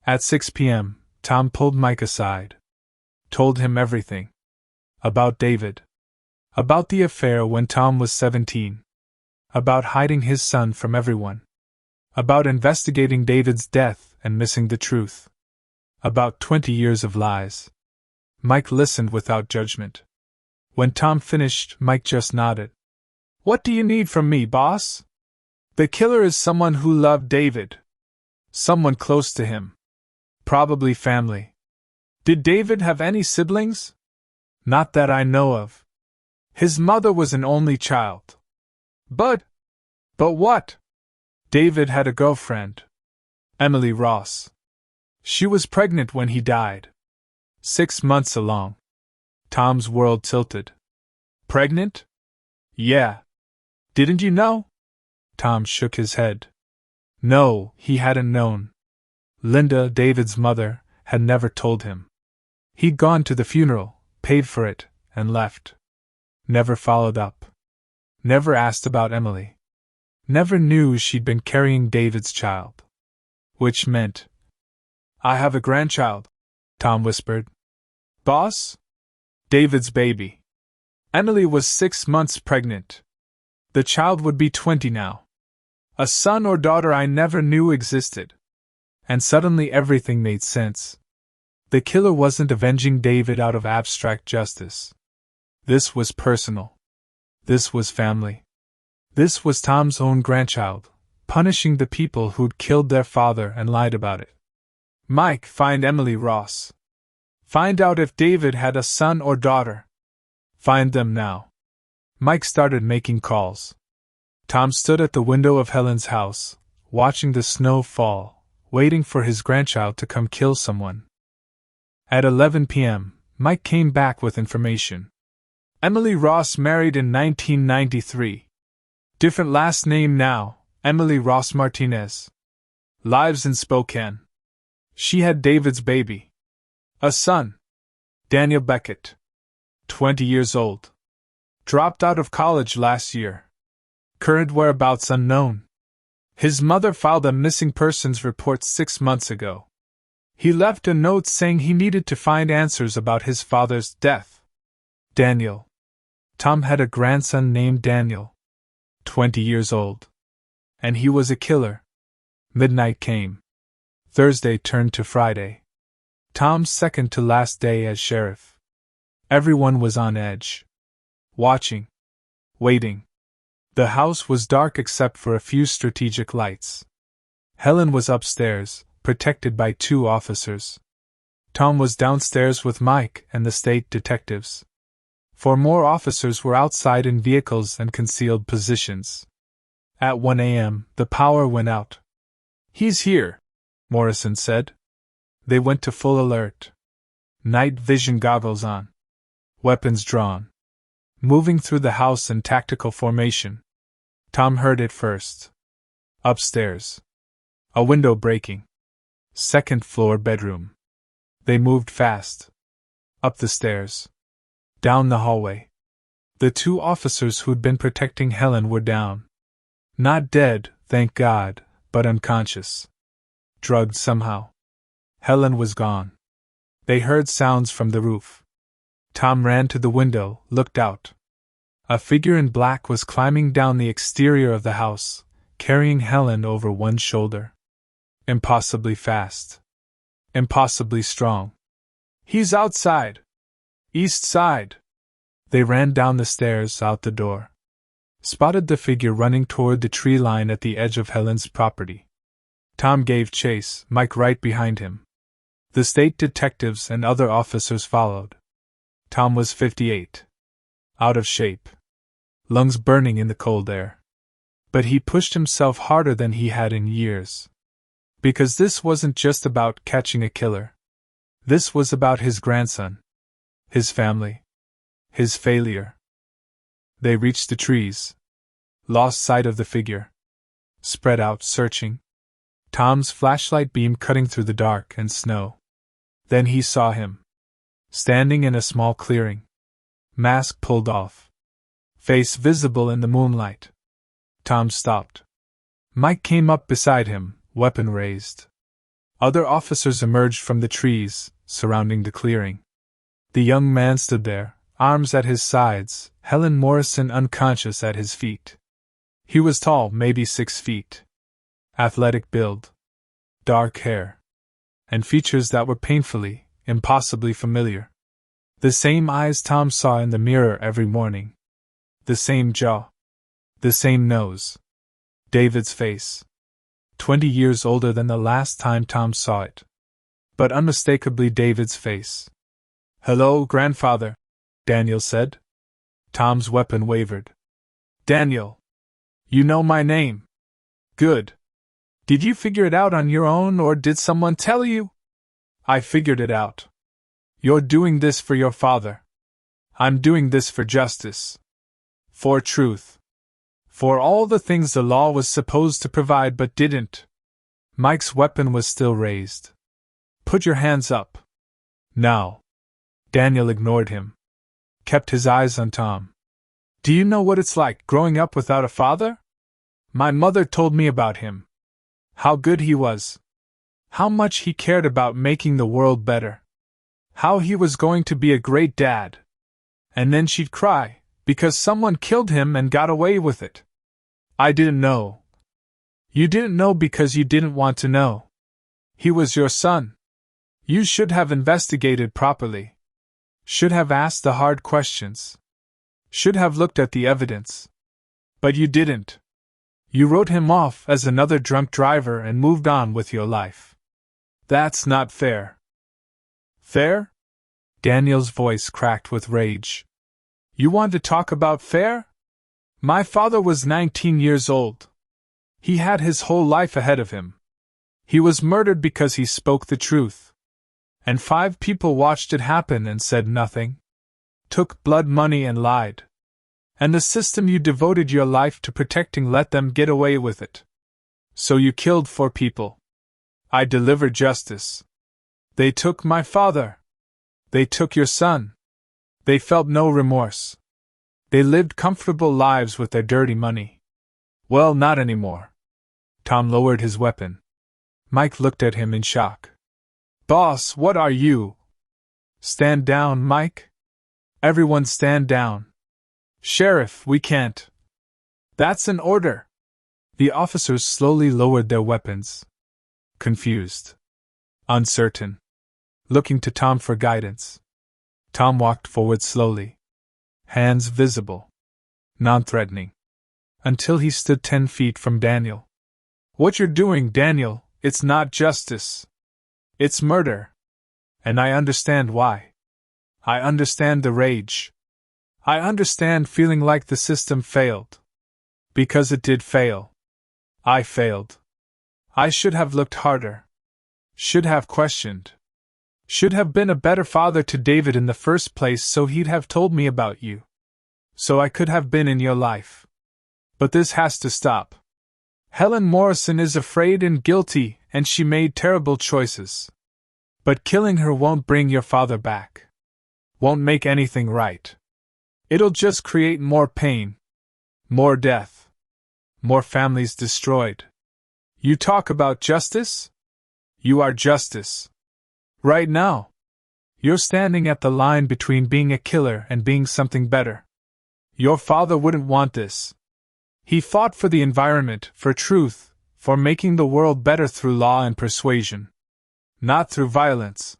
At 6 p.m., Tom pulled Mike aside. Told him everything. About David. About the affair when Tom was 17. About hiding his son from everyone. About investigating David's death and missing the truth. About 20 years of lies. Mike listened without judgment. When Tom finished, Mike just nodded. What do you need from me, boss? The killer is someone who loved David. Someone close to him. Probably family. Did David have any siblings? Not that I know of. His mother was an only child. But what? David had a girlfriend. Emily Ross. She was pregnant when he died. 6 months along. Tom's world tilted. Pregnant? Yeah. Didn't you know? Tom shook his head. No, he hadn't known. Linda, David's mother, had never told him. He'd gone to the funeral, paid for it, and left. Never followed up. Never asked about Emily. Never knew she'd been carrying David's child. Which meant, I have a grandchild, Tom whispered. Boss? David's baby. Emily was 6 months pregnant. The child would be 20 now. A son or daughter I never knew existed. And suddenly everything made sense. The killer wasn't avenging David out of abstract justice. This was personal. This was family. This was Tom's own grandchild, punishing the people who'd killed their father and lied about it. Mike, find Emily Ross. Find out if David had a son or daughter. Find them now. Mike started making calls. Tom stood at the window of Helen's house, watching the snow fall, waiting for his grandchild to come kill someone. At 11 p.m., Mike came back with information. Emily Ross married in 1993. Different last name now, Emily Ross Martinez. Lives in Spokane. She had David's baby. A son. Daniel Beckett. 20 years old. Dropped out of college last year. Current whereabouts unknown. His mother filed a missing persons report 6 months ago. He left a note saying he needed to find answers about his father's death. Daniel. Tom had a grandson named Daniel, 20 years old. And he was a killer. Midnight came. Thursday turned to Friday. Tom's second to last day as sheriff. Everyone was on edge. Watching. Waiting. The house was dark except for a few strategic lights. Helen was upstairs, protected by 2 officers. Tom was downstairs with Mike and the state detectives. 4 more officers were outside in vehicles and concealed positions. At 1 a.m., the power went out. "He's here," Morrison said. They went to full alert. Night vision goggles on. Weapons drawn. Moving through the house in tactical formation. Tom heard it first. Upstairs. A window breaking. 2nd floor bedroom. They moved fast. Up the stairs. Down the hallway. The 2 officers who'd been protecting Helen were down. Not dead, thank God, but unconscious. Drugged somehow. Helen was gone. They heard sounds from the roof. Tom ran to the window, looked out. A figure in black was climbing down the exterior of the house, carrying Helen over one shoulder. Impossibly fast. Impossibly strong. "He's outside. East side." They ran down the stairs, out the door. Spotted the figure running toward the tree line at the edge of Helen's property. Tom gave chase, Mike right behind him. The state detectives and other officers followed. Tom was 58. Out of shape. Lungs burning in the cold air. But he pushed himself harder than he had in years. Because this wasn't just about catching a killer. This was about his grandson. His family. His failure. They reached the trees. Lost sight of the figure. Spread out, searching. Tom's flashlight beam cutting through the dark and snow. Then he saw him. Standing in a small clearing. Mask pulled off. Face visible in the moonlight. Tom stopped. Mike came up beside him, weapon raised. Other officers emerged from the trees, surrounding the clearing. The young man stood there, arms at his sides, Helen Morrison unconscious at his feet. He was tall, maybe 6 feet. Athletic build. Dark hair. And features that were painfully, impossibly familiar. The same eyes Tom saw in the mirror every morning. The same jaw. The same nose. David's face. 20 years older than the last time Tom saw it. But unmistakably David's face. "Hello, grandfather," Daniel said. Tom's weapon wavered. "Daniel. You know my name. Good. Did you figure it out on your own or did someone tell you?" "I figured it out. You're doing this for your father. I'm doing this for justice. For truth. For all the things the law was supposed to provide but didn't." Mike's weapon was still raised. "Put your hands up. Now." Daniel ignored him. Kept his eyes on Tom. "Do you know what it's like growing up without a father? My mother told me about him. How good he was. How much he cared about making the world better. How he was going to be a great dad. And then she'd cry, because someone killed him and got away with it. I didn't know. You didn't know because you didn't want to know. He was your son. You should have investigated properly. Should have asked the hard questions. Should have looked at the evidence. But you didn't. You wrote him off as another drunk driver and moved on with your life. That's not fair." "Fair?" Daniel's voice cracked with rage. "You want to talk about fair? My father was 19 years old. He had his whole life ahead of him. He was murdered because he spoke the truth. And 5 people watched it happen and said nothing. Took blood money and lied. And the system you devoted your life to protecting let them get away with it. So you killed 4 people. I delivered justice. They took my father. They took your son. They felt no remorse. They lived comfortable lives with their dirty money. Well, not anymore. Tom lowered his weapon. Mike looked at him in shock. Boss, what are you? Stand down, Mike. Everyone stand down. Sheriff, we can't. That's an order. The officers slowly lowered their weapons. Confused. Uncertain. Looking to Tom for guidance. Tom walked forward slowly. Hands visible. Non-threatening. Until he stood 10 feet from Daniel. What you're doing, Daniel, it's not justice. It's murder. And I understand why. I understand the rage. I understand feeling like the system failed. Because it did fail. I failed. I should have looked harder. Should have questioned. Should have been a better father to David in the first place so he'd have told me about you. So I could have been in your life. But this has to stop. Helen Morrison is afraid and guilty, and she made terrible choices. But killing her won't bring your father back. Won't make anything right. It'll just create more pain. More death. More families destroyed. You talk about justice? You are justice. Right now. You're standing at the line between being a killer and being something better. Your father wouldn't want this. He fought for the environment, for truth, for making the world better through law and persuasion. Not through violence.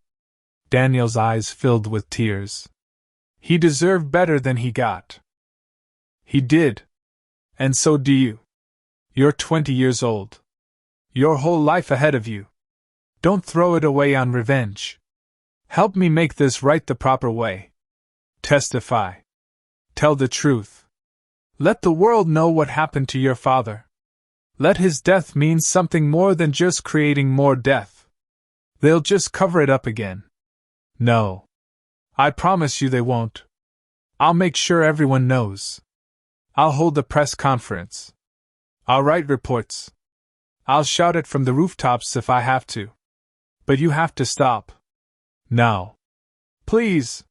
Daniel's eyes filled with tears. He deserved better than he got. He did. And so do you. You're 20 years old. Your whole life ahead of you. Don't throw it away on revenge. Help me make this right the proper way. Testify. Tell the truth. Let the world know what happened to your father. Let his death mean something more than just creating more death. They'll just cover it up again. No. I promise you they won't. I'll make sure everyone knows. I'll hold a press conference. I'll write reports. I'll shout it from the rooftops if I have to. But you have to stop. Now. Please.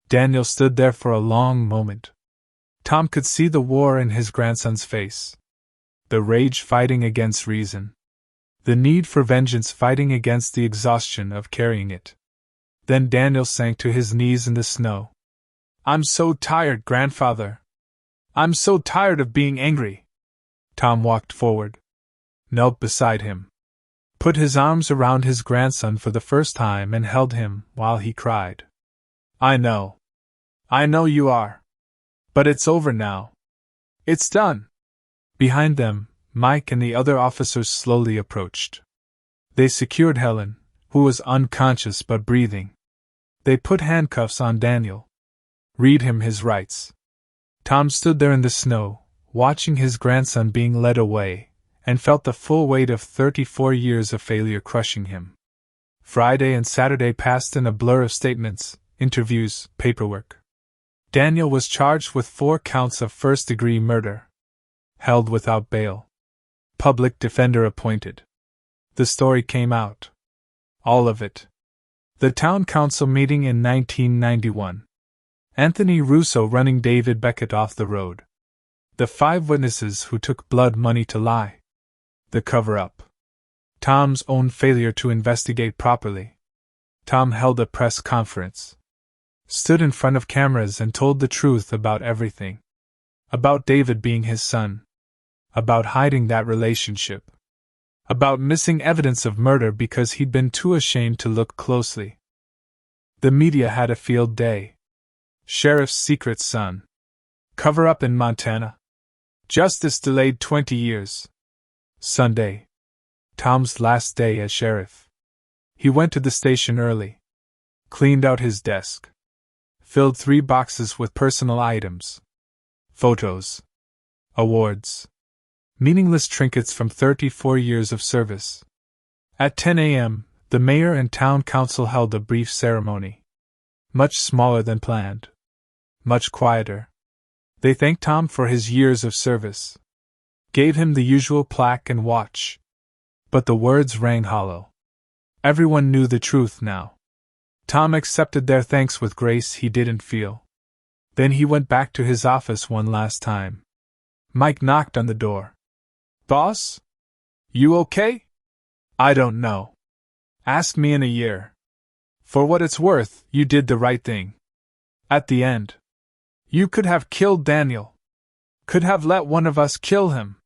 Daniel stood there for a long moment. Tom could see the war in his grandson's face. The rage fighting against reason. The need for vengeance fighting against the exhaustion of carrying it. Then Daniel sank to his knees in the snow. I'm so tired, grandfather. I'm so tired of being angry. Tom walked forward. Knelt beside him. Put his arms around his grandson for the first time and held him while he cried. I know. I know you are. But it's over now. It's done. Behind them, Mike and the other officers slowly approached. They secured Helen, who was unconscious but breathing. They put handcuffs on Daniel. Read him his rights. Tom stood there in the snow, watching his grandson being led away, and felt the full weight of 34 years of failure crushing him. Friday and Saturday passed in a blur of statements, interviews, paperwork. Daniel was charged with 4 counts of first-degree murder. Held without bail. Public defender appointed. The story came out. All of it. The town council meeting in 1991. Anthony Russo running David Beckett off the road. The 5 witnesses who took blood money to lie. The cover-up. Tom's own failure to investigate properly. Tom held a press conference. Stood in front of cameras and told the truth about everything. About David being his son. About hiding that relationship. About missing evidence of murder because he'd been too ashamed to look closely. The media had a field day. Sheriff's secret son. Cover-up in Montana. Justice delayed 20 years. Sunday. Tom's last day as sheriff. He went to the station early. Cleaned out his desk. Filled 3 boxes with personal items. Photos. Awards. Meaningless trinkets from 34 years of service. At 10 a.m., the mayor and town council held a brief ceremony. Much smaller than planned. Much quieter. They thanked Tom for his years of service. Gave him the usual plaque and watch. But the words rang hollow. Everyone knew the truth now. Tom accepted their thanks with grace he didn't feel. Then he went back to his office one last time. Mike knocked on the door. Boss? You okay? I don't know. Ask me in a year. For what it's worth, you did the right thing. At the end. You could have killed Daniel. Could have let one of us kill him.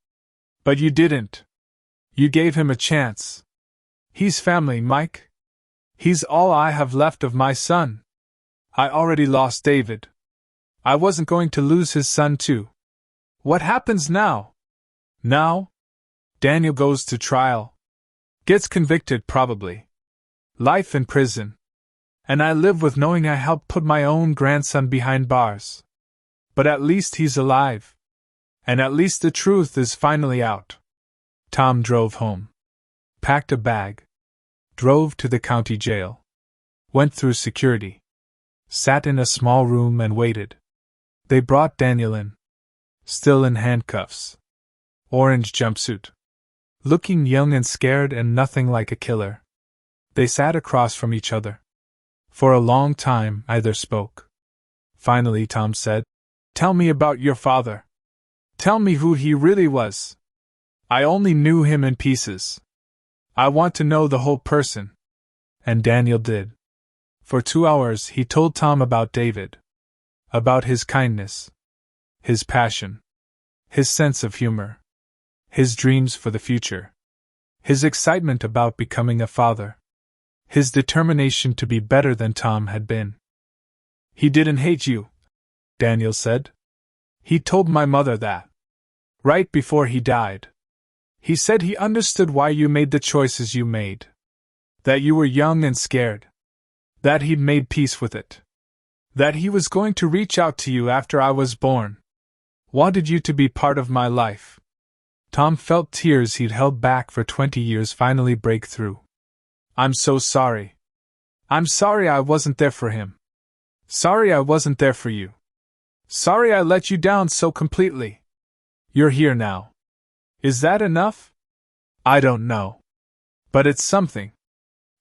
But you didn't. You gave him a chance. He's family, Mike. He's all I have left of my son. I already lost David. I wasn't going to lose his son too. What happens now? Now? Daniel goes to trial. Gets convicted, probably. Life in prison. And I live with knowing I helped put my own grandson behind bars. But at least he's alive. And at least the truth is finally out. Tom drove home. Packed a bag. Drove to the county jail. Went through security. Sat in a small room and waited. They brought Daniel in. Still in handcuffs. Orange jumpsuit. Looking young and scared and nothing like a killer. They sat across from each other. For a long time, neither spoke. Finally, Tom said, "Tell me about your father. Tell me who he really was. I only knew him in pieces. I want to know the whole person." And Daniel did. For 2 hours he told Tom about David. About his kindness. His passion. His sense of humor. His dreams for the future. His excitement about becoming a father. His determination to be better than Tom had been. "He didn't hate you," Daniel said. "He told my mother that. Right before he died. He said he understood why you made the choices you made. That you were young and scared. That he'd made peace with it. That he was going to reach out to you after I was born. Wanted you to be part of my life." Tom felt tears he'd held back for 20 years finally break through. "I'm so sorry. I'm sorry I wasn't there for him. Sorry I wasn't there for you. Sorry I let you down so completely. You're here now. Is that enough? I don't know. But it's something."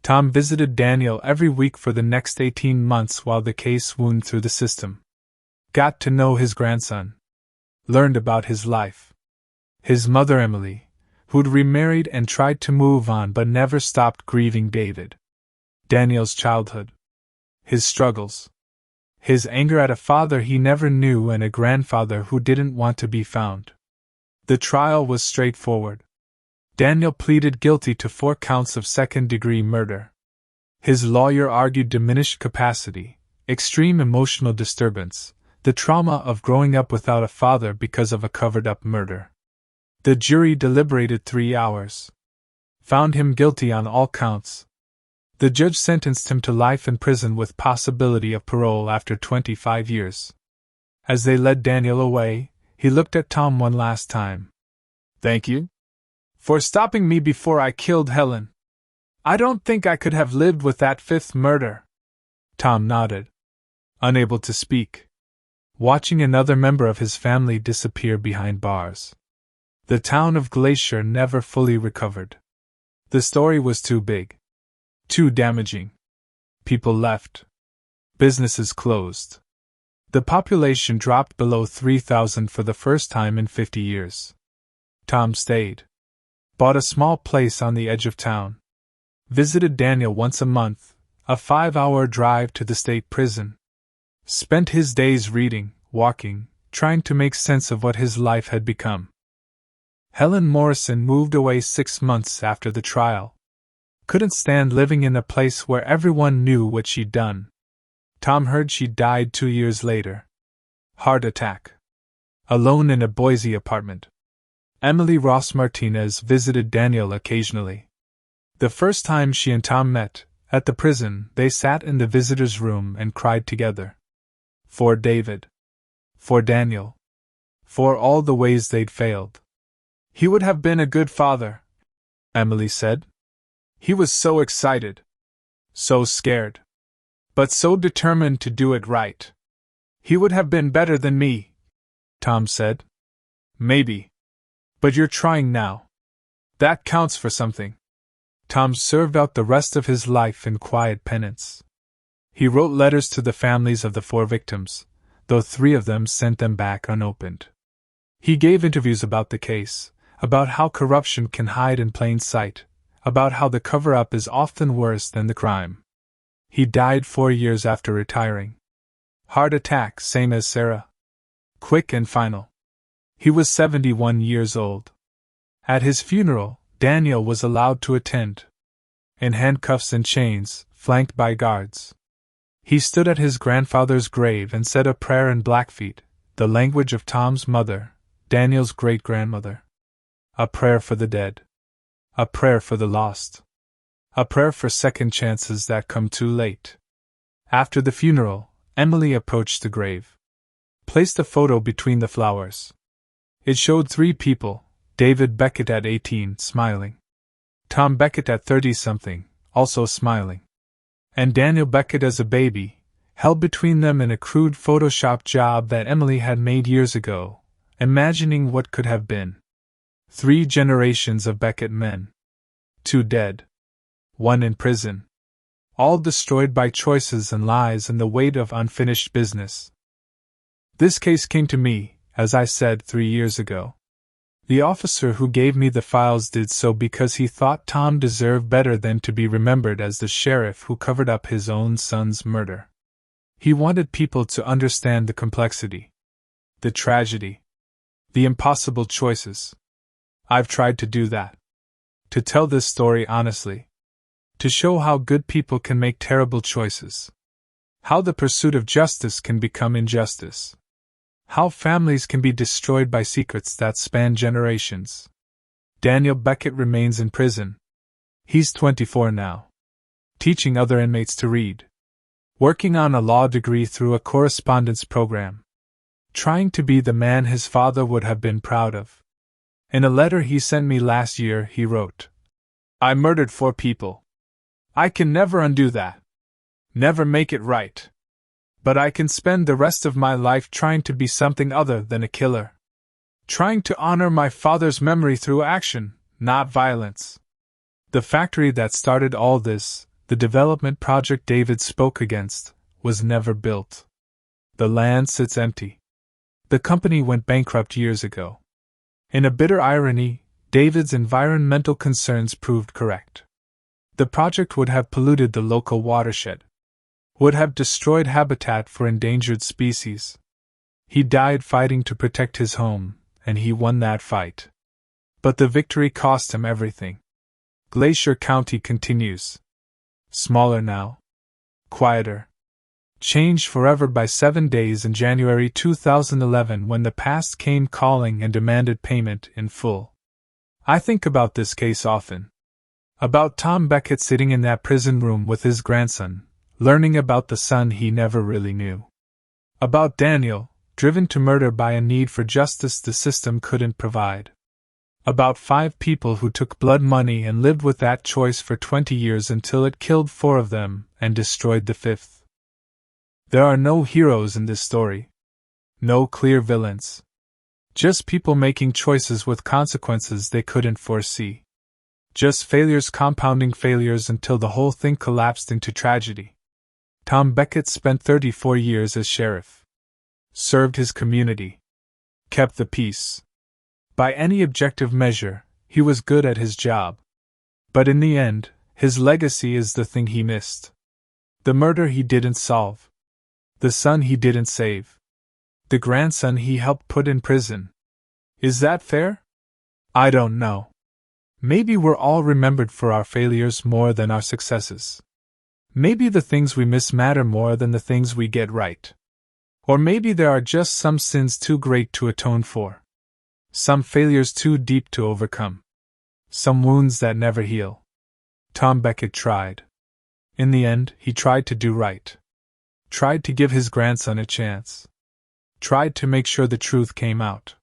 Tom visited Daniel every week for the next 18 months while the case wound through the system. Got to know his grandson. Learned about his life. His mother Emily, who'd remarried and tried to move on but never stopped grieving David. Daniel's childhood. His struggles. His anger at a father he never knew and a grandfather who didn't want to be found. The trial was straightforward. Daniel pleaded guilty to 4 counts of second-degree murder. His lawyer argued diminished capacity, extreme emotional disturbance, the trauma of growing up without a father because of a covered-up murder. The jury deliberated 3 hours. Found him guilty on all counts. The judge sentenced him to life in prison with possibility of parole after 25 years. As they led Daniel away, he looked at Tom one last time. "Thank you for stopping me before I killed Helen. I don't think I could have lived with that 5th murder." Tom nodded, unable to speak, watching another member of his family disappear behind bars. The town of Glacier never fully recovered. The story was too big. Too damaging. People left. Businesses closed. The population dropped below 3,000 for the first time in 50 years. Tom stayed. Bought a small place on the edge of town. Visited Daniel once a month, a 5-hour drive to the state prison. Spent his days reading, walking, trying to make sense of what his life had become. Helen Morrison moved away 6 months after the trial. Couldn't stand living in a place where everyone knew what she'd done. Tom heard she died 2 years later. Heart attack. Alone in a Boise apartment. Emily Ross Martinez visited Daniel occasionally. The first time she and Tom met, at the prison, they sat in the visitor's room and cried together. For David. For Daniel. For all the ways they'd failed. "He would have been a good father," Emily said. "He was so excited. So scared. But so determined to do it right. He would have been better than me," Tom said. "Maybe. But you're trying now. That counts for something." Tom served out the rest of his life in quiet penance. He wrote letters to the families of the 4 victims, though 3 of them sent them back unopened. He gave interviews about the case, about how corruption can hide in plain sight, about how the cover-up is often worse than the crime. He died 4 years after retiring. Heart attack, same as Sarah. Quick and final. He was 71 years old. At his funeral, Daniel was allowed to attend. In handcuffs and chains, flanked by guards. He stood at his grandfather's grave and said a prayer in Blackfeet, the language of Tom's mother, Daniel's great-grandmother. A prayer for the dead. A prayer for the lost. A prayer for second chances that come too late. After the funeral, Emily approached the grave. Placed a photo between the flowers. It showed 3 people, David Beckett at 18, smiling. Tom Beckett at 30-something, also smiling. And Daniel Beckett as a baby, held between them in a crude Photoshop job that Emily had made years ago, imagining what could have been. 3 generations of Beckett men. 2 dead. 1 in prison. All destroyed by choices and lies and the weight of unfinished business. This case came to me, as I said 3 years ago. The officer who gave me the files did so because he thought Tom deserved better than to be remembered as the sheriff who covered up his own son's murder. He wanted people to understand the complexity, the tragedy, the impossible choices. I've tried to do that. To tell this story honestly. To show how good people can make terrible choices. How the pursuit of justice can become injustice. How families can be destroyed by secrets that span generations. Daniel Beckett remains in prison. He's 24 now. Teaching other inmates to read. Working on a law degree through a correspondence program. Trying to be the man his father would have been proud of. In a letter he sent me last year, he wrote, "I murdered 4 people. I can never undo that. Never make it right. But I can spend the rest of my life trying to be something other than a killer. Trying to honor my father's memory through action, not violence." The factory that started all this, the development project David spoke against, was never built. The land sits empty. The company went bankrupt years ago. In a bitter irony, David's environmental concerns proved correct. The project would have polluted the local watershed. Would have destroyed habitat for endangered species. He died fighting to protect his home, and he won that fight. But the victory cost him everything. Glacier County continues. Smaller now. Quieter. Changed forever by 7 days in January 2011 when the past came calling and demanded payment in full. I think about this case often. About Tom Beckett sitting in that prison room with his grandson, learning about the son he never really knew. About Daniel, driven to murder by a need for justice the system couldn't provide. About 5 people who took blood money and lived with that choice for 20 years until it killed 4 of them and destroyed the 5th. There are no heroes in this story. No clear villains. Just people making choices with consequences they couldn't foresee. Just failures compounding failures until the whole thing collapsed into tragedy. Tom Beckett spent 34 years as sheriff. Served his community. Kept the peace. By any objective measure, he was good at his job. But in the end, his legacy is the thing he missed. The murder he didn't solve. The son he didn't save. The grandson he helped put in prison. Is that fair? I don't know. Maybe we're all remembered for our failures more than our successes. Maybe the things we miss matter more than the things we get right. Or maybe there are just some sins too great to atone for. Some failures too deep to overcome. Some wounds that never heal. Tom Beckett tried. In the end, he tried to do right. Tried to give his grandson a chance. Tried to make sure the truth came out.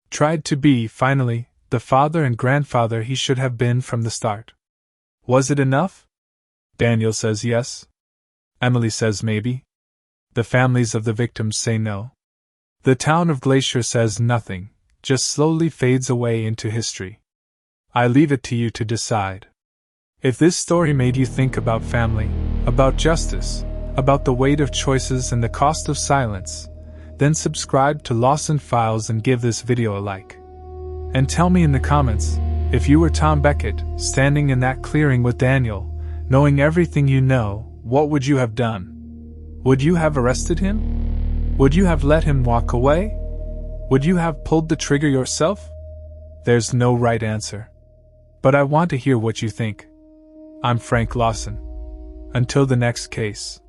Tried to be, finally, the father and grandfather he should have been from the start. Was it enough? Daniel says yes. Emily says maybe. The families of the victims say no. The town of Glacier says nothing, just slowly fades away into history. I leave it to you to decide. If this story made you think about family, about justice, about the weight of choices and the cost of silence, then subscribe to Lawson Files and give this video a like. And tell me in the comments, if you were Tom Beckett, standing in that clearing with Daniel, knowing everything you know, what would you have done? Would you have arrested him? Would you have let him walk away? Would you have pulled the trigger yourself? There's no right answer. But I want to hear what you think. I'm Frank Lawson. Until the next case.